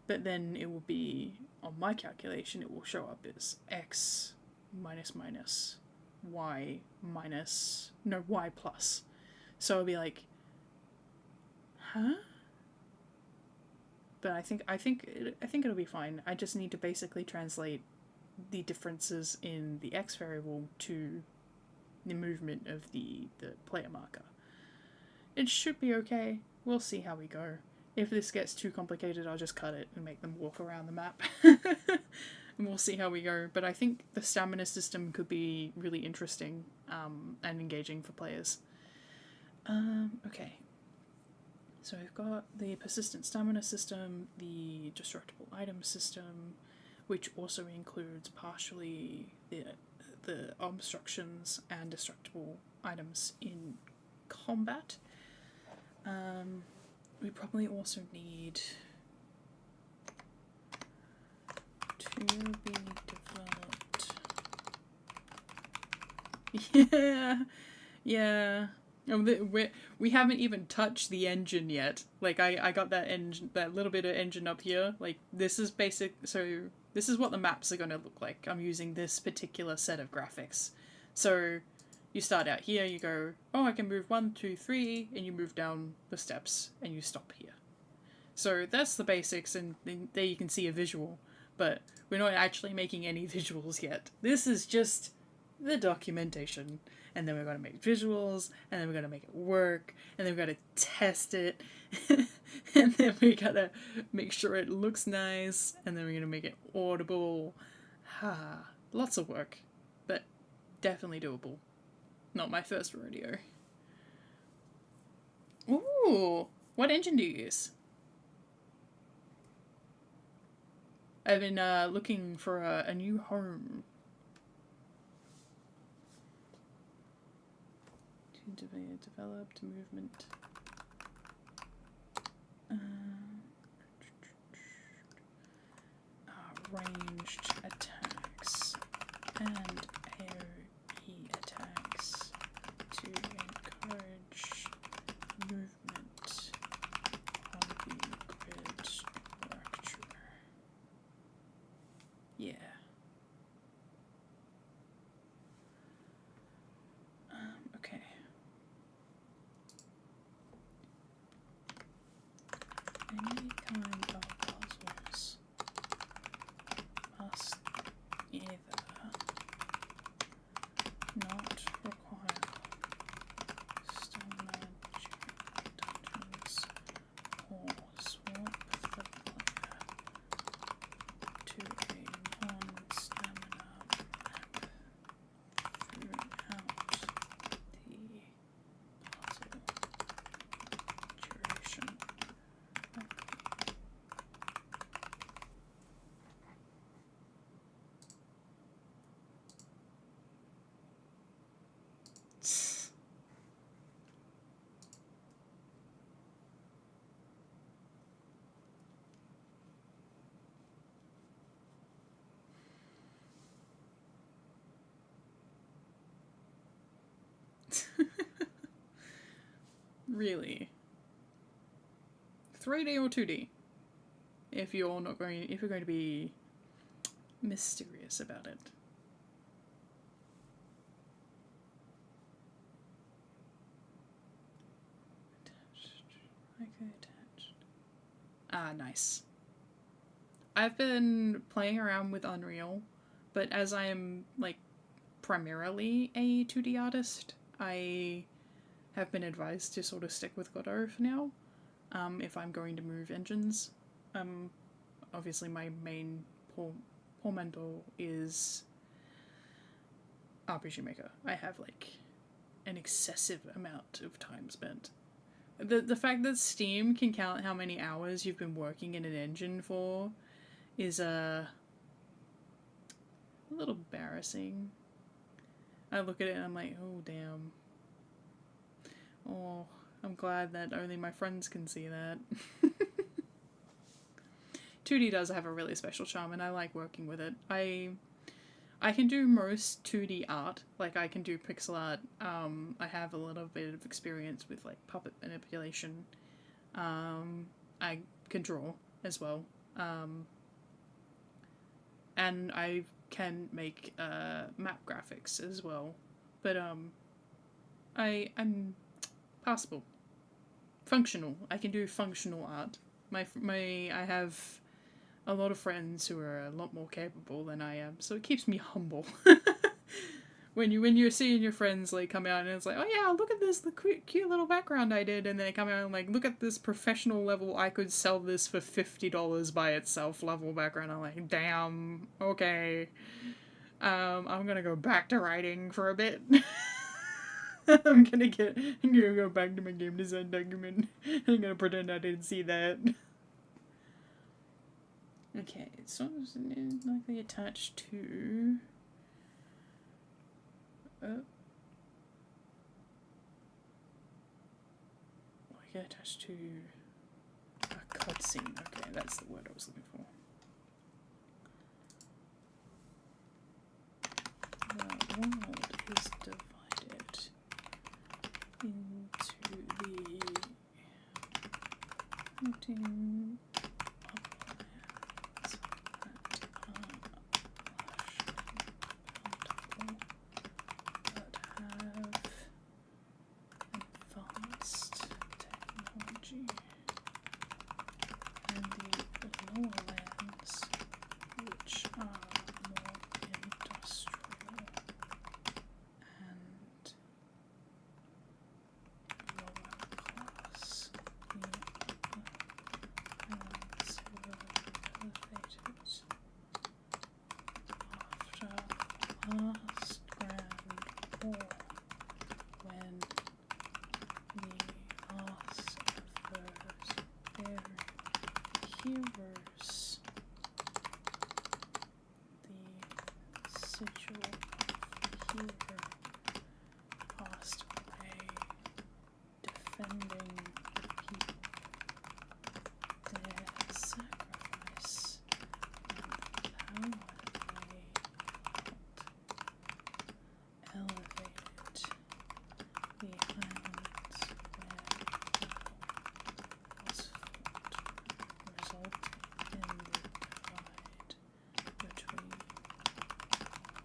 But then it will be, on my calculation, it will show up as x minus minus y minus, no, y plus. So it'll be like, huh? But I think it'll be fine. I just need to basically translate the differences in the x variable to the movement of the player marker. It should be okay. We'll see how we go. If this gets too complicated, I'll just cut it and make them walk around the map. And we'll see how we go. But I think the stamina system could be really interesting and engaging for players. Okay. So we've got the persistent stamina system, the destructible item system, which also includes partially the obstructions and destructible items in combat. We probably also need to be developed. Yeah. We haven't even touched the engine yet. Like, I got that engine, that little bit of engine up here. Like, this is basic, so this is what the maps are going to look like. I'm using this particular set of graphics. So you start out here, you go, oh, I can move 1, 2, 3, and you move down the steps, and you stop here. So that's the basics, and there you can see a visual, but we're not actually making any visuals yet. This is just the documentation. And then we're going to make visuals, and then we're going to make it work, and then we're going to test it, and then we got to make sure it looks nice, and then we're going to make it audible. Lots of work, but definitely doable. Not my first rodeo. Ooh, what engine do you use? I've been looking for a new home. Developed movement. Ranged attacks and AoE attacks to encourage movement on the grid structure. Yeah. Okay. Any kind of puzzles must either not require stamina dungeons or swap the player to a non-stamina map throughout the puzzle duration. really. 3D or 2D? If you're going to be mysterious about it. Attached. Ah, nice. I've been playing around with Unreal, but as I am like primarily a 2D artist, I have been advised to sort of stick with Godot for now. If I'm going to move engines. Obviously my main portmanteau is RPG Maker. I have like an excessive amount of time spent. The fact that Steam can count how many hours you've been working in an engine for is a little embarrassing. I look at it and I'm like, oh damn. Oh, I'm glad that only my friends can see that. 2D does have a really special charm and I like working with it. I can do most 2D art, like I can do pixel art. I have a little bit of experience with like puppet manipulation. I can draw as well. And I can make map graphics as well. But I'm passable. Functional. I can do functional art. I have a lot of friends who are a lot more capable than I am, so it keeps me humble. when you're seeing your friends like come out and it's like, oh yeah, look at this, the cute little background I did, and then they come out and like, look at this professional level, I could sell this for $50 by itself level background. I'm like, damn, okay. I'm gonna go back to writing for a bit. I'm gonna go back to my game design document. I'm gonna pretend I didn't see that. Okay, so it's likely attached to... like attached to a cutscene. Okay, that's the word I was looking for. The world is divided into the floating lowlands, which are more industrial and lower class. The uplands were elevated after the last Grand War, when the last of those very heroes, the sigil of the hero, passed away defending the people. Their sacrifice and the power they held elevated the islands where was fought, resulting in the divide between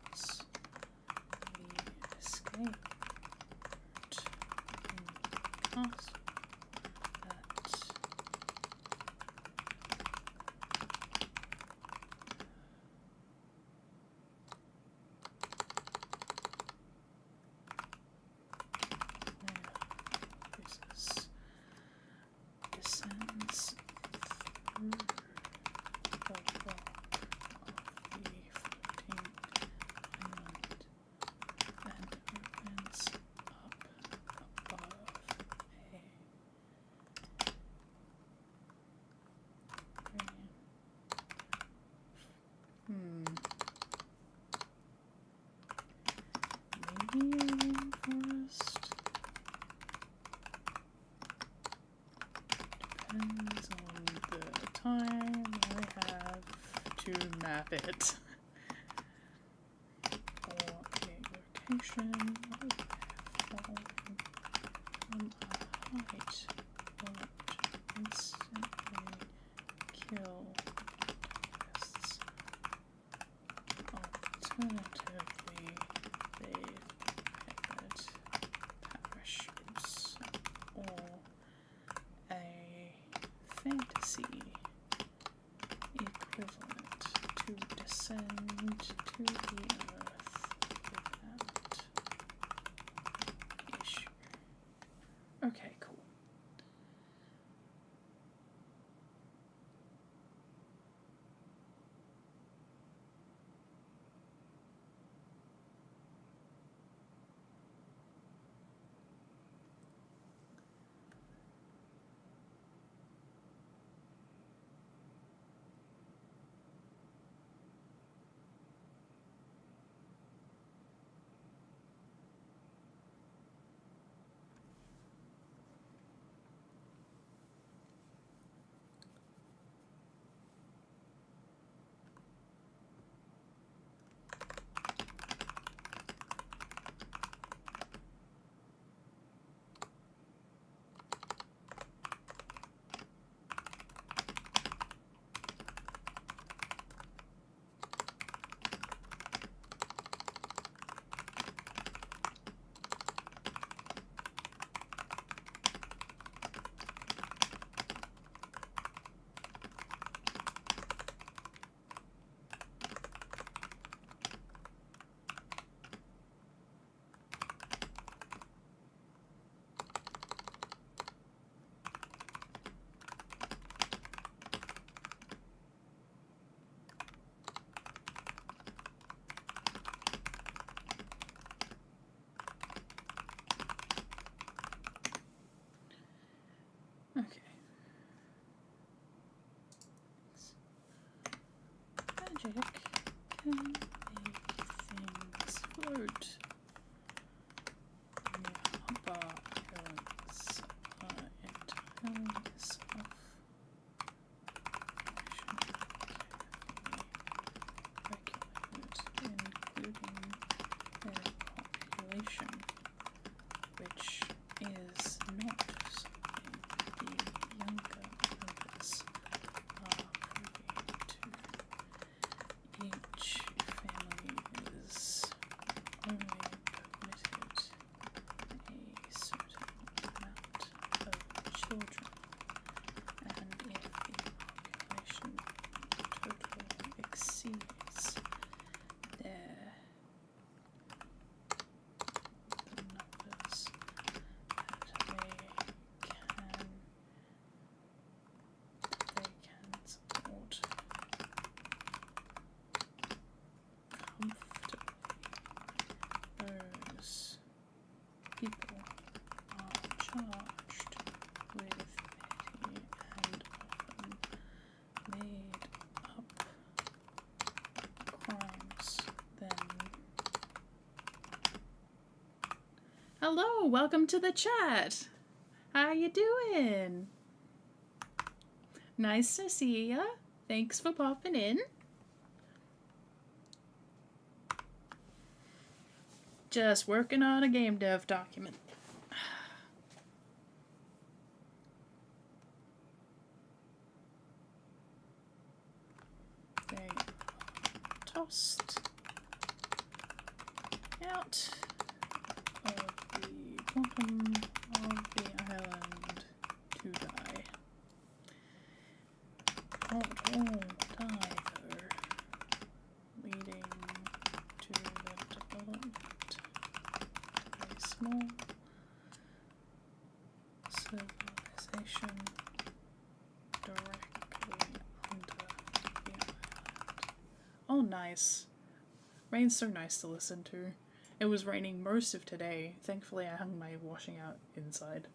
worlds. The escape route in the castle descends through the rock of the floating island and opens up above maybe a rainforest? Depends on the time I have to map it. Or a location from a Light won't instantly kill terrorists. Alternatively, they've prepared parachutes or a fantasy equivalent to descend to the earth without issue. Okay, cool. Okay. Magic can make things float. The upper elements are entirely soft. Including their population, which is not something the younger members are privy to. Each family is only permitted a certain amount of children, and if the population total exceeds their the numbers that they can support comfortably, those people are charged with petty and often made up crimes. Then hello, welcome to the chat. How you doing? Nice to see ya. Thanks for popping in. Just working on a game dev document. They are tossed out of the bottom of the island to die. Not all die though, leading to the development of a small civilization directly under the island. Oh, nice. Rain's so nice to listen to. It was raining most of today. Thankfully, I hung my washing out inside.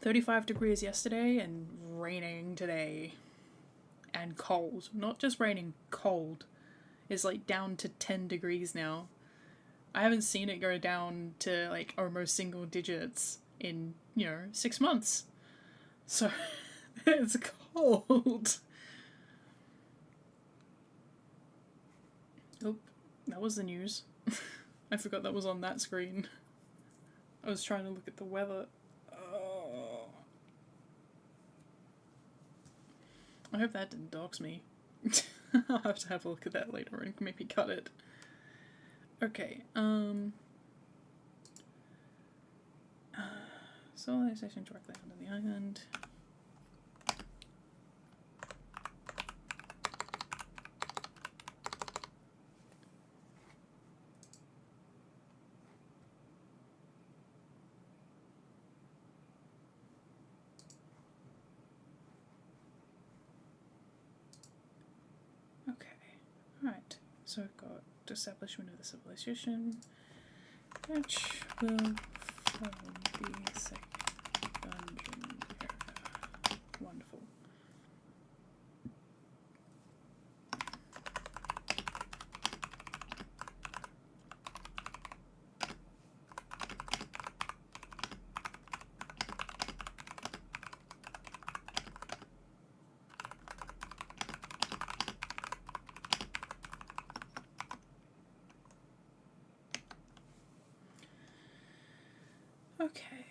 35 degrees yesterday and raining today. And cold. Not just raining, cold. It's like down to 10 degrees now. I haven't seen it go down to like almost single digits in, 6 months. So it's cold. Oh, that was the news. I forgot that was on that screen. I was trying to look at the weather. Oh. I hope that didn't dox me. I'll have to have a look at that later and maybe cut it. Okay, civilization directly under the island. Okay, alright, so we've got establishment of the civilization, which will form the second dungeon area. Wonderful. Okay.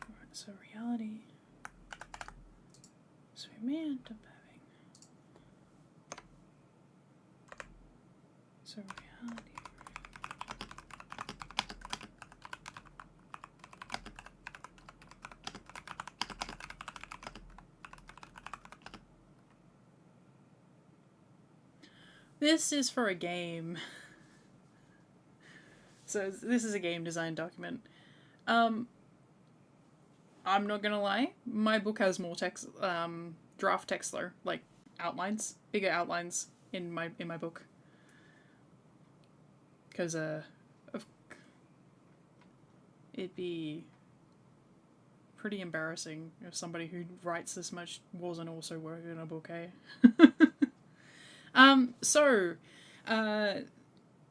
Alright, so reality. So we may end up having. So reality. This is for a game. So this is a game design document. I'm not gonna lie, my book has more text, draft text though, like outlines, bigger outlines in my book. Because it'd be pretty embarrassing if somebody who writes this much wasn't also working on a book, eh?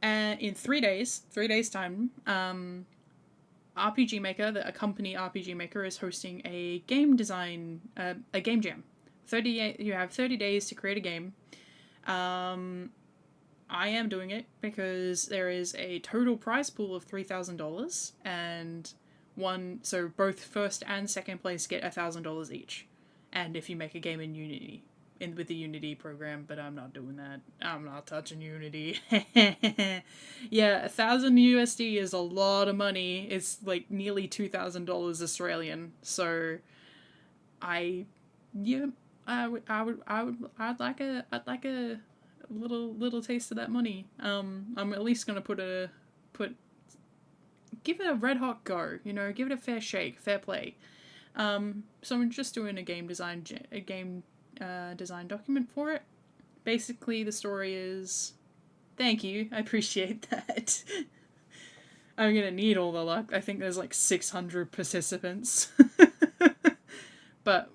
In 3 days time, RPG Maker, a company RPG Maker, is hosting a game design, a game jam. You have 30 days to create a game. I am doing it because there is a total prize pool of $3,000, and so both first and second place get $1,000 each. And if you make a game in Unity, with the Unity program, but I'm not doing that. I'm not touching Unity. Yeah, 1,000 USD is a lot of money. It's like nearly $2,000 Australian. So, I'd like a little taste of that money. I'm at least gonna give it a red hot go. Give it a fair shake, fair play. So I'm just doing a game design document for it. Basically, the story is, thank you, I appreciate that. I'm gonna need all the luck. I think there's like 600 participants. But,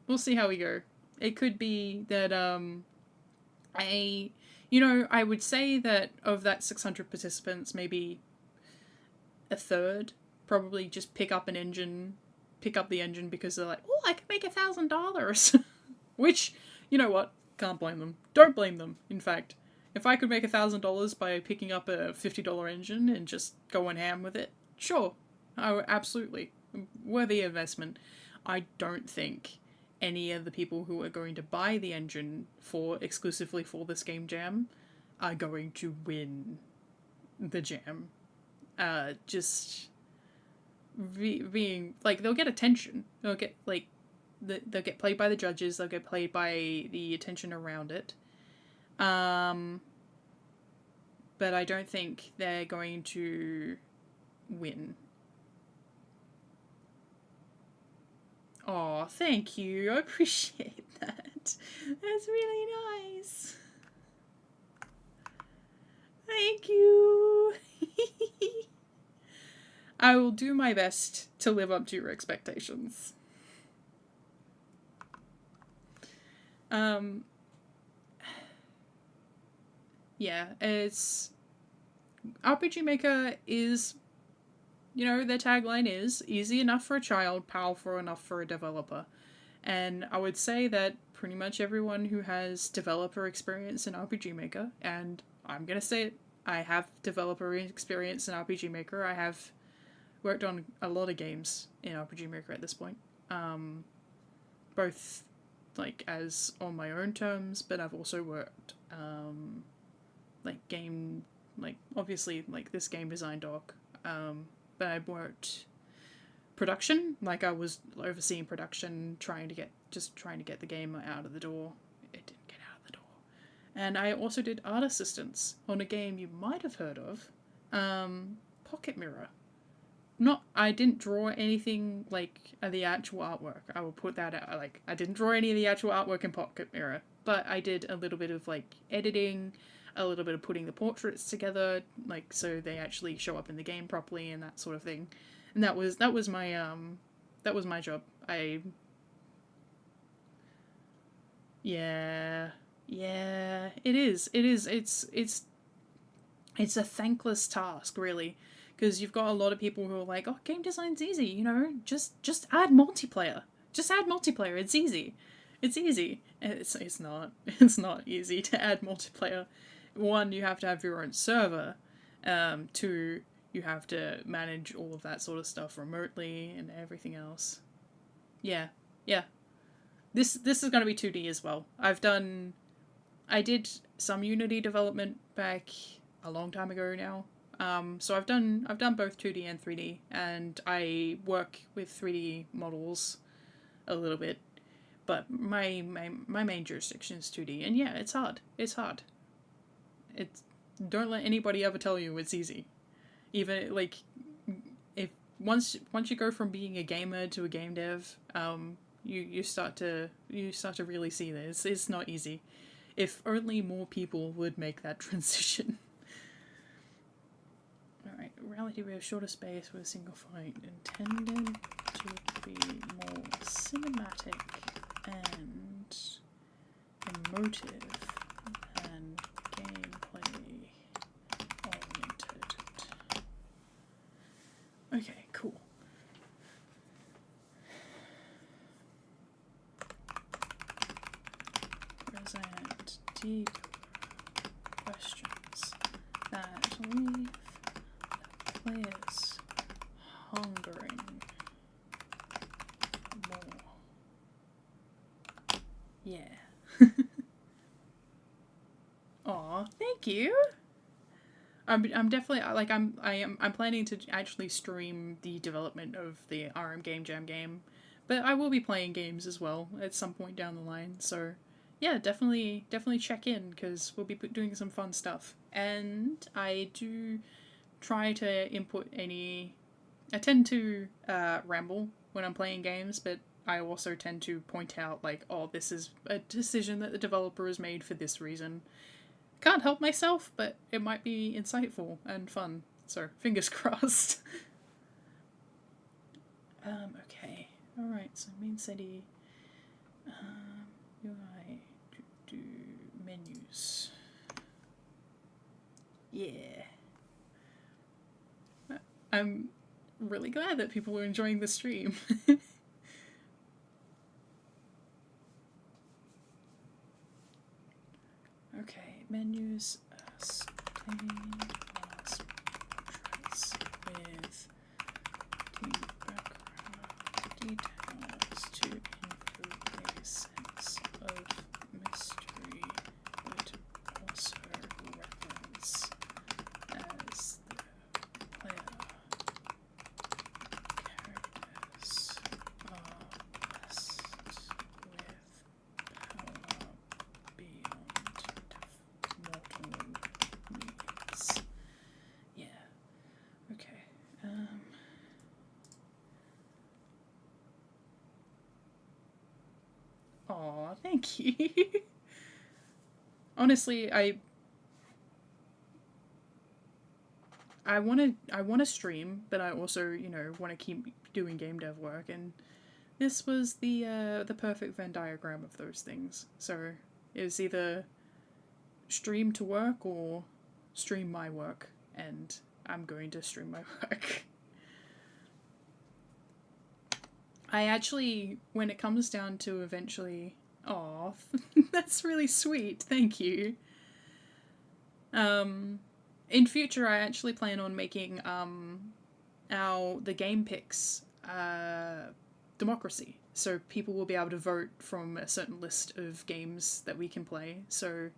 we'll see how we go. It could be that, I would say that of that 600 participants, maybe a third probably just pick up the engine because they're like, oh, I can make $1,000. Which, you know what? Can't blame them. Don't blame them, in fact. If I could make $1,000 by picking up a $50 engine and just going ham with it, sure. Absolutely. Worthy investment. I don't think any of the people who are going to buy the engine exclusively for this game jam are going to win the jam. Just being, like, they'll get attention. They'll get, like, they'll get played by the judges, they'll get played by the attention around it. But I don't think they're going to win. Oh, thank you. I appreciate that. That's really nice. Thank you. I will do my best to live up to your expectations. Yeah, it's RPG Maker is, you know, their tagline is easy enough for a child, powerful enough for a developer. And I would say that pretty much everyone who has developer experience in RPG Maker, and I'm going to say it, I have developer experience in RPG Maker. I have worked on a lot of games in RPG Maker at this point. Both like as on my own terms, but I've also worked like game, like obviously like this game design doc, but I worked production, like I was overseeing production, trying to get the game out of the door. It didn't get out of the door. And I also did art assistance on a game you might have heard of, Pocket Mirror. I didn't draw anything like the actual artwork. I will put that out. Like, I didn't draw any of the actual artwork in Pocket Mirror, but I did a little bit of like editing, a little bit of putting the portraits together, like so they actually show up in the game properly and that sort of thing. And that was my job. Yeah, it is. It's a thankless task, really, because you've got a lot of people who are like, "Oh, game design's easy, you know, just add multiplayer. Just add multiplayer. It's easy. It's easy." And it's not. It's not easy to add multiplayer. One, you have to have your own server. Two, you have to manage all of that sort of stuff remotely and everything else. Yeah, yeah. This is going to be 2D as well. I did some Unity development back a long time ago now. So I've done both 2D and 3D, and I work with 3D models a little bit, but my main jurisdiction is 2D, and yeah, it's hard. It's hard. It's Don't let anybody ever tell you it's easy. Even like if once you go from being a gamer to a game dev, you start to really see this. It's not easy. If only more people would make that transition. Alright, reality with a shorter space with a single fight intended to be more cinematic and emotive and gameplay oriented. Okay, cool. Present deep questions that leave players hungering more. Yeah. Aw, thank you. I'm definitely like I'm planning to actually stream the development of the RM Game Jam game, but I will be playing games as well at some point down the line. So yeah, definitely check in because we'll be doing some fun stuff. And I do try to input any. I tend to ramble when I'm playing games, but I also tend to point out like, oh, this is a decision that the developer has made for this reason. Can't help myself, but it might be insightful and fun. So fingers crossed. Okay. Alright, so main city. UI do menus. Yeah. I'm really glad that people are enjoying the stream. Okay, menus stained glass portraits with deep background details to invoke a sense of mystery, but also reverence as the player characters are blessed with power beyond mortal needs. Yeah. Okay. Aw, thank you. Honestly, I wanna stream, but I also, you know, want to keep doing game dev work, and this was the perfect Venn diagram of those things. So it was either stream to work or stream my work, and I'm going to stream my work. I actually, when it comes down to eventually... Aw, that's really sweet, thank you. In future, I actually plan on making the game picks democracy. So people will be able to vote from a certain list of games that we can play. So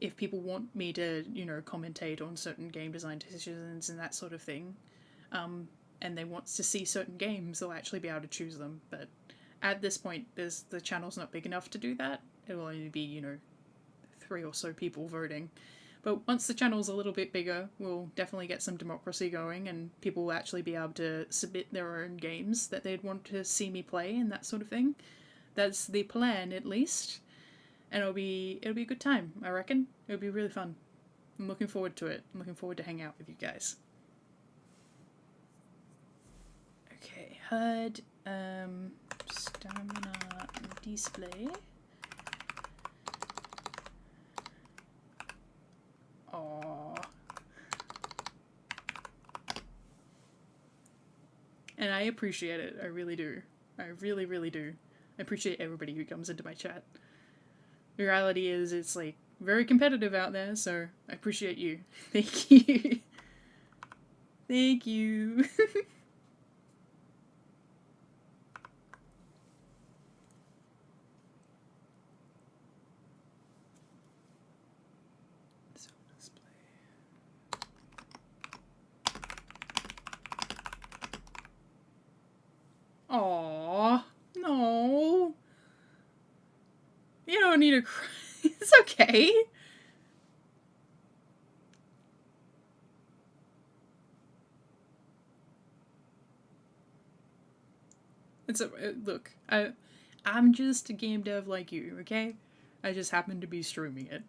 if people want me to, commentate on certain game design decisions and that sort of thing, and they want to see certain games, they'll actually be able to choose them. But at this point, the channel's not big enough to do that. It will only be, 3 or so people voting. But once the channel's a little bit bigger, we'll definitely get some democracy going, and people will actually be able to submit their own games that they'd want to see me play and that sort of thing. That's the plan, at least. And it'll be a good time, I reckon. It'll be really fun. I'm looking forward to it. I'm looking forward to hang out with you guys. Okay, HUD, stamina display. Aww. And I appreciate it. I really do. I really, really do. I appreciate everybody who comes into my chat. The reality is, it's like very competitive out there, so I appreciate you. Thank you. Thank you. Aww, no. You don't need to cry. It's okay. Look, I'm just a game dev like you, okay? I just happen to be streaming it.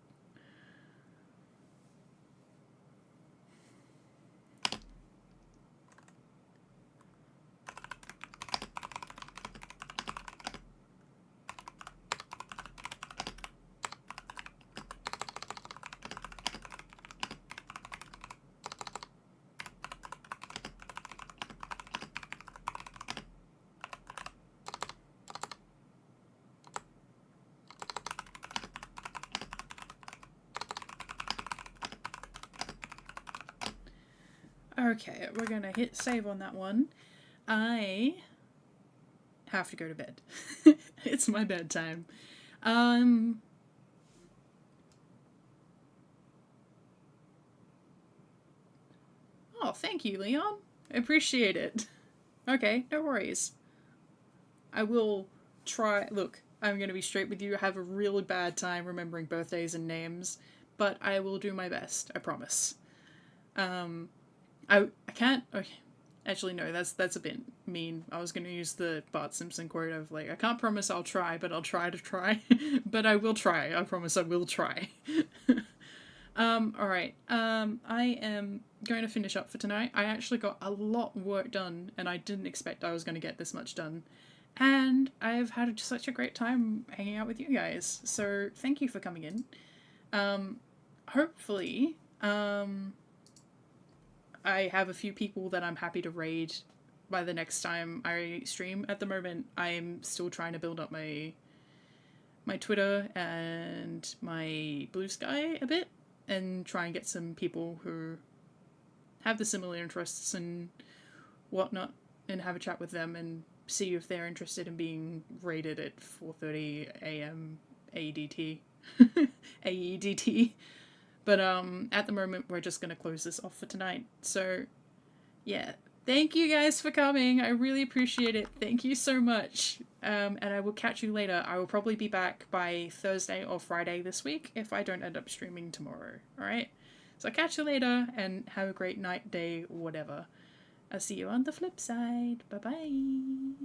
Okay, we're gonna hit save on that one. I have to go to bed. It's my bedtime. Oh, thank you, Leon. I appreciate it. Okay, no worries. I will try. Look, I'm gonna be straight with you. I have a really bad time remembering birthdays and names, but I will do my best. I promise. I can't. Okay. Actually, no, that's a bit mean. I was going to use the Bart Simpson quote of, like, I can't promise I'll try, but I'll try to try. But I will try. I promise I will try. Alright. I am going to finish up for tonight. I actually got a lot of work done, and I didn't expect I was going to get this much done. And I've had such a great time hanging out with you guys. So thank you for coming in. Hopefully, I have a few people that I'm happy to raid by the next time I stream. At the moment, I'm still trying to build up my Twitter and my Blue Sky a bit, and try and get some people who have the similar interests and whatnot, and have a chat with them and see if they're interested in being raided at 4:30 a.m. AEDT. AEDT. But at the moment, we're just going to close this off for tonight. So, yeah. Thank you guys for coming. I really appreciate it. Thank you so much. And I will catch you later. I will probably be back by Thursday or Friday this week if I don't end up streaming tomorrow. Alright? So I'll catch you later, and have a great night, day, whatever. I'll see you on the flip side. Bye-bye.